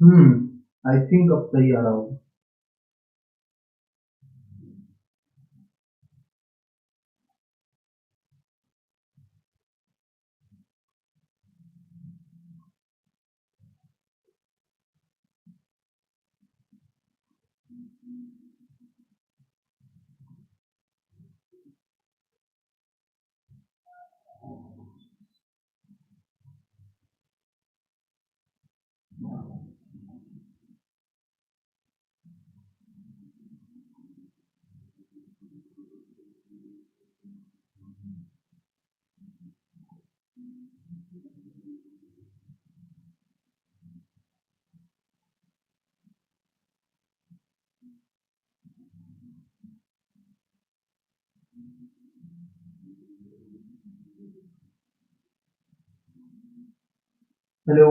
I think अब सही आ रहा होगा। हेलो,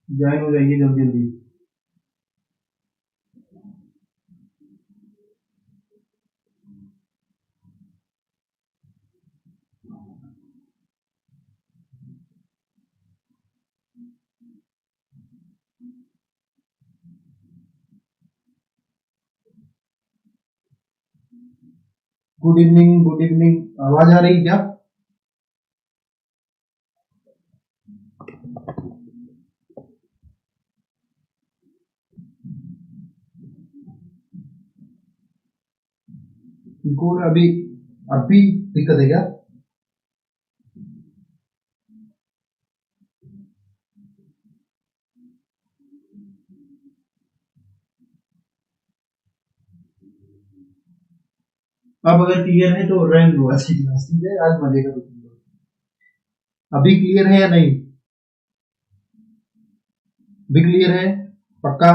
ज्वाइन हो जाइए जल्दी जल्दी। Good evening, good evening. आवाज आ रही क्या? गुड। अभी अभी दिक्कत है क्या? अब अगर क्लियर है तो रहने दो, अच्छी क्लास ठीक है, आज मजे करो तुम लोग। अभी क्लियर है या नहीं? अभी क्लियर है? पक्का?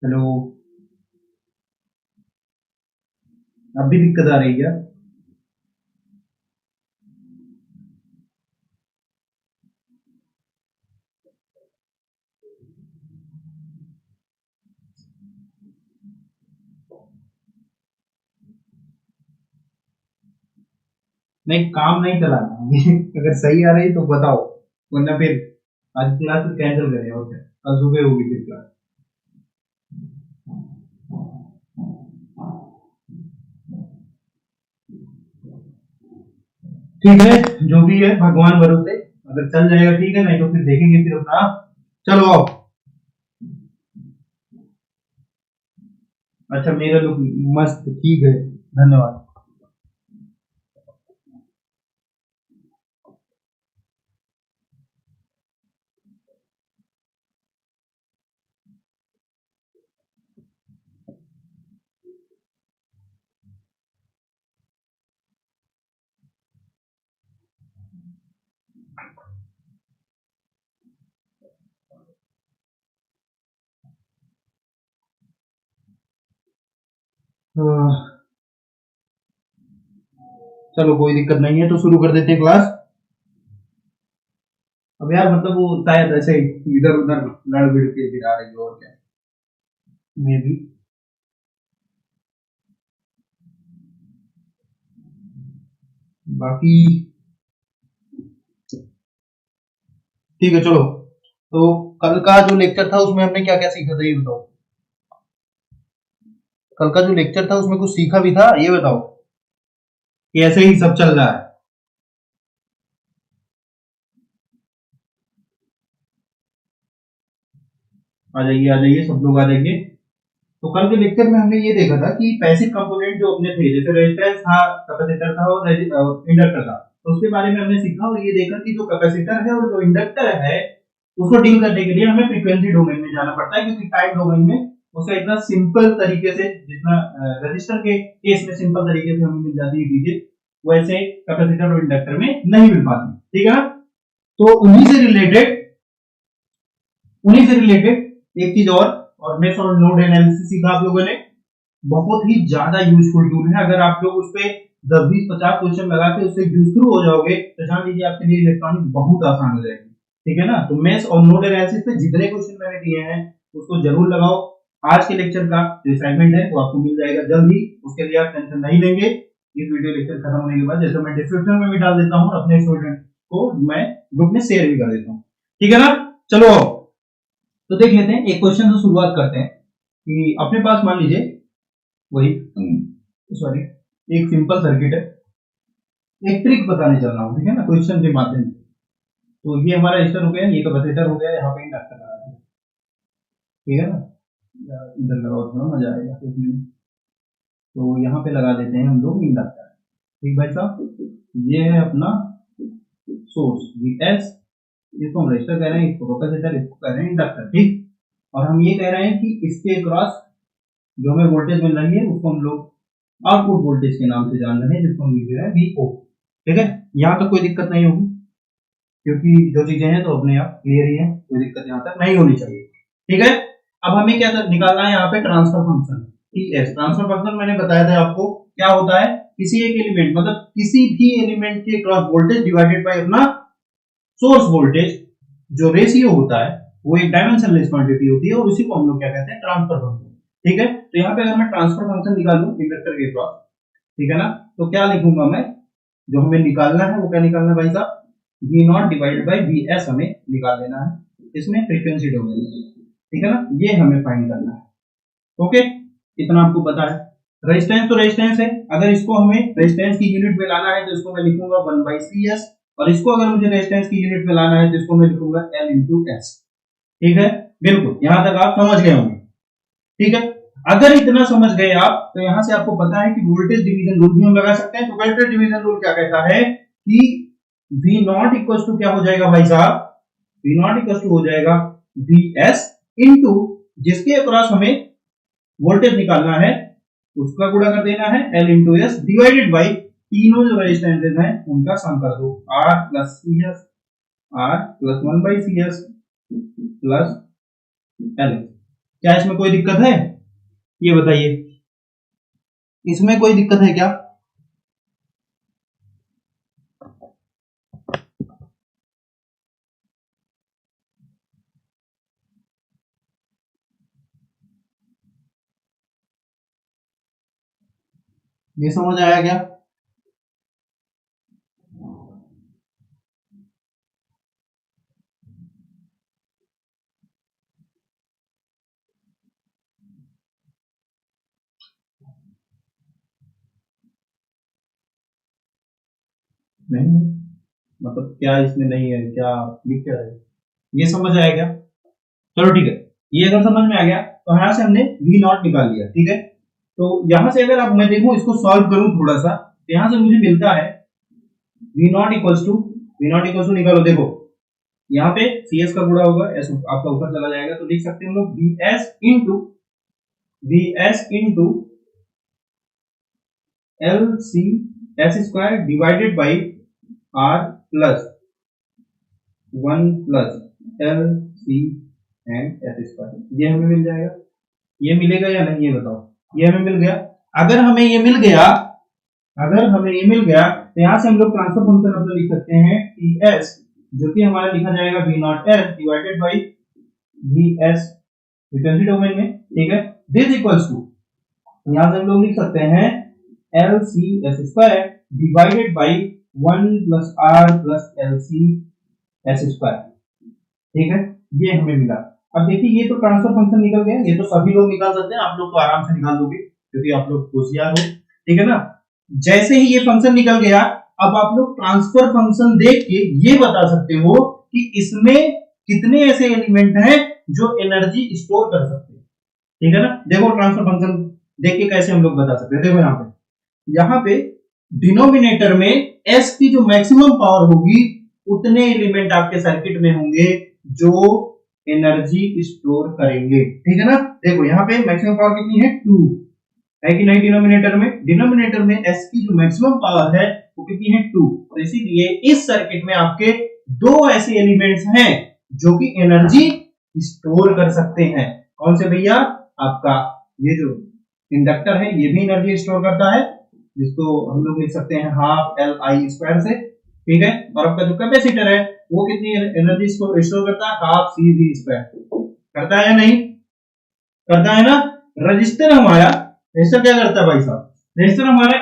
हेलो, अब भी दिक्कत आ रही है क्या? नहीं, काम नहीं चलाना अभी। अगर सही आ रही तो बताओ, वरना फिर आज क्लास कैंसिल करें और क्या, कल सुबह होगी फिर क्लास। ठीक है, जो भी है भगवान भरोसे, अगर चल जाएगा ठीक है, नहीं तो फिर देखेंगे फिर अपना। चलो आओ। अच्छा, मेरा लुक मस्त ठीक है, धन्यवाद। चलो कोई दिक्कत नहीं है, तो शुरू कर देते हैं क्लास। अब यार मतलब वो शायद ऐसे इधर उधर लड़ भिड़ के फिर आ रही है और क्या, मे भी। बाकी ठीक है, चलो। तो कल का जो लेक्चर था उसमें हमने क्या क्या सीखा था ये बताओ। कल का जो लेक्चर था उसमें कुछ सीखा भी था ये बताओ, कि ऐसे ही सब चल रहा है? आ जाइए सब लोग आ जाइए। तो कल के लेक्चर में हमने ये देखा था कि पैसिव कंपोनेंट जो अपने थे, जैसे रेजिस्टेंस था, कैपेसिटर था और इंडक्टर था। तो उसके बारे में हमने सीखा और ये देखा कि जो कैपेसिटर है और जो इंडक्टर है उसको डील करने के लिए हमें फ्रीक्वेंसी डोमेन में जाना पड़ता है, क्योंकि टाइम डोमेन में उसका इतना सिंपल तरीके से, जितना रजिस्टर के केस में सिंपल तरीके से हमें मिल जाती है चीजें, वैसे कैपेसिटर और इंडक्टर में नहीं मिल पाती। ठीक है ना। तो उन्हीं से रिलेटेड एक चीज और मेश और नोड एनालिसिस सीखा आप लोगों ने। बहुत ही ज्यादा यूजफुल टूल है। अगर आप लोग उस पे 10-20-50 क्वेश्चन लगा के उससे यूज थ्रू हो जाओगे तो जान लीजिए आपके लिए इलेक्ट्रॉनिक बहुत आसान हो जाएगी। ठीक है ना। तो मेश और नोड एनालिसिस पे जितने क्वेश्चन मैंने दिए हैं उसको जरूर लगाओ। आज के लेक्चर का जो असाइनमेंट है वो आपको मिल जाएगा जल्दी, उसके लिए आप टेंशन नहीं लेंगे। इस वीडियो लेक्चर खत्म होने के बाद जैसे मैं डिस्क्रिप्शन में भी डाल देता हूँ, अपने स्टूडेंट को मैं ग्रुप में शेयर भी कर देता हूँ। ठीक है ना। चलो तो देख लेते हैं, एक क्वेश्चन से शुरुआत करते हैं कि अपने पास मान लीजिए वही सॉरी एक सिंपल सर्किट है, एक ट्रिक बताने चल रहा हूँ। ठीक है ना, क्वेश्चन के माध्यम से। तो ये हमारा रजिस्टर हो गया, ये कैपेसिटर हो गया, यहाँ पे इंडक्टर लगा दिया। ठीक है ना, इधर लगाओ थोड़ा मजा आएगा देखने में। तो यहाँ पे लगा देते हैं हम लोग इंडक्टर। ठीक भाई साहब, ये है अपना सोर्स Vs, इसको हम रजिस्टर कह रहे हैं, इसको कैपेसिटर, इसको कह रहे हैं इंडक्टर। ठीक, और हम ये कह रहे हैं कि इसके क्रॉस जो हमें वोल्टेज मिल रही है उसको हम लोग आउटपुट वोल्टेज के नाम से जान रहे हैं, जिसको हम लिख रहे हैं Vo। ठीक है, यहाँ तक कोई दिक्कत नहीं होगी क्योंकि जो चीजें हैं तो अपने आप क्लियर ही है, कोई दिक्कत यहाँ तक नहीं होनी चाहिए। ठीक है, अब हमें क्या निकालना है यहाँ पे, transfer function Ts। Transfer function मैंने बताया था आपको क्या होता है, किसी एक एलिमेंट मतलब किसी भी एलिमेंट के क्रॉस वोल्टेज डिवाइडेड बाय अपना सोर्स वोल्टेज, जो रेशियो होता है वो एक डायमेंशनलेस क्वांटिटी होती है और उसी को हम लोग क्या कहते हैं, ट्रांसफर फंक्शन। ठीक है, तो यहाँ पे अगर मैं ट्रांसफर फंक्शन निकालूं इंडक्टर के क्रॉस, ठीक है ना, तो क्या लिखूंगा मैं, जो हमें निकालना है वो क्या निकालना है भाई साहब, V0 डिवाइडेड बाय Vs हमें निकाल लेना है, इसमें फ्रीक्वेंसी डोमेन। ठीक है ना, ये हमें फाइंड करना है। ओके, इतना आपको पता है। रेजिस्टेंस तो रेजिस्टेंस है, अगर इसको हमें रेजिस्टेंस की यूनिट में लाना है तो इसको मैं लिखूंगा 1/Cs, और इसको अगर मुझे रेजिस्टेंस की यूनिट में लाना है तो इसको मैं लिखूंगा L into S। ठीक है, बिल्कुल यहां तक आप समझ गए होंगे। ठीक है, अगर इतना समझ गए आप तो यहां से आपको पता है कि वोल्टेज डिवीजन रूल भी हम लगा सकते हैं। तो वोल्टेज डिवीजन रूल क्या कहता है कि V0 इक्वल टू क्या हो जाएगा भाई साहब, V0 इक्वल टू हो जाएगा Vs इनटू जिसके अक्रॉस हमें वोल्टेज निकालना है उसका गुणा कर देना है L into S divided by तीनों जो रेजिस्टेंसेस हैं उनका सम कर दो, R plus CS, R plus 1/CS plus L। क्या इसमें कोई दिक्कत है, ये बताइए, इसमें कोई दिक्कत है क्या? ये समझ आया क्या? नहीं, मतलब क्या इसमें नहीं है, क्या लिख क्या है, ये समझ आया क्या? चलो ठीक है, ये अगर समझ में आ गया तो यहां से हमने V0 निकाल लिया। ठीक है, तो यहां से अगर आप मैं देखूं इसको सॉल्व करूं थोड़ा सा, तो यहां से मुझे मिलता है V0 इक्वल्स टू निकालो, देखो यहाँ पे CS का गुणा होगा, S आपका ऊपर चला जाएगा, तो लिख सकते हैं हम लोग VS into LC S square divided by R plus 1 plus LC and S square. ये हमें मिल जाएगा, ये मिलेगा या नहीं ये बताओ, ये हमें मिल गया। अगर हमें ये मिल गया तो यहां से हम लोग ट्रांसफर फंक्शन अपना लिख सकते हैं TS, जो कि हमारा लिखा जाएगा V0S divided by VS frequency domain में। ठीक है, दिस इक्वल्स टू, यहां से हम लोग लिख सकते हैं LCS square divided by 1 plus R plus LCS square. ठीक है, ये हमें मिला। अब देखिए ये तो ट्रांसफर फंक्शन निकल गया, ये तो सभी लोग निकाल सकते हैं, आप लोग तो आराम से निकाल दोगे क्योंकि आप लोग होशियार हो। ठीक है ना, जैसे ही ये फंक्शन निकल गया अब आप लोग ट्रांसफर फंक्शन देख के ये बता सकते हो कि इसमें कितने ऐसे एलिमेंट हैं जो एनर्जी स्टोर कर सकते हैं। ठीक है ना, देखो ट्रांसफर फंक्शन देख के कैसे हम लोग बता सकते हैं। देखो यहाँ पे डिनोमिनेटर में S की जो मैक्सिमम पावर होगी उतने एलिमेंट आपके सर्किट में होंगे जो एनर्जी स्टोर करेंगे। ठीक है ना, देखो यहाँ पे मैक्सिमम पावर कितनी है 2 है कि नहीं। डिनोमिनेटर में S की जो मैक्सिमम पावर है वो कितनी है 2। तो इसीलिए इस सर्किट में आपके दो ऐसे एलिमेंट्स हैं जो कि एनर्जी स्टोर कर सकते हैं। कौन से भैया, आपका ये जो इंडक्टर है ये भी एनर्जी स्टोर करता है, जिसको हम लोग लिख सकते हैं हाफ एल आई स्क्वायर से। ठीक है, और आपका जो कैपेसिटर है वो कितनी एनर्जी स्टोर करता है, हाफ सी वी स्क्वायर। करता है या नहीं, करता है ना। रजिस्टर हमारा, रजिस्टर क्या करता है भाई साहब, रजिस्टर हमारा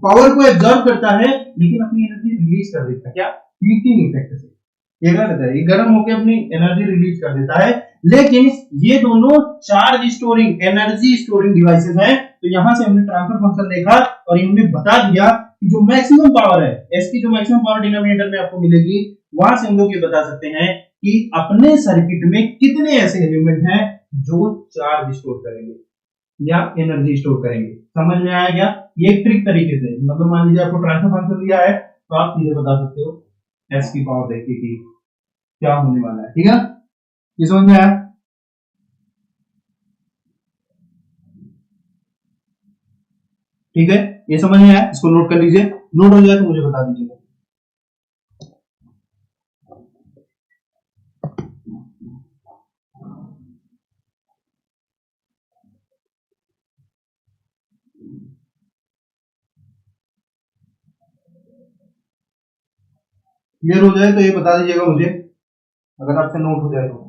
पावर को एब्जॉर्ब करता है लेकिन अपनी एनर्जी रिलीज कर देता है। क्या, हीटिंग इफेक्ट से ये क्या करता है, ये गर्म होकर अपनी एनर्जी रिलीज कर देता है। लेकिन ये दोनों charge storing, energy storing devices हैं। तो यहां से हमने ट्रांसफर फंक्शन देखा और हमने बता दिया कि जो मैक्सिमम पावर है एस की, जो मैक्सिमम पावर डिनोमिनेटर में आपको मिलेगी, वहां से हम लोग ये बता सकते हैं कि अपने सर्किट में कितने ऐसे एलिमेंट हैं जो चार्ज स्टोर करेंगे या एनर्जी स्टोर करेंगे। समझ में आया क्या, ये एक ट्रिक तरीके से, मतलब मान लीजिए आपको ट्रांसफर फंक्शन दिया है तो आप सीधे बता सकते हो एस की पावर देखिए कि क्या होने वाला है। ठीक है, ये समझ में आया। ठीक है, ये समझ में आया, इसको नोट कर लीजिए, नोट हो जाए तो मुझे बता दीजिएगा। क्लियर हो जाए तो ये बता दीजिएगा मुझे, अगर आपसे नोट हो जाए तो।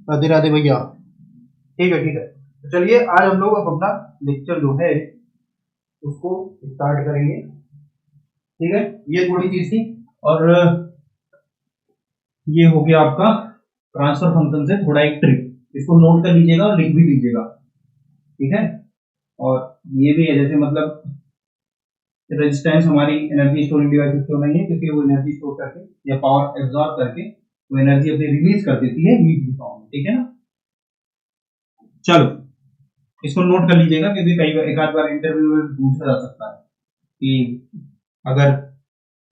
राधे राधे भैया। ठीक है, ठीक है, तो चलिए आज हम लोग अब अपना लेक्चर जो है उसको स्टार्ट करेंगे। ठीक है, ये थोड़ी चीज थी, और ये हो गया आपका ट्रांसफर फंक्शन से थोड़ा एक ट्रिक, इसको नोट कर लीजिएगा और लिख भी लीजिएगा। ठीक है, और ये भी है जैसे मतलब रेजिस्टेंस हमारी एनर्जी स्टोरिंग डिवाइसेस क्यों नहीं है, क्योंकि वो एनर्जी स्टोर करके या पावर एब्जॉर्ब करके वो एनर्जी अपनी रिलीज कर देती है हीट की फॉर्म में। ठीक है ना, चलो इसको नोट कर लीजिएगा क्योंकि कई बार एक आध बार इंटरव्यू में पूछा जा सकता है कि अगर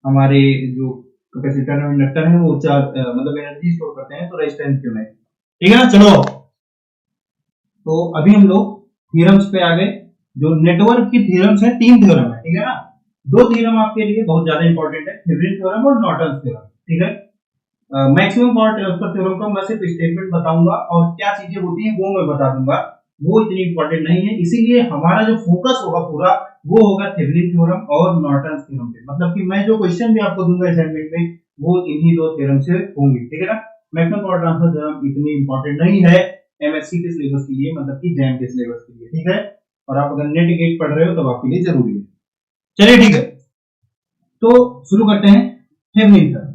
हमारे जो कैपेसिटर और इंडक्टर है वो मतलब एनर्जी स्टोर करते हैं तो रेजिस्टेंस क्यों नहीं। ठीक है ना, चलो तो अभी हम लोग थ्योरम्स पे आ गए। जो नेटवर्क की थ्योरम्स है, 3 थ्योरम है। ठीक है ना, 2 थ्योरम आपके लिए बहुत ज्यादा इंपॉर्टेंट है, थेवेनिन थ्योरम और नॉर्टन थ्योरम। ठीक है, मैक्सिमम पावर ट्रांसफर थ्योरम का मैं सिर्फ स्टेटमेंट बताऊंगा और क्या चीजें होती हैं वो मैं बता दूंगा, वो इतनी इंपॉर्टेंट नहीं है। इसीलिए हमारा जो फोकस होगा पूरा वो होगा थेवेनिन थ्योरम और नॉर्टन थ्योरम पे, मतलब कि मैं जो क्वेश्चन भी आपको दूंगा असाइनमेंट में वो इन्हीं 2 थ्योरम से होंगे। ठीक है ना, मैक्सिमम पावर ट्रांसफर थ्योरम इतनी इंपॉर्टेंट नहीं है एमएससी के सिलेबस के लिए, मतलब कि जैम के सिलेबस के लिए। ठीक है, और आप अगर नेट गेट पढ़ रहे हो तो आपके लिए जरूरी है। चलिए ठीक है, तो शुरू करते हैं थेवेनिन थ्योरम।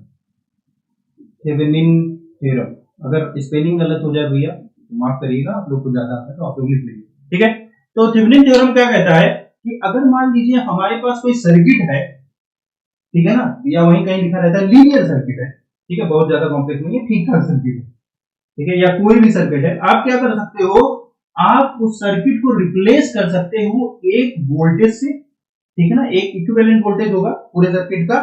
थेवेनिन थ्योरम, अगर स्पेलिंग गलत हो जाए भैया तो माफ करिएगा, आप लोग को ज्यादा आता है तो आप लोग लिख लेंगे। ठीक है, तो थेवेनिन थ्योरम क्या कहता है कि अगर मान लीजिए हमारे पास कोई सर्किट है, ठीक है ना, या वहीं कहीं लिखा रहता है लीनियर सर्किट है, ठीक है, बहुत ज्यादा कॉम्प्लेक्स नहीं है, ठीक ठाक सर्किट है, ठीक है, या कोई भी सर्किट है, आप क्या कर सकते हो, आप उस सर्किट को रिप्लेस कर सकते हो एक वोल्टेज से। ठीक है ना, एक इक्विवेलेंट वोल्टेज होगा पूरे सर्किट का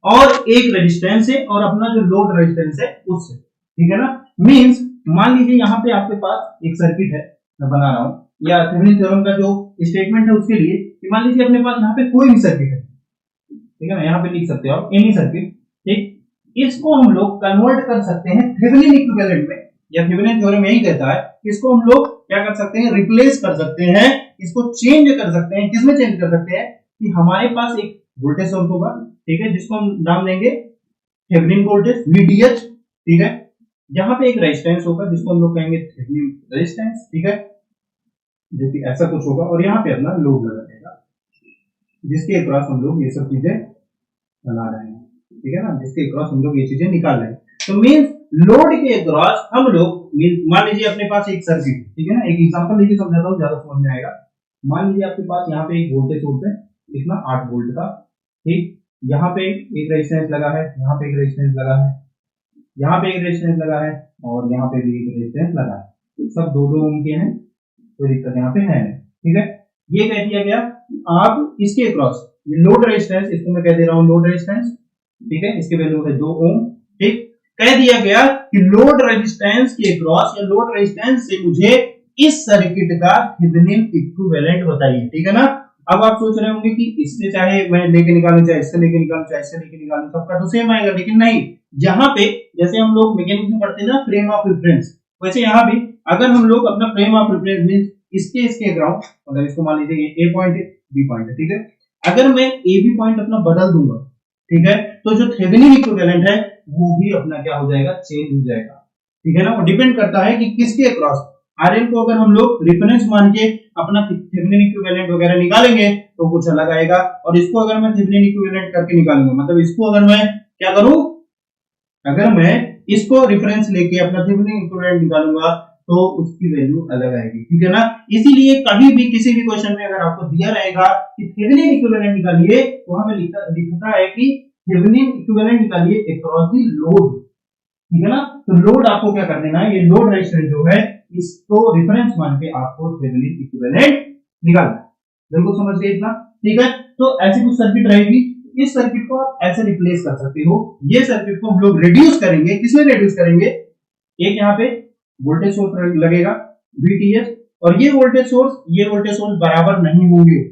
और एक रेजिस्टेंस है और अपना जो लोड रेजिस्टेंस है उससे। ठीक है ना, मींस मान लीजिए यहाँ पे आपके पास एक सर्किट है, मैं बना रहा हूं, या थेवेनिन थ्योरम का जो स्टेटमेंट है उसके लिए कि मान लीजिए अपने पास यहाँ पे कोई भी सर्किट है, ठीक है ना, यहाँ पे लिख सकते हो आप एनी सर्किट। ठीक, इसको हम लोग कन्वर्ट कर सकते हैं थेवेनिन इक्विवेलेंट में, या थेवेनिन थ्योरम यही कहता है कि इसको हम लोग क्या कर सकते हैं, रिप्लेस कर सकते हैं, इसको चेंज कर सकते हैं। किसमें चेंज कर सकते हैं कि हमारे पास एक वोल्टेज सोर्स होगा, ठीक है, जिसको हम नाम देंगे थेवेनिन वोल्टेज वीडीएच। ठीक है, यहाँ पे एक रेजिस्टेंस होगा जिसको हम लोग कहेंगे थेवेनिन रेजिस्टेंस। ठीक है, जो कि ऐसा कुछ होगा, और यहाँ पे अपना लोड लगा रहेगा जिसके अक्रॉस हम लोग ये सब चीजें बना रहे हैं। ठीक है ना, जिसके अक्रॉस हम लोग ये चीजें निकाल रहे हैं। तो मींस लोड के अक्रॉस हम लोग मान लीजिए अपने पास एक सर्किट, ठीक है ना, एक एग्जांपल लेके समझाता हूँ, ज्यादा समझ में आएगा। मान लीजिए आपके पास यहाँ पे एक वोल्टेज सोर्स है, कितना 8 वोल्ट का। ठीक, यहाँ पे एक रेजिस्टेंस लगा है, यहाँ पे एक रेजिस्टेंस लगा है, यहाँ पे एक रेजिस्टेंस लगा है और यहाँ पे भी एक रेजिस्टेंस लगा है। सब 2-2 ओम के हैं, कोई दिक्कत यहाँ पे है नहीं। ठीक है, ये कह दिया गया आप इसके क्रॉस ये लोड रेजिस्टेंस, इसको मैं कह दे रहा हूँ लोड रेजिस्टेंस। ठीक है, इसकी वैल्यू है 2 ओम। ठीक, कह दिया गया कि लोड रेजिस्टेंस के क्रॉस या लोड रेजिस्टेंस से मुझे इस सर्किट का थेवेनिन इक्विवेलेंट बताइए। ठीक है ना। अब आप सोच रहे होंगे कि इससे चाहे मैं लेके निकालूं, चाहे इससे लेके निकालूं, चाहे इससे लेके निकालूं, सबका तो सेम आएगा। लेकिन नहीं, यहाँ पे जैसे हम लोग मैकेनिक्स में पढ़ते हैं ना फ्रेम ऑफ रेफरेंस, वैसे यहाँ भी अगर हम लोग अपना फ्रेम ऑफ रेफरेंस मींस इसके ग्राउंड, मतलब इसको मान लीजिए ए पॉइंट है, बी पॉइंट है। ठीक है, अगर मैं ए बी पॉइंट अपना बदल दूंगा, ठीक है, तो जो थेवेनिन इक्विवेलेंट है वो भी अपना क्या हो जाएगा, चेंज हो जाएगा। ठीक है ना, वो डिपेंड करता है कि किसके अक्रॉस। आरएन को अगर हम लोग रेफरेंस मान के अपना थेवेनिन इक्विवेलेंट वगैरह निकालेंगे तो कुछ अलग आएगा, और इसको अगर मैं थेवेनिन इक्विवेलेंट करके निकालूंगा, मतलब इसको अगर मैं क्या करूं, अगर मैं इसको रेफरेंस लेके अपना थेवेनिन इक्विवेलेंट निकालूंगा तो उसकी वैल्यू अलग आएगी। ठीक है ना। इसीलिए कभी भी किसी भी क्वेश्चन में अगर आपको दिया रहेगा कि थेवेनिन इक्विवेलेंट निकालिए, तो वहां पे लिखा है कि थेवेनिन इक्विवेलेंट निकालिए अक्रॉस द लोड। ठीक है ना, तो लोड आपको क्या कर देना है, ये लोड रेजिस्टेंस जो है इसको रेफरेंस मान के आपको थेवेनिन इक्विवेलेंट निकालना है। बिल्कुल समझ गए इतना। ठीक है, तो ऐसी कुछ सर्किट रहेगी, इस सर्किट को आप ऐसे रिप्लेस कर सकते हो। ये सर्किट को हम लोग रिड्यूस करेंगे, किसमें रिड्यूस करेंगे, एक यहाँ पे वोल्टेज सोर्स लगेगा VTH, और ये वोल्टेज सोर्स बराबर नहीं होंगे।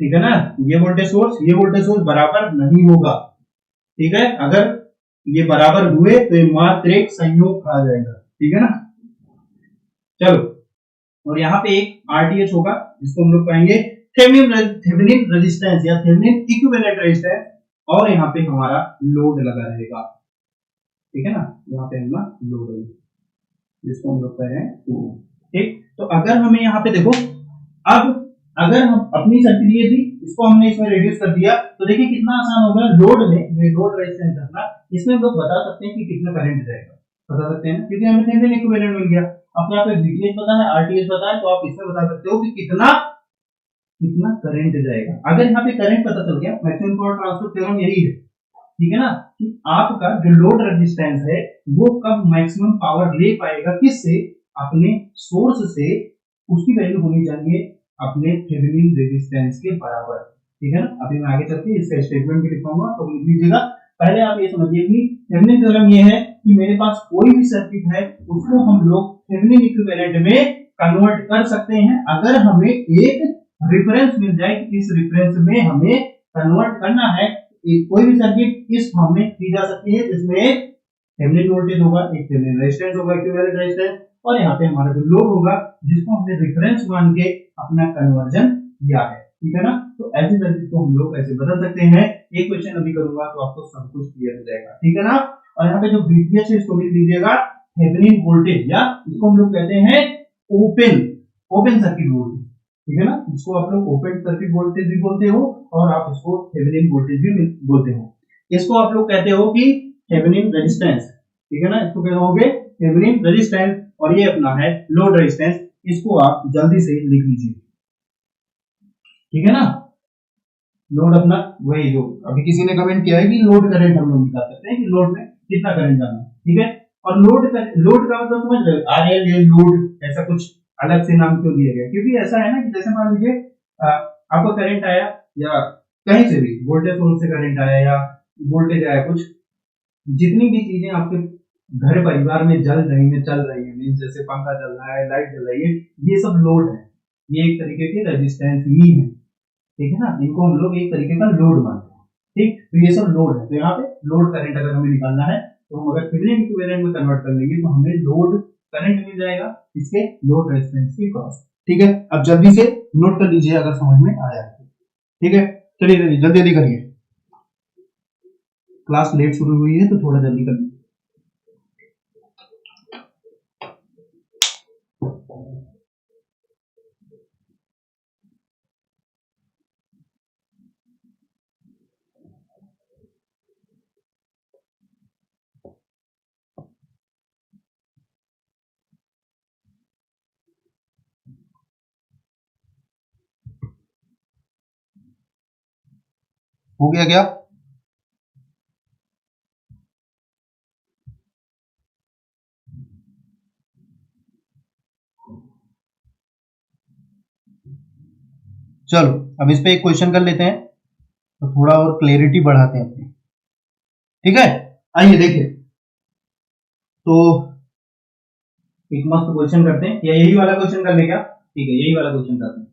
ठीक है ना, ये वोल्टेज सोर्स बराबर नहीं होगा। ठीक है, अगर ये बराबर हुए तो ये मात्र एक संयोग कहा जाएगा। ठीक है ना, चलो, और यहाँ पे एक RTH होगा जिसको हम लोग कहेंगे थेवेनिन रेजिस्टेंस या थेवेनिन इक्विवेलेंट रेजिस्टेंस, और यहाँ पे हमारा लोड लगा रहेगा। ठीक है ना, यहाँ पे हमारा लोड है जिसको हम लोग कह रहे हैं 2। ठीक, तो अगर हमें यहाँ पे देखो, अब अगर हम अपनी सर्किट ये थी, इसको हमने इसमें रिड्यूस कर दिया, तो देखिए कितना आसान होगा। लोड में लोड रेजिस्टेंस रखना, इसमें हम लोग बता सकते हैं कि कितना करंट जाएगा, बता सकते हैं, क्योंकि हमें थेवेनिन इक्विवेलेंट मिल गया। आपको यहाँ पे VTH पता है, RTH पता है, तो आप इसमें बता सकते हो कि कितना कितना करंट जाएगा। अगर यहाँ पे करंट पता चल गया, मैक्सिमम पावर ट्रांसफर थ्योरम यही है। ठीक है ना, कि आपका जो लोड रेजिस्टेंस है वो कब मैक्सिमम पावर ले पाएगा, किससे, अपने सोर्स से, उसकी वैल्यू होनी चाहिए अपने थेवेनिन रेजिस्टेंस के बराबर। ठीक है ना, अभी मैं आगे चलके इसका स्टेटमेंट भी लिखूंगा, तो लिख लीजिएगा। पहले आप ये समझिए कि थेवेनिन थ्योरम ये है कि मेरे पास कोई भी सर्किट है उसको हम लोग थेवेनिन इक्विवेलेंट में कन्वर्ट कर सकते हैं, अगर हमें एक रेफरेंस मिल जाए कि इस रेफरेंस में हमें कन्वर्ट करना है। कोई भी सर्किट इस फॉर्म में की जा सकती है, जिसमें एक थेवेनिन वोल्टेज होगा, एक थेवेनिन रेजिस्टेंस होगा, इक्विवेलेंट रेजिस्टेंस, और यहाँ पे हमारा जो लोड होगा जिसको हमने रेफरेंस मान के अपना कन्वर्जन किया है। ठीक है ना, तो ऐसे सर्किट को हम लोग ऐसे बदल सकते हैं। एक क्वेश्चन अभी करूंगा तो आपको सब कुछ क्लियर हो जाएगा। ठीक है ना, और यहाँ पे जो VTH है इसको लिख लीजिएगा थेवेनिन वोल्टेज, या इसको हम लोग कहते हैं ओपन सर्किट वोल्टेज। ठीक है ना, इसको आप लोग ओपन सर्किट वोल्टेज भी बोलते हो और आप इसको थेवेनिन वोल्टेज भी बोलते हो। इसको आप लोग कहते हो कि थेवेनिन रेजिस्टेंस। ठीक है ना, इसको क्या कहोगे, थेवेनिन रेजिस्टेंस, और ये अपना है लोड रेजिस्टेंस। इसको आप जल्दी से लिख लीजिए। ठीक है ना, लोड अपना वही, जो अभी किसी ने कमेंट किया है कि लोड करंट हम लोग निकाल सकते हैं कि लोड में कितना करंट जाना है। ठीक है, और लोड का मतलब समझ रहे हो, RL ये लोड ऐसा कुछ अलग से नाम क्यों दिया गया, क्योंकि ऐसा है ना कि जैसे मान लीजिए आपको करंट आया, या कहीं से भी वोल्टेज सोर्स से करंट आया या वोल्टेज आया, कुछ जितनी भी चीजें आपके घर परिवार में चल रही है, मींस जैसे पंखा चल रहा है, लाइट जल रही है, ये सब लोड है, ये एक तरीके की रेजिस्टेंस ही है। ठीक है ना, इनको हम लोग एक तरीके का लोड मानते हैं। ठीक, तो ये सब लोड है, तो यहाँ पे लोड करंट अगर हमें निकालना है तो हम अगर थेवेनिन इक्विवेलेंट में कन्वर्ट कर लेंगे तो हमें लोड करंट मिल जाएगा इसके लोड रेजिस्टेंस के क्रॉस। ठीक है, अब जल्दी से नोट कर लीजिए अगर समझ में आया। ठीक है, चलिए जल्दी जल्दी करिए, क्लास लेट शुरू हुई है तो थोड़ा जल्दी कर लीजिए। हो गया क्या? चलो अब इस पे एक क्वेश्चन कर लेते हैं, तो थोड़ा और क्लैरिटी बढ़ाते हैं अपनी, ठीक है। आइए देखिए, तो एक मस्त क्वेश्चन करते हैं, या यही वाला क्वेश्चन कर ले क्या? ठीक है, यही वाला क्वेश्चन करते हैं।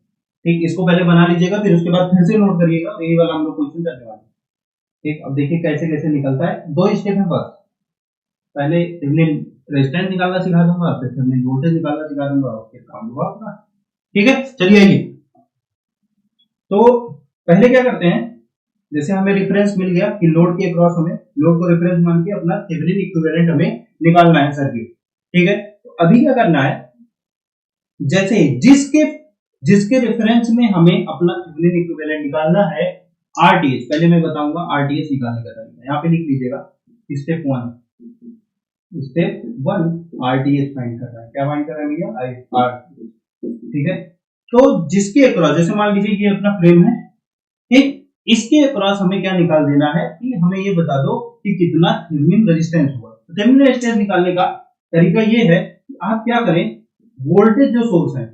ठीक, इसको पहले बना लीजिएगा, फिर उसके बाद फिर से नोट करिएगा, यही वाला हम लोग क्वेश्चन करने वाले हैं। ठीक, अब देखिए कैसे कैसे निकलता है। दो स्टेप है बस, पहले थेवेनिन रेजिस्टेंस निकालना सिखा दूंगा, फिर थेवेनिन वोल्टेज निकालना सिखा दूंगा, और फिर काम हुआ अपना। ठीक है, चलिए आइए। तो पहले क्या करते हैं, जैसे हमें रेफरेंस मिल गया कि लोड के अक्रॉस हमें लोड को रेफरेंस मान के अपना थेवेनिन इक्विवेलेंट हमें निकालना है सर्किट। ठीक है, तो अभी क्या करना है, जैसे जिसके जिसके रेफरेंस में हमें अपना थेवेनिन इक्विवेलेंट निकालना है, आरटीएच, पहले मैं बताऊंगा आरटीएच निकालने का तरीका। यहाँ पे लिख लीजिएगा स्टेप 1 आरटीएच फाइंड कर रहा है। क्या फाइंड कर रहा है भैया? आरटीएच। ठीक है, तो जिसके अक्रॉस, जैसे मान लीजिए ये अपना फ्रेम है, ठीक, इसके अक्रॉस हमें क्या निकाल देना है कि हमें ये बता दो कि कितना थेवेनिन रेजिस्टेंस हुआ। तो थेवेनिन रेजिस्टेंस निकालने का तरीका ये है कि आप क्या करें, वोल्टेज जो सोर्स है,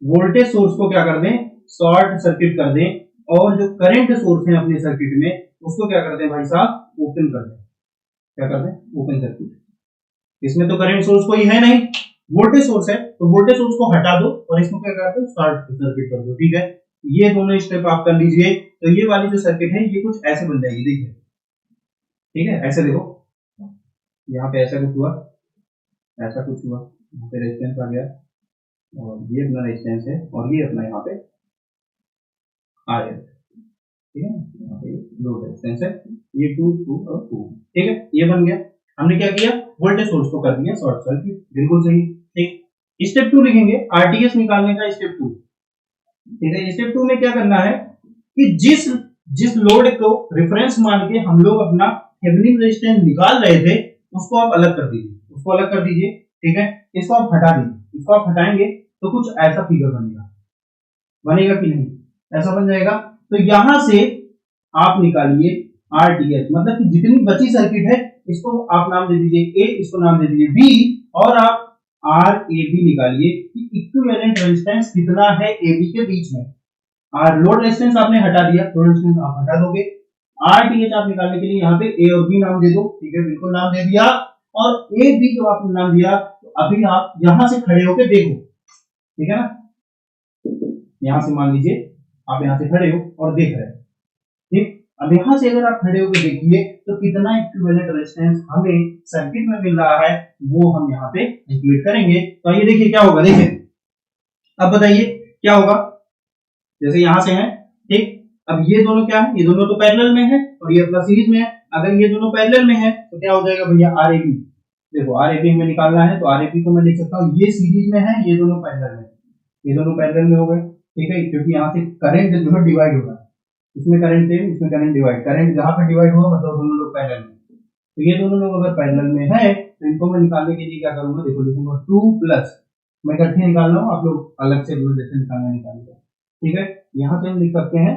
वोल्टेज सोर्स को क्या कर दें, शॉर्ट सर्किट कर दें, और जो करंट सोर्स है अपने सर्किट में उसको क्या कर दें भाई साहब, ओपन कर दें। क्या कर दें? Open circuit. इसमें तो करंट सोर्स कोई है नहीं, वोल्टेज सोर्स है, तो वोल्टेज सोर्स को हटा दो और इसको क्या कर दो, शॉर्ट सर्किट कर दो। ठीक है, ये दोनों स्टेप आप कर लीजिए, तो ये वाली जो सर्किट है ये कुछ ऐसे बन जाएगी। देखिए, ठीक है, ऐसे देखो, यहाँ पे ऐसा कुछ हुआ, ऐसा कुछ हुआ, यहाँ पे रेजिस्टेंस आ गया, और ये अपना रेजिस्टेंस है, और ये अपना यहाँ पे आर। ठीक है, यहाँ पे दो रेजिस्टेंस है, ये 2 2 और 2। ठीक है, ये बन गया। हमने क्या किया, वोल्टेज सोर्स को कर दिया शॉर्ट सर्किट, बिल्कुल सही। ठीक, स्टेप 2 लिखेंगे, आरटीएस निकालने का स्टेप 2। ठीक है, स्टेप 2 में क्या करना है कि जिस जिस लोड को रेफरेंस मान के हम लोग अपना थेवेनिन रेजिस्टेंस निकाल रहे थे, उसको आप अलग कर दीजिए, उसको अलग कर दीजिए। ठीक है, इसको आप हटा दीजिए, इसको आप हटाएंगे तो कुछ ऐसा फिगर बनेगा, बनेगा कि नहीं? ऐसा बन जाएगा। तो यहां से आप निकालिए आरटीएच, मतलब कि जितनी बची सर्किट है इसको आप नाम दे दीजिए ए, इसको नाम दे दीजिए बी, और आप आर ए बी निकालिए कि इक्विवेलेंट रेजिस्टेंस कितना है ए बी के बीच में। आर लोड रेजिस्टेंस आपने हटा दिया, लोड रेजिस्टेंस आप हटा दोगे, आरटीएच आप निकालने के लिए यहाँ पे ए और बी नाम दे दो। ठीक है, बिल्कुल नाम दे दिया, और ए बी जो आपने नाम दिया, तो अभी आप यहां से खड़े होकर देखो। ठीक है ना, यहां से मान लीजिए आप यहां से खड़े हो और देख रहे हैं। ठीक, अब यहां से अगर आप खड़े होकर देखिए तो कितना इक्विवेलेंट रेजिस्टेंस हमें सर्किट में मिल रहा है, वो हम यहाँ पे कैलकुलेट करेंगे। तो ये देखिए क्या होगा, देखिए अब बताइए क्या होगा। जैसे यहां से है, ठीक, अब ये दोनों क्या है, ये दोनों तो पैरेलल में है और ये अपना सीरीज में है। अगर ये दोनों पैरेलल में है तो क्या हो जाएगा भैया, आर ए बी। देखो आर ए बी हमें निकालना है, तो आर ए बी को मैं लिख सकता हूँ, ये सीरीज में है, ये दोनों पैरेलल में, ये दोनों पैरेलल में हो गए। ठीक है, क्योंकि यहाँ से करंट जो है डिवाइड होगा, इसमें करंट सेम, इसमें करंट डिवाइड, करंट जहां पर डिवाइड हुआ मतलब दोनों लोग पैरेलल में। तो ये दोनों लोग अगर पैरेलल में है तो इनको मैं निकालने के लिए क्या करूंगा, देखो लिखूंगा 2 प्लस, मैं इकट्ठे निकाल रहा हूँ, आप लोग अलग से जैसे निकालना निकालिएगा। ठीक है, यहाँ से हम लिख सकते हैं,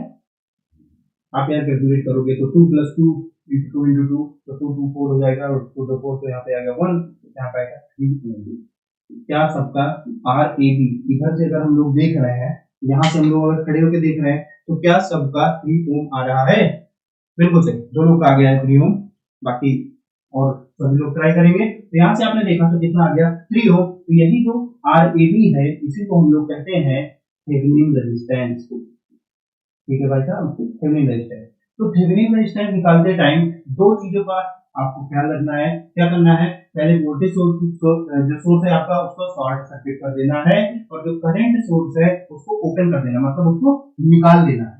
आप यार कैलकुलेट करोगे तो 2 + 2 × 2 × 2, तो 2 2 4 हो जाएगा, और 2 2 4, तो यहाँ पे आ गया 1, यहाँ पे आएगा 3। क्या सबका आर ए बी इधर से अगर हम लोग देख रहे हैं, यहाँ से हम लोग अगर खड़े होकर देख रहे हैं, तो क्या सबका 3 ओम आ रहा है? बिल्कुल सही, दोनों का आ गया है 3 ओम। बाकी और सभी लोग ट्राई करेंगे। तो यहाँ से आपने देखा तो कितना आ गया, 3 ओम। तो यही जो आर ए बी है, इसी को हम लोग कहते हैं थेवेनिन रेजिस्टेंस। ठीक है भाई साहब, थेवेनिन रेजिस्टेंस। तो थेवेनिन रेजिस्टेंस निकालते टाइम दो चीजों का आपको ख्याल रखना है। क्या करना है, पहले वोल्टेज सोर्स जो सोर्स है आपका उसको शॉर्ट सर्किट कर देना है, और जो करंट सोर्स है उसको ओपन कर देना, मतलब उसको निकाल देना है।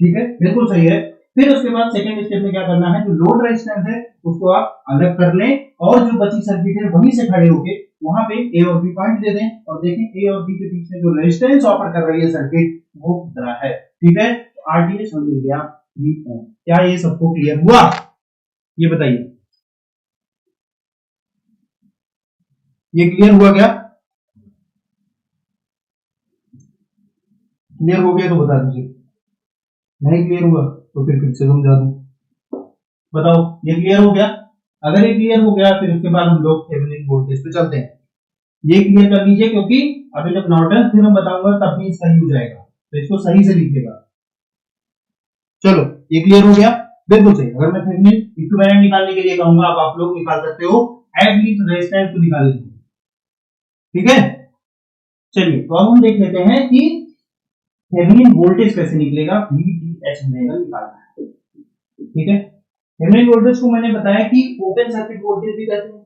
ठीक है, बिल्कुल सही है। फिर उसके बाद सेकंड स्टेप में क्या करना है, जो लोड रेजिस्टेंस है उसको आप अलग कर लें, और जो बची सर्किट है वहीं से खड़े होके वहां पे ए और बी पॉइंट दे दें, और देखें ए और बी के बीच में जो रेजिस्टेंस ऑफर कर रही है सर्किट वो कितना है। ठीक है, आरटीएच हम मिल गया 3 ओम। क्या ये सबको क्लियर हुआ? ये बताइए, ये क्लियर हुआ क्या? क्लियर हो गया तो बता दीजिए, नहीं क्लियर हुआ तो फिर से समझा दूं। बताओ, ये क्लियर हो गया? अगर ये क्लियर हो गया फिर उसके बाद हम लोग थेवेनिन वोल्टेज पे चलते हैं। ये क्लियर कर लीजिए, क्योंकि अभी जब नॉर्टन थ्योरम बताऊंगा तब भी सही हो जाएगा। तो इसको सही से लिखिएगा। चलो ये क्लियर हो गया, बिल्कुल सही। अगर मैं थेवेनिन इक्विवेलेंट निकालने के लिए कहूंगा, अब आप लोग निकाल सकते हो एवरेज रेजिस्टेंस को निकाल लीजिए, ठीक है। चलिए तो अब हम देख लेते हैं कि थेवेनिन वोल्टेज कैसे निकलेगा, VTH हमें निकालना है, ठीक है। थेवेनिन वोल्टेज को मैंने बताया कि ओपन सर्किट वोल्टेज भी कहते हैं,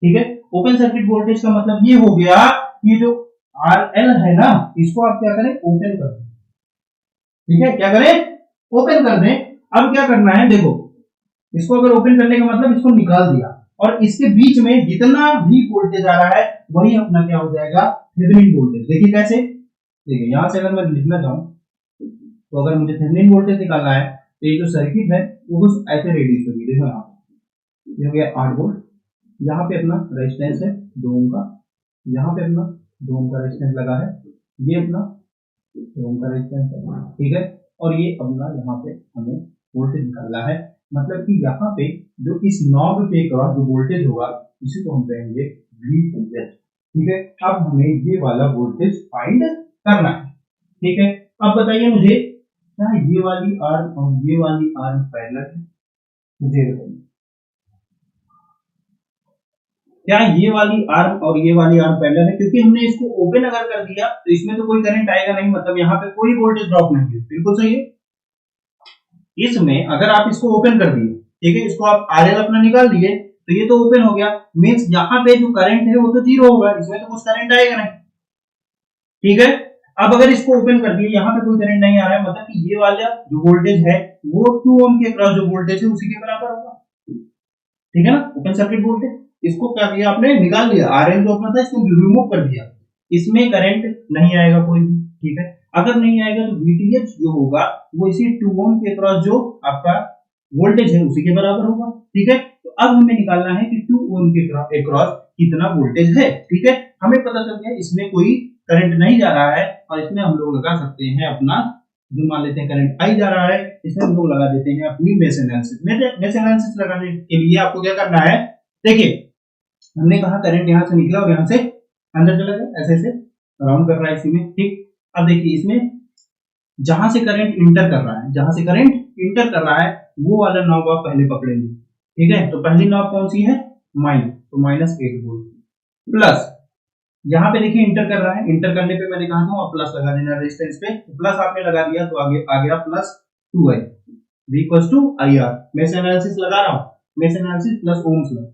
ठीक है। ओपन सर्किट वोल्टेज का मतलब ये हो गया कि जो RL है ना, इसको आप क्या करें, ओपन कर दें, ठीक है। क्या करें, ओपन कर दें। अब क्या करना है, देखो इसको अगर ओपन करने का मतलब इसको निकाल दिया, और इसके बीच में जितना भी वोल्टेज आ रहा है वही अपना क्या हो जाएगा, थेवेनिन वोल्टेज। देखिए कैसे, देखिए यहां से अगर मैं लिखना चाहूं, तो अगर मुझे थेवेनिन वोल्टेज निकालना है तो ये जो सर्किट है वो कुछ ऐसे रेडियस होगी। देखो यहाँ ये हो गया 8 वोल्ट, यहाँ पे अपना रेजिस्टेंस है 2 ओम का, यहाँ पे अपना 2 ओम का रेजिस्टेंस लगा है, ये अपना 2 ओम का रेजिस्टेंस है, ठीक है। और ये अपना यहाँ पे हमें वोल्टेज निकालना है, मतलब कि यहाँ पे जो इस नॉब पे क्रॉस जो वोल्टेज होगा इसी को हम कहेंगे VTH, ठीक है। अब हमें ये वाला वोल्टेज फाइंड करना है, ठीक है। अब बताइए मुझे, क्या ये वाली आर्म और ये वाली आर्म पैरेलल है, मुझे बताइए, क्या ये वाली आर्म और ये वाली आर्म पैरेलल है? क्योंकि हमने इसको ओपन अगर कर दिया तो इसमें तो कोई करंट आएगा नहीं, मतलब यहाँ पे कोई वोल्टेज ड्रॉप नहीं है, बिल्कुल सही है। इसमें अगर आप इसको ओपन कर दिए, ठीक है, इसको आप RL अपना निकाल दिए, तो ये तो ओपन हो गया, मींस यहाँ पे जो करंट है वो तो जीरो होगा, इसमें तो कुछ करंट आएगा नहीं, ठीक है। अब अगर इसको ओपन कर दिए, यहाँ पे कोई करंट नहीं आ रहा है, मतलब कि ये वाला जो वोल्टेज है वो 2 ओम के अक्रॉस जो वोल्टेज है उसी के बराबर होगा, ठीक है ना, ओपन सर्किट वोल्टेज। इसको क्या किया आपने, निकाल लिया, RL जो अपना था इसको रिमूव कर दिया, इसमें करंट नहीं आएगा कोई भी, ठीक है। अगर नहीं आएगा तो VTH जो होगा वो इसी 2 ओम के अक्रॉस जो आपका वोल्टेज है उसी के बराबर होगा, ठीक है। तो अब हमें निकालना है कि 2 ओम के अक्रॉस कितना वोल्टेज है, ठीक है। हमें पता चल गया इसमें कोई करंट नहीं जा रहा है, और इसमें हम लोग लगा सकते हैं अपना, जो मान लेते हैं करंट आई जा रहा है, इसमें हम लोग लगा देते हैं अपनी मेश एनालिसिस। मेश एनालिसिस लगाने के लिए आपको क्या करना है, देखिए हमने कहा करंट यहां से निकला और यहां से अंदर चला गया, ऐसे ऐसे राउंड कर रहा है इसी में, ठीक। अब देखिए इसमें जहां से करंट इंटर कर रहा है, जहां से करंट इंटर कर रहा है वो वाला नॉब आप पहले पकड़ेंगे, ठीक है। तो पहली नॉब कौन सी है, माइनस, तो -8 वोल्ट, प्लस यहाँ पे देखिए इंटर कर रहा है, इंटर करने पे मैंने कहा था प्लस लगा देना रेजिस्टेंस पे, तो प्लस आपने लगा दिया तो आगे आ गया +2i IR। मेश एनालिसिस लगा रहा हूं, mesh analysis plus Ohm's law,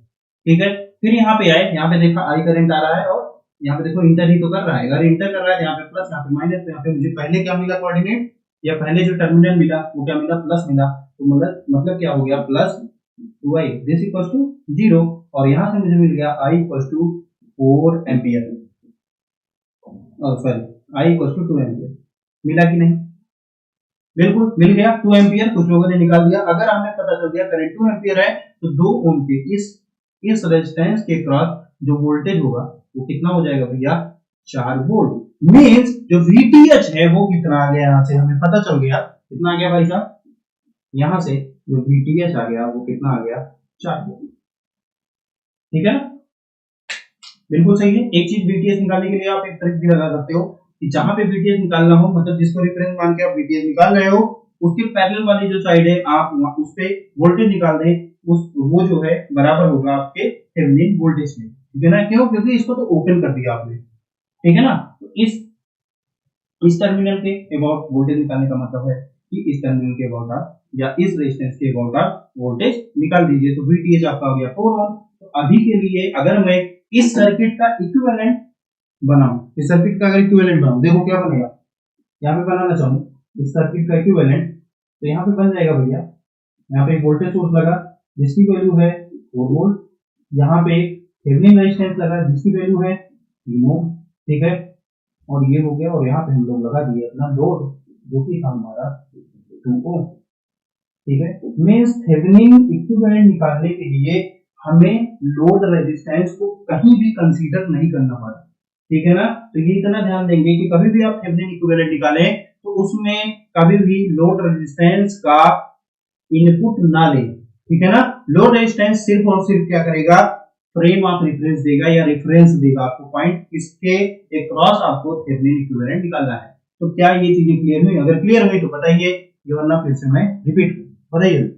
ठीक है। फिर यहाँ पे आए, यहाँ पे देखा आई करंट आ रहा है, और यहाँ पे देखो इंटर ही तो कर रहा है, अगर इंटर कर रहा है यहाँ पे प्लस, यहाँ पे माइनस, तो यहाँ पे मुझे पहले क्या मिला कोऑर्डिनेट, या पहले जो टर्मिनल मिला वो क्या मिला, प्लस मिला, तो मतलब क्या हो गया, +2i दिस इक्वल्स टू 0, और यहाँ से मुझे मिल गया I equals to 4 ampere, sorry I equals to 2 ampere. मिला कि नहीं, बिल्कुल मिल गया 2 एम्पियर, कुछ लोगों ने निकाल दिया। अगर हमें पता चल गया करंट 2 एम्पियर है तो 2 ओम के इस रेजिस्टेंस के क्रॉस जो वोल्टेज होगा वो कितना हो जाएगा भैया, 4 वोल्ट। मींस जो VTH है वो कितना आ गया, यहां से हमें पता चल गया कितना आ गया भाई साहब, यहां से जो VTH आ गया वो कितना आ गया, 4 वोल्ट, ठीक है ना, बिल्कुल सही है। एक चीज VTH निकालने के लिए आप एक ट्रिक भी लगा सकते हो कि जहां पे VTH निकालना हो, मतलब जिसको रेफरेंस मान के आप VTH निकाल रहे हो, उसके पैरेलल वाली जो साइड है आप उस पे वोल्टेज निकाल दें, उस वो जो है बराबर होगा आपके थेवेनिन वोल्टेज में, ठीक है ना। क्यों, क्योंकि इसको तो ओपन कर दिया आपने, ठीक है ना। तो इस टर्मिनल के अबाउट वोल्टेज निकालने का मतलब है कि इस टर्मिनल के अबाउट आप, या इस रेजिस्टेंस के अबाउट आप वोल्टेज निकाल दीजिए, तो VTH आपका हो गया 4 ओम। तो अभी के लिए अगर मैं इस सर्किट का इक्विवेलेंट बनाऊं, इस सर्किट का अगर इक्विवेलेंट बनाऊं, देखो क्या बनेगा, यहाँ पे बनाना चाहूं इस सर्किट का इक्विवेलेंट, तो यहाँ पे बन जाएगा भैया, यहाँ पे एक वोल्टेज सोर्स लगा जिसकी वैल्यू है 4 वोल्ट, यहाँ पे एक थेवेनिन रेजिस्टेंस लगा जिसकी वैल्यू है 3 ओम, ठीक है, और ये हो गया, और यहाँ पे हम लोग लगा दिए अपना लोड जो कि था हमारा 2 ओम, ठीक है। मींस थेवेनिन इक्विवेलेंट निकालने के लिए हमें लोड रेजिस्टेंस को कहीं भी कंसीडर नहीं करना पड़ा, ठीक है ना। तो ये इतना ध्यान देंगे कि कभी भी आप थेवेनिन इक्विवेलेंट निकालें तो उसमें कभी भी लोड रेजिस्टेंस का इनपुट ना लें, ठीक है ना। लोड रेजिस्टेंस सिर्फ और सिर्फ क्या करेगा, फ्रेम ऑफ रेफरेंस देगा या रेफरेंस देगा आपको पॉइंट, इसके अक्रॉस आपको थेवेनिन इक्विवेलेंट निकालना है। तो क्या ये चीजें क्लियर हुई? अगर क्लियर हुई तो बताइए, ये वरना फिर से मैं रिपीट करूं, बताइए।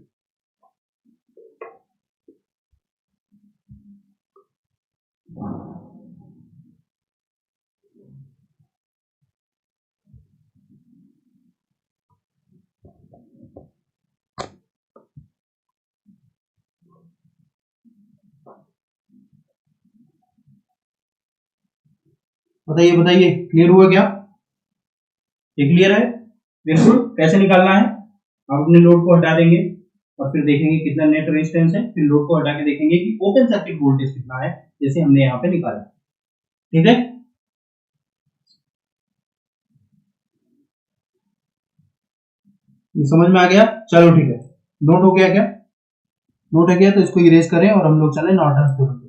बताइए बताइए, क्लियर हुआ क्या? ये क्लियर है? बिल्कुल। कैसे निकालना है? आप अपने लोड को हटा देंगे और फिर देखेंगे कितना नेट रेजिस्टेंस है, फिर लोड को हटा के देखेंगे कि ओपन सर्किट वोल्टेज कितना है, जैसे हमने यहाँ पे निकाला। ठीक है, ये समझ में आ गया? चलो ठीक है, नोट हो गया क्या? नोट हो गया तो इसको इरेज करें और हम लोग चले नॉर्टन थ्योरम पे।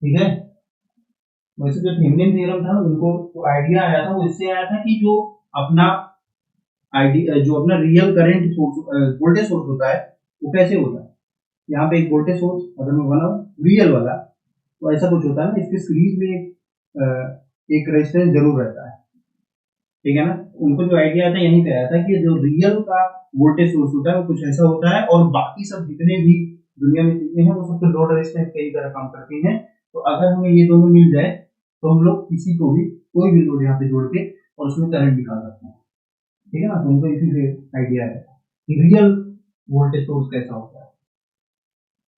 ठीक है, वैसे जो थेवेनिन थ्योरम था उनको तो आइडिया आया था, वो इससे आया था कि जो अपना जो अपना real current source voltage source होता है वो कैसे होता है। यहाँ पे एक वोल्टेज सोर्स अगर मैं बनाऊं रियल वाला, तो ऐसा कुछ होता है ना, इसके सीरीज में एक रेजिस्टेंस जरूर रहता है। ठीक है ना, उनको जो आइडिया था यहीं पे आया था कि जो रियल का वोल्टेज सोर्स होता है वो कुछ ऐसा होता है, और बाकी सब जितने भी दुनिया में चीजें हैं वो सब तो लोड रेजिस्टेंस की तरह काम करती हैं। तो अगर हमें ये दोनों मिल जाए तो हम लोग किसी को भी कोई भी लोड यहाँ पे जोड़ के और उसमें करंट निकाल सकते हैं। ठीक है ना, तो उनको इसी से आइडिया है कि रियल वोल्टेज सोर्स कैसा होता है।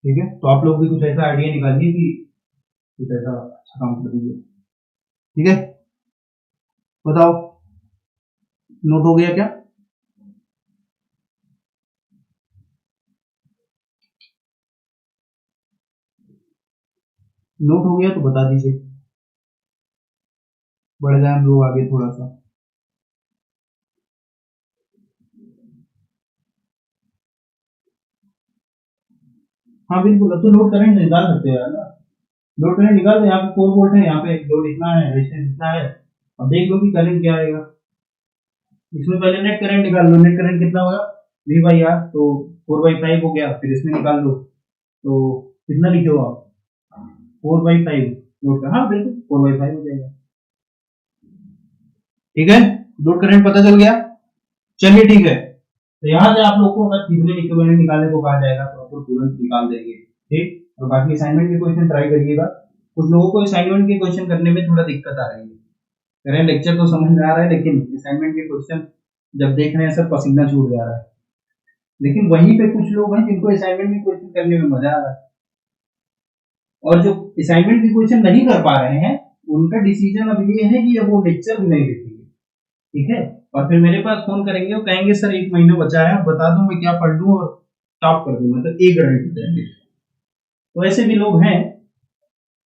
ठीक है, तो आप लोग भी कुछ ऐसा आइडिया निकालिए कि कुछ ऐसा अच्छा काम कर दीजिए। ठीक है, बताओ, नोट हो गया क्या? नोट हो गया तो बता दीजिए, बढ़ जाए हम लोग आगे थोड़ा सा। हाँ बिल्कुल, अब तो लोड करंट निकाल सकते हैं ना, लोड करंट निकाल दो। यहाँ पे 4 वोल्ट है, यहाँ पे लोड इतना है, रेजिस्टेंस इतना है। अब देख लो कि करंट क्या आएगा। इसमें पहले नेट करंट निकाल लो, नेट करंट कितना होगा V बाई आर, तो 4/5 हो गया। फिर इसमें निकाल लो तो कितना लिखे हो आप? 4/5 लोड का, हाँ बिल्कुल 4/5 हो जाएगा। ठीक है, लोड करंट पता चल गया। चलिए ठीक है, तो यहाँ से आप लोग को अगर थेवेनिन इक्विवेलेंट निकालने को कहा जाएगा तो आप लोग तुरंत निकाल देंगे। ठीक, और बाकी असाइनमेंट के क्वेश्चन ट्राई करिएगा। कुछ लोगों को असाइनमेंट के क्वेश्चन करने में थोड़ा दिक्कत आ रही है, मेरा लेक्चर तो समझ में आ रहा है लेकिन असाइनमेंट के क्वेश्चन जब देख रहे हैं सब पसीना छूट जा रहा है। लेकिन वहीं पे कुछ लोग हैं जिनको असाइनमेंट के क्वेश्चन करने में मजा आ रहा है, और जो असाइनमेंट के क्वेश्चन नहीं कर पा रहे हैं उनका डिसीजन अब ये है कि अब वो लेक्चर भी नहीं देखेंगे। ठीक है, और फिर मेरे पास फोन करेंगे और कहेंगे सर 1 महीना बचा है, बता दूं मैं क्या पढ़ लूं और टॉप कर दूं, मतलब एक गारंटी देंगे। तो ऐसे भी लोग हैं,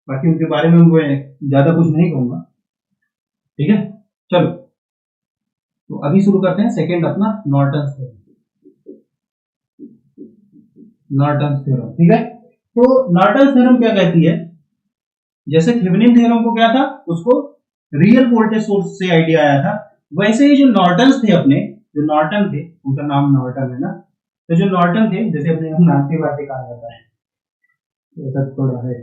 बाकी उनके बारे में मैं ज्यादा कुछ नहीं कहूंगा। ठीक है, चलो तो अभी शुरू करते हैं सेकंड अपना नॉर्टन थ्योरम। नॉर्टन थ्योरम, ठीक है, तो नॉर्टन थ्योरम क्या कहती है? जैसे थेवेनिन थ्योरम को क्या था, उसको रियल वोल्टेज सोर्स से आइडिया आया था, वैसे ही जो नॉर्टन्स थे अपने, जो नॉर्टन थे उनका नाम नॉर्टन है ना, तो जो नॉर्टन थे जैसे अपने हम नाते बातें कहा जाता है, ऐसा थोड़ा है,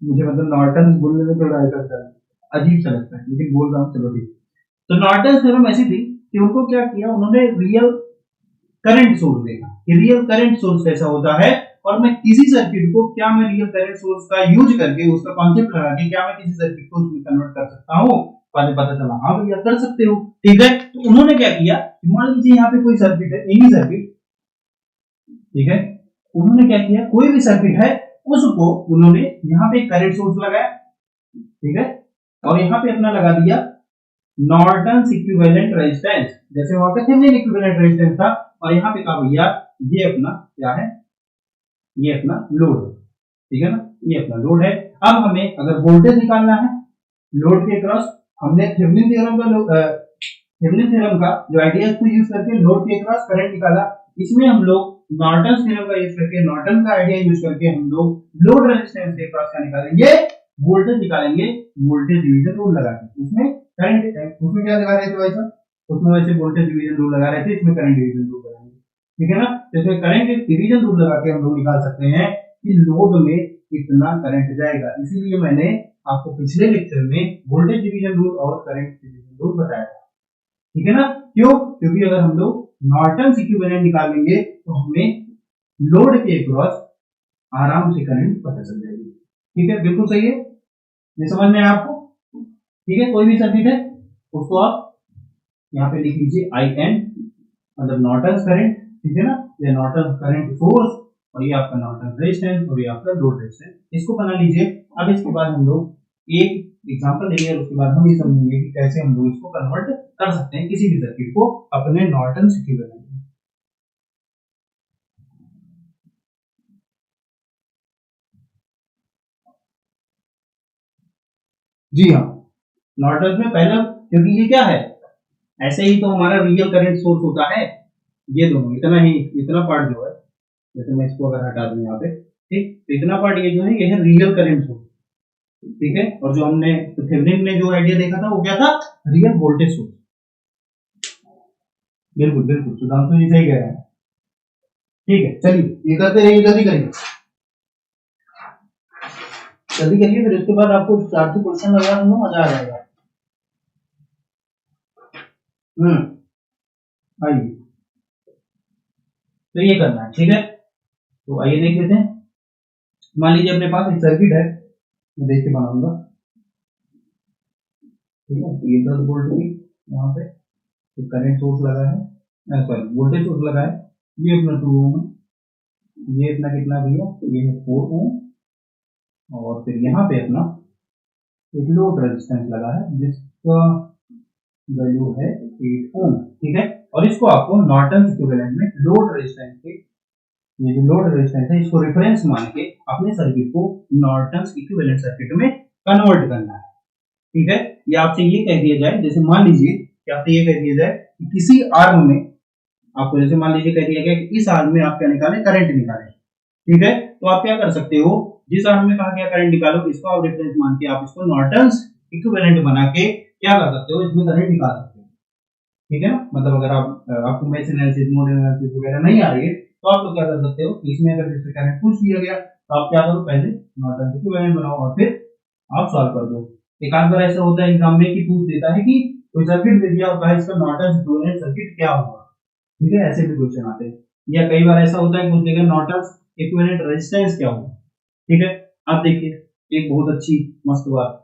मुझे मतलब नॉर्टन बोलने में थोड़ा ऐसा अजीब सा लगता है लेकिन बोल रहा हूँ, चलो ठीक। तो नॉर्टन थ्योरम ऐसी थी कि उनको क्या किया उन्होंने, रियल करंट सोर्स देखा कि रियल करंट सोर्स कैसा होता है, और मैं किसी सर्किट को क्या मैं रियल करंट सोर्स का यूज करके उसका कॉन्सेप्ट लगा के क्या मैं किसी सर्किट को उसमें कन्वर्ट कर सकता हूँ। पहले पता चला हाँ भैया कर सकते हो। ठीक है, तो उन्होंने क्या किया, मान लीजिए यहाँ पे कोई सर्किट है, एनी सर्किट, ठीक है, उन्होंने क्या किया, कोई भी सर्किट है उसको उन्होंने यहाँ पे करंट सोर्स लगाया, ठीक है, और यहाँ पे अपना लगा दिया नॉर्टन इक्विवेलेंट रेजिस्टेंस, जैसे वहां पे थेवेनिन इक्विवेलेंट रेजिस्टेंस था, और यहाँ पे कहा भैया ये अपना क्या है, ये अपना लोड है। ठीक है ना, ये अपना लोड है। अब हमें अगर वोल्टेज निकालना है लोड के क्रॉस, हमने थेवेनिन थ्योरम का जो आइडिया को यूज करके लोड के क्रॉस करंट निकाला, इसमें हम लोग नॉर्टन थ्योरम का यूज करके, नॉर्टन का आइडिया यूज करके हम लोग लोड रेजिस्टेंस के क्रॉस का निकालेंगे, वोल्टेज निकालेंगे, वोल्टेज डिवीजन रूल लगा के। उसमें करंट, उसमें क्या लगा रहे थे वैसा, उसमें वैसे वोल्टेज डिवीजन रूल लगा रहे थे, इसमें करंट डिवीजन रूल लगाएंगे। ठीक है ना, जैसे करंट डिवीजन रूल लगा के हम लोग निकाल सकते हैं कि लोड में कितना करंट जाएगा। इसीलिए मैंने आपको पिछले लेक्चर में वोल्टेज डिवीजन रूल और करंट डिवीजन रूल बताया था, ठीक है ना। क्यों? क्योंकि अगर हम लोग नॉर्टन इक्विवेलेंट निकालेंगे तो हमें लोड के अक्रॉस आराम से करंट पता चल जाएगी। ठीक है, बिल्कुल सही है, ये समझ में आया आपको? ठीक है, कोई भी सर्किट है उसको आप यहाँ पे लिख लीजिए आई एन, मतलब नॉर्टन करंट, ठीक है ना, ये नॉर्टन करंट सोर्स और ये आपका नॉर्टन रेजिस्टेंस और ये आपका लोड रेजिस्टेंस, इसको बना लीजिए। अब इसके बाद हम लोग एक एग्जांपल लेंगे और उसके बाद हम ये समझेंगे कि कैसे हम लोग इसको कन्वर्ट कर सकते हैं किसी भी सर्किट को अपने नॉर्टन इक्विवेलेंट में। जी हाँ, नॉर्टन में पहला, क्योंकि ये क्या है, ऐसे ही तो हमारा रियल करंट सोर्स होता है, ये दोनों इतना ही, इतना पार्ट जो है, जैसे मैं इसको अगर हटा दूं यहाँ पे, ठीक, तो इतना पार्ट ये जो है, ये है रियल करंट सोर्स, ठीक है। और जो हमने थेवेनिन ने जो आइडिया देखा था वो क्या था, रियल वोल्टेज सोर्स। बिल्कुल बिल्कुल, सुधांशु जी सही कह रहे हैं। ठीक है, चलिए ये करते रहिए, जल्दी करिए, जल्दी करिए, फिर उसके बाद आपको 4 से क्वेश्चन लगा दूंगा, मजा आ जाएगा। आइए, तो ये करना है, ठीक है। तो आइए देख लेते हैं। मान लीजिए अपने पास एक सर्किट है, मैं देख के बनाऊंगा, ठीक है। तो ये 10 वोल्ट की यहाँ पे तो करंट सोर्स लगा है, सॉरी वोल्टेज सोर्स लगा है, ये अपना 2 ओम है, ये अपना कितना भैया, तो ये है 4 ओम, और फिर यहाँ पे अपना एक लोड रेजिस्टेंस लगा है जिसका वैल्यू है 8 ओम, ठीक है। और इसको आपको नॉर्टन इक्विवेलेंट में लोड रेजिस्टेंस के, ये जो लोड रेजिस्टेंस है इसको रेफरेंस मान के अपने सर्किट को नॉर्टन इक्विवेलेंट सर्किट में कन्वर्ट करना है, ठीक है। या आपसे ये कह दिया जाए, जैसे मान लीजिए कि आपसे ये कह दिया जाए कि किसी आर्म में आपको, जैसे मान लीजिए कह दिया गया कि इस आर्म में आप क्या निकालें, करंट निकालें, ठीक है। तो आप क्या कर सकते हो, जिस आर्म में कहा गया करंट निकालो, इसको आप रेफरेंस मान के आप इसको नॉर्टन इक्विवेलेंट बना के क्या कर सकते हो, इसमें करंट निकाल सकते हो, ठीक है ना। मतलब अगर आपको मैश एनालिसिस, नोड एनालिसिस वगैरह नहीं आ रही है तो आप लोग क्या कर सकते हो, इसमें अगर जैसे करंट पूछ लिया गया तो आप क्या करो, पहले नॉर्टन इक्विवेलेंट बनाओ और फिर आप सॉल्व कर दो। एक आध बार ऐसा होता है एग्जाम में कि पूछ देता है कि कोई सर्किट दे दिया होता है, इसका नॉर्टन इक्विवेलेंट सर्किट क्या होगा, ठीक है, ऐसे भी क्वेश्चन आते हैं। या कई बार ऐसा होता है पूछ देगा नॉर्टन इक्विवेलेंट रेजिस्टेंस क्या होगा, ठीक है। आप देखिए एक बहुत अच्छी मस्त बात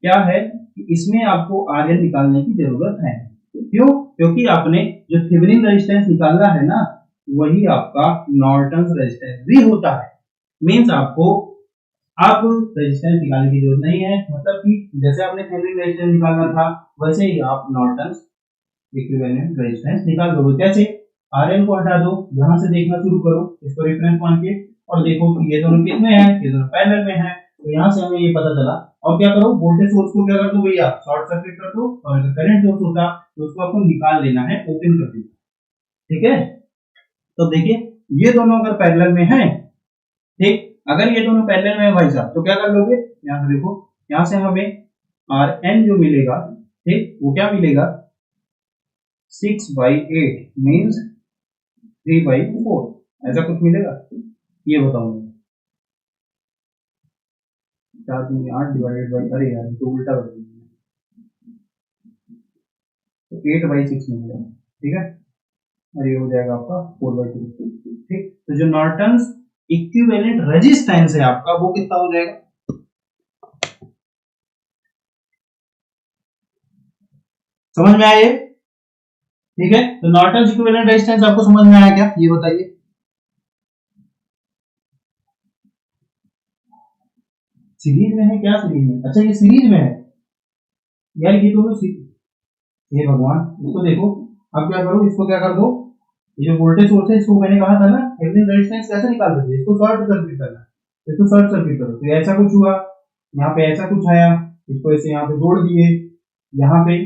क्या है कि इसमें आपको आरएल निकालने की जरूरत है। क्यों? क्योंकि आपने जो थेवेनिन रेजिस्टेंस निकालना है ना, वही आपका नॉर्टन रेजिस्टेंस भी होता है। मींस आपको आप रेजिस्टेंस निकालने की जरूरत नहीं है, मतलब कि जैसे आपने थेवेनिन रेजिस्टेंस निकालना था वैसे ही आप नॉर्टन इक्विवेलेंट रेजिस्टेंस निकाल दोगे। कैसे? आरएल को हटा दो, यहां से देखना शुरू करो, इसको रेफरेंस मान के, और देखो कि ये दोनों किसमें है, ये दोनों पैरेलल में है, तो यहां से हमें ये पता चला। और क्या करो, वोल्टेज सोर्स को क्या कर दो भैया, शॉर्ट सर्किट कर दो, और अगर करंट सोर्स होता तो उसको आपको निकाल लेना है, ओपन कर देना, ठीक है। तो देखिए ये दोनों अगर पैरेलल में हैं, ठीक, अगर ये दोनों पैरेलल में है भाई साहब, तो क्या कर लोगे, यहां से देखो, यहां से हमें आर एन जो मिलेगा, ठीक, वो क्या मिलेगा, 6/8 मीन्स 3/4, ऐसा कुछ मिलेगा, ये बताऊंगा। 4 दूनी 8 डिवाइडेड बाई, अरे यार तो उल्टा कर दिया, तो 8/6 मिलेगा, ठीक है, और ये हो जाएगा आपका 4/2, ठीक। तो जो नॉर्टन इक्विवेलेंट रेजिस्टेंस है आपका वो कितना हो जाएगा, समझ में आया, ठीक है। तो नॉर्टन इक्विवेलेंट रेजिस्टेंस आपको समझ में आया क्या, ये बताइए। सीरीज में है क्या, सीरीज में, अच्छा ये सीरीज में है यार, ये दोनों, हे भगवान, इसको देखो, अब क्या करो, इसको क्या कर दो, ये जो वोल्टेज सोर्स है इसको मैंने कहा था ना थेवेनिन रेजिस्टेंस कैसे निकाल देते, इसको शॉर्ट सर्किट करना, इसको शॉर्ट सर्किट करो, तो ऐसा कुछ हुआ, यहाँ पे ऐसा कुछ आया, इसको ऐसे यहाँ पे जोड़ दिए, यहाँ पे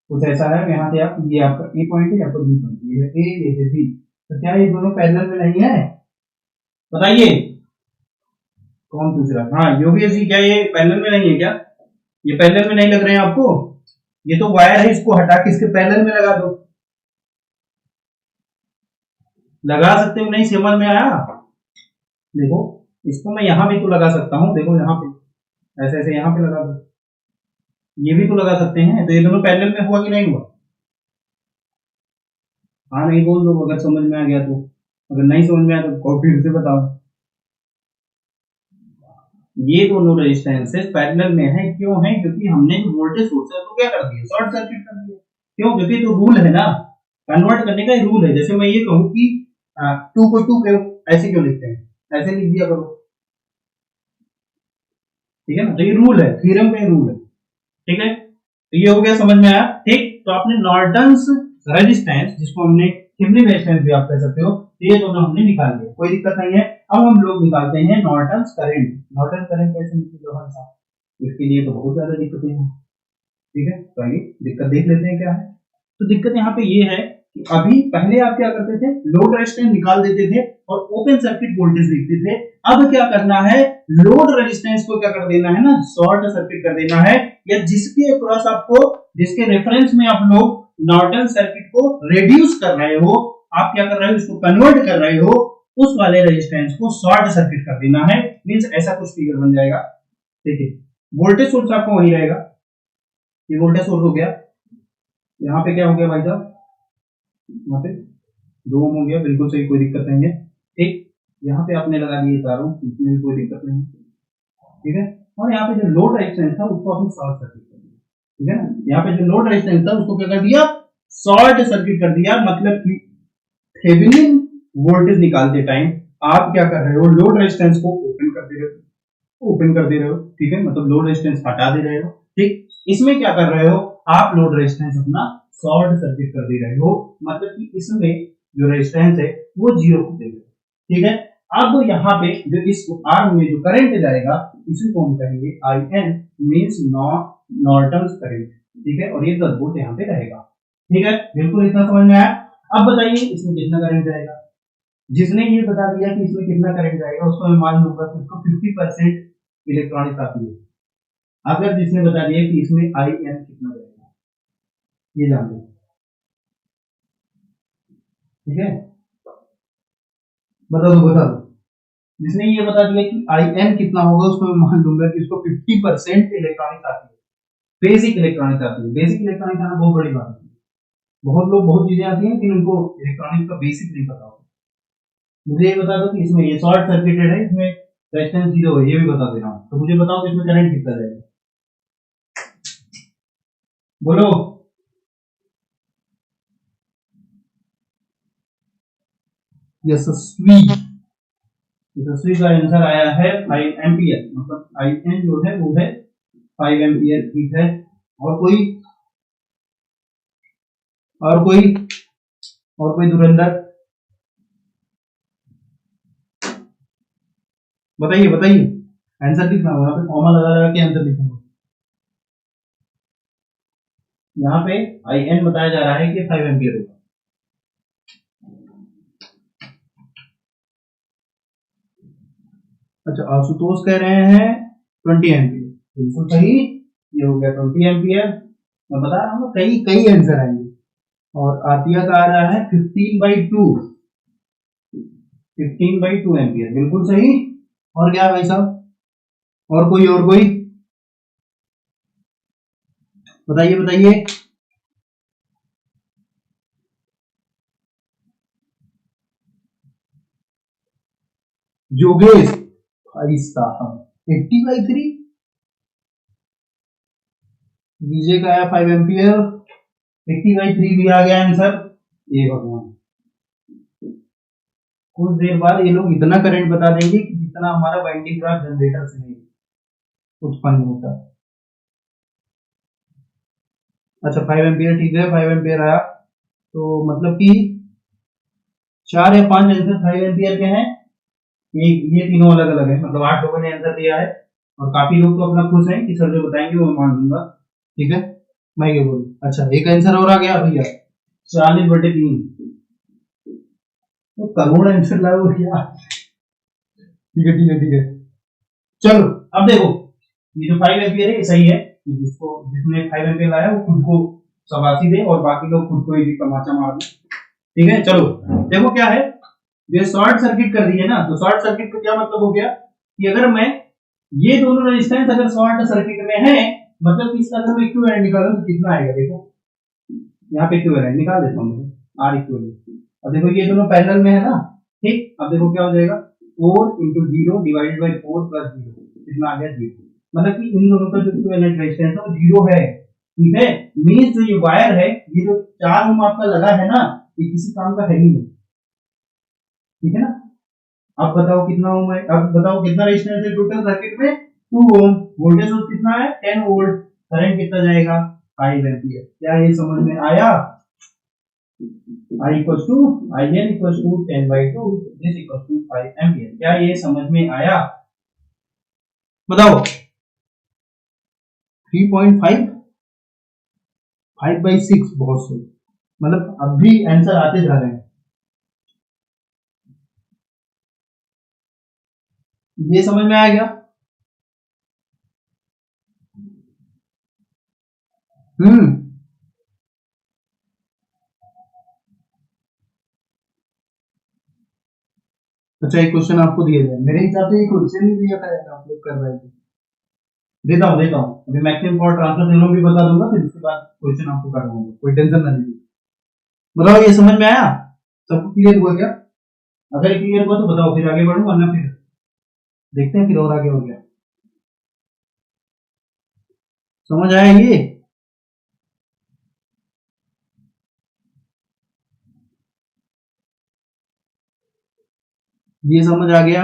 कुछ ऐसा है, यहाँ से आप, ये आपका ए पॉइंट है, आपका बी पॉइंट, ये है ए, ये है बी, तो क्या ये दोनों पैरेलल में नहीं है, बताइए कौन पूछ रहा, हाँ योगेश जी, क्या ये पैरेलल में नहीं है क्या, ये पैरेलल में नहीं लग रहे हैं आपको, ये तो वायर है, इसको हटा के इसके पैरेलल में लगा दो, लगा सकते हो, नहीं समझ में आया, देखो इसको मैं यहां भी तो लगा सकता हूं, देखो यहाँ पे ऐसे ऐसे यहाँ पे लगा दो, ये भी तो लगा सकते हैं। तो ये दोनों पैरेलल में हुआ कि नहीं हुआ? हाँ नहीं बोल दो अगर समझ में आ गया तो, अगर नहीं समझ में आया तो फिर से बताओ। ये दोनों रेजिस्टेंसेस पैरेलल में है, क्यों है? क्योंकि हमने जो वोल्टेज सोर्स है तो क्या कर दिया, शॉर्ट सर्किट कर दिया। क्यों? क्योंकि तो रूल है ना, कन्वर्ट करने का रूल है। जैसे मैं ये कहूँ कि 2 को 2 करो, ऐसे क्यों लिखते हैं? ऐसे लिख दिया करो, ठीक है ना। तो ये रूल है, थ्योरम का रूल है, ठीक है। तो ये हो गया, समझ में आया? ठीक। तो आपने नॉर्टन्स रेजिस्टेंस, जिसको हमने थेवेनिन रेजिस्टेंस भी आप कह सकते हो, ये दोनों हमने निकाल लिया, कोई दिक्कत नहीं है। अब हम लोग निकालते हैं नॉर्टन्स करंट। नॉर्टन करंट कैसे निकलेगा भाई साहब? इसके लिए तो बहुत ज्यादा दिक्कतें हैं, ठीक है। तो आइए दिक्कत देख लेते हैं क्या है। तो दिक्कत यहाँ पे ये है कि अभी पहले आप क्या करते थे, लोड रेजिस्टेंस निकाल देते थे और ओपन सर्किट वोल्टेज देखते थे। अब क्या करना है, लोड रेजिस्टेंस को क्या कर देना है ना, शॉर्ट सर्किट कर देना है, या जिसके अक्रॉस आपको, जिसके रेफरेंस में आप लोग नॉर्टन सर्किट को रिड्यूस कर रहे हो, आप क्या कर रहे हो, इसको कन्वर्ट कर रहे हो, उस वाले रेजिस्टेंस को शॉर्ट सर्किट कर देना है। मींस ऐसा कुछ फिगर बन जाएगा, ठीक है। वोल्टेज सोर्स आपको वही रहेगा, ये वोल्टेज सोर्स हो गया। यहाँ पे क्या हो गया भाई साहब, यहाँ पे 2 ओम हो गया, बिल्कुल सही, कोई दिक्कत नहीं है, ठीक। यहाँ पे आपने लगा दिए 4 ओम, इसमें भी कोई दिक्कत नहीं, ठीक है। और यहाँ पे जो लोड रेजिस्टेंस था उसको आपने शॉर्ट सर्किट कर दिया, ठीक है ना। यहाँ पे जो लोड रेजिस्टेंस था उसको क्या कर दिया, शॉर्ट सर्किट कर दिया। मतलब कि थेवेनिन वोल्टेज निकालते टाइम आप क्या कर रहे हो, लोड रेजिस्टेंस को ओपन कर दे रहे हो, ओपन कर दे रहे हो, ठीक है, मतलब लोड रेजिस्टेंस हटा दे रहे हो, ठीक। इसमें क्या कर रहे हो, आप लोड रेजिस्टेंस अपना शॉर्ट सर्किट कर दे रहे हो, मतलब कि इसमें जो रेजिस्टेंस है वो 0 हो जाएगा, ठीक है। अब यहाँ पे जो इस आर्म में जो करंट जाएगा, इसको हम कहेंगे IN, मींस नॉर्टन्स करंट, ठीक है। और ये 10 वोल्ट यहाँ पे रहेगा, ठीक है, बिल्कुल इतना समझ में आया। अब बताइए इसमें कितना करंट जाएगा। जिसने ये बता दिया कि इसमें कितना करंट जाएगा, उसको मैं मान लूंगा कि उसको 50% इलेक्ट्रॉनिक्स आती है। अगर जिसने बता दिया कि इसमें IN कितना जाएगा, ये जान लो, ठीक है, बता दो बता दो। जिसने ये बता दिया कि IN कितना होगा, उसको मैं मान लूंगा कि उसको 50% इलेक्ट्रॉनिक्स आती है, बेसिक इलेक्ट्रॉनिक्स आती है। बेसिक इलेक्ट्रॉनिक्स आना बहुत बड़ी बात है, बहुत लोग बहुत चीजें आती हैं लेकिन उनको इलेक्ट्रॉनिक्स का बेसिक नहीं पता होता। मुझे ये बता दो कि इसमें ये शॉर्ट सर्किटेड है, इसमें रेजिस्टेंस 0 है, ये भी बता दे रहा हूँ। तो मुझे बताओ कि इसमें करंट कितना जाएगा, बोलो। यशस्वी, यशस्वी का आंसर आया है 5 एम्पियर, मतलब IN जो है वो है 5 एम्पियर, ठीक है। और कोई, और कोई, और कोई धुरंधर बताइए, बताइए। आंसर लिखना होगा, यहाँ पे कॉमा लगा लगा के आंसर लिखूंगा। यहाँ पे IN बताया जा रहा है कि 5 एम्पियर होगा। अच्छा, आशुतोष कह रहे हैं 20 एम्पियर, बिल्कुल सही, ये हो गया 20 एम्पियर। मैं बता रहा हूँ कई कई आंसर आएंगे। और आतिया का आ रहा है 15/2, 15/2 एम्पियर, बिल्कुल सही। और क्या है भाई साहब, और कोई, और कोई बताइए, बताइए। योगेश भाई साहब 80/3, विजय का आया 5 एम्पियर, 80/3 भी आ गया आंसर। ये भगवान, कुछ देर बाद ये लोग इतना करंट बता देंगे कि जितना हमारा वाइंडिंग ग्राफ जनरेटर से नहीं उत्पन्न होता। अच्छा 5 एम्पियर, ठीक है, 5 एम्पियर आया, तो मतलब कि 4 या 5 आंसर 5 एम्पियर के हैं। ये तीनों अलग अलग है, मतलब 8 लोगों ने आंसर दिया है। और काफी लोग तो अपना खुश हैं कि सर जो बताएंगे वो मैं मान लूंगा, ठीक है। मैं ये बोलूँ, अच्छा एक आंसर और आ गया भैया, 40/3, तो करोड़ आंसर लाओ भैया, ठीक है, ठीक है, ठीक है। चलो अब देखो, ये जो 5 एम्पियर है ये सही है, जिसको, जिसने 5 एम्पियर लाया वो खुद को शाबाशी दे और बाकी लोग खुद को ही तमाचा मार दे, ठीक है। चलो देखो क्या है, जो शॉर्ट सर्किट कर दी है ना, तो शॉर्ट सर्किट का क्या मतलब हो गया कि अगर मैं ये दोनों रेजिस्टेंस अगर शॉर्ट सर्किट में है, मतलब कि इसका अगर मैं इक्विवेलेंट निकालूं तो कितना आएगा, देखो यहाँ पे इक्विवेलेंट निकाल देता हूँ, आर इक्विवेलेंट। अब देखो ये दोनों पैरेलल में है ना, ठीक। अब देखो क्या हो जाएगा, 4 इंटू 0 डिवाइडेड बाई 4 प्लस 0, कितना आ गया 0। मतलब कि इन दोनों का जो इक्विवेलेंट रेजिस्टेंस है वो 0 है, ठीक है। मींस जो ये वायर है, ये जो 4 ओम आपका लगा है ना, ये किसी काम का है ही नहीं, ठीक है ना। अब बताओ कितना ओम है, अब बताओ कितना रेजिस्टेंस है टोटल सर्किट में, 2 ओम। वोल्टेज सोर्स कितना है, 10 वोल्ट। करंट कितना जाएगा, 5 एम्पीयर। क्या ये समझ में आया? I equals to IN equals to 10/2, this equals to 5 ampere. क्या ये समझ में आया? बताओ। 3.5, 5/6 बहुत से, मतलब अब भी आंसर आते जा रहे हैं। ये समझ में आ गया? अच्छा एक क्वेश्चन आपको दिया जाए, मेरे हिसाब से ये क्वेश्चन ही दिया था, आप लोग कर रहे थे। देता हूँ अभी मैक्सिमम पावर ट्रांसफर थ्योरम भी बता दूंगा, फिर उसके बाद क्वेश्चन आपको करवाऊंगा, कोई टेंशन ना लीजिए। बताओ ये समझ में आया? सबको क्लियर हुआ क्या? अगर क्लियर हुआ तो बताओ, फिर आगे बढ़ूं, वरना फिर देखते हैं फिर और आगे हो गया। समझ आया ये? ये समझ आ गया?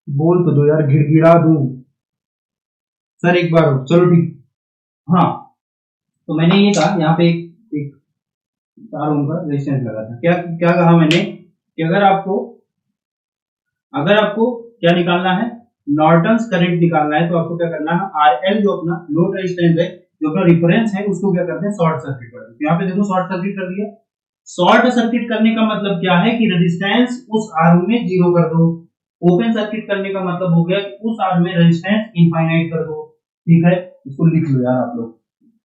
बोल तो दो यार, गिड़गिड़ा दूं सर एक बार, चलो ठीक। हाँ, तो मैंने ये कहा यहाँ पे एक 4 ओम का रेजिस्टेंस लगा था। क्या क्या कहा मैंने कि अगर आपको क्या निकालना है, नॉर्टन्स करंट निकालना है, तो आपको क्या करना है, आरएल जो अपना लोड रेजिस्टेंस है, जो अपना रिफरेंस है, उसको क्या करते हैं, शॉर्ट सर्किट कर देते हैं। यहाँ पे देखो शॉर्ट सर्किट कर दिया। शॉर्ट सर्किट करने का मतलब क्या है कि रेजिस्टेंस उस आर में 0 कर दो। ओपन सर्किट करने का मतलब हो गया कि उस आर में रेजिस्टेंस इनफाइनाइट कर दो, ठीक है। इसको लिख लो यार आप लोग,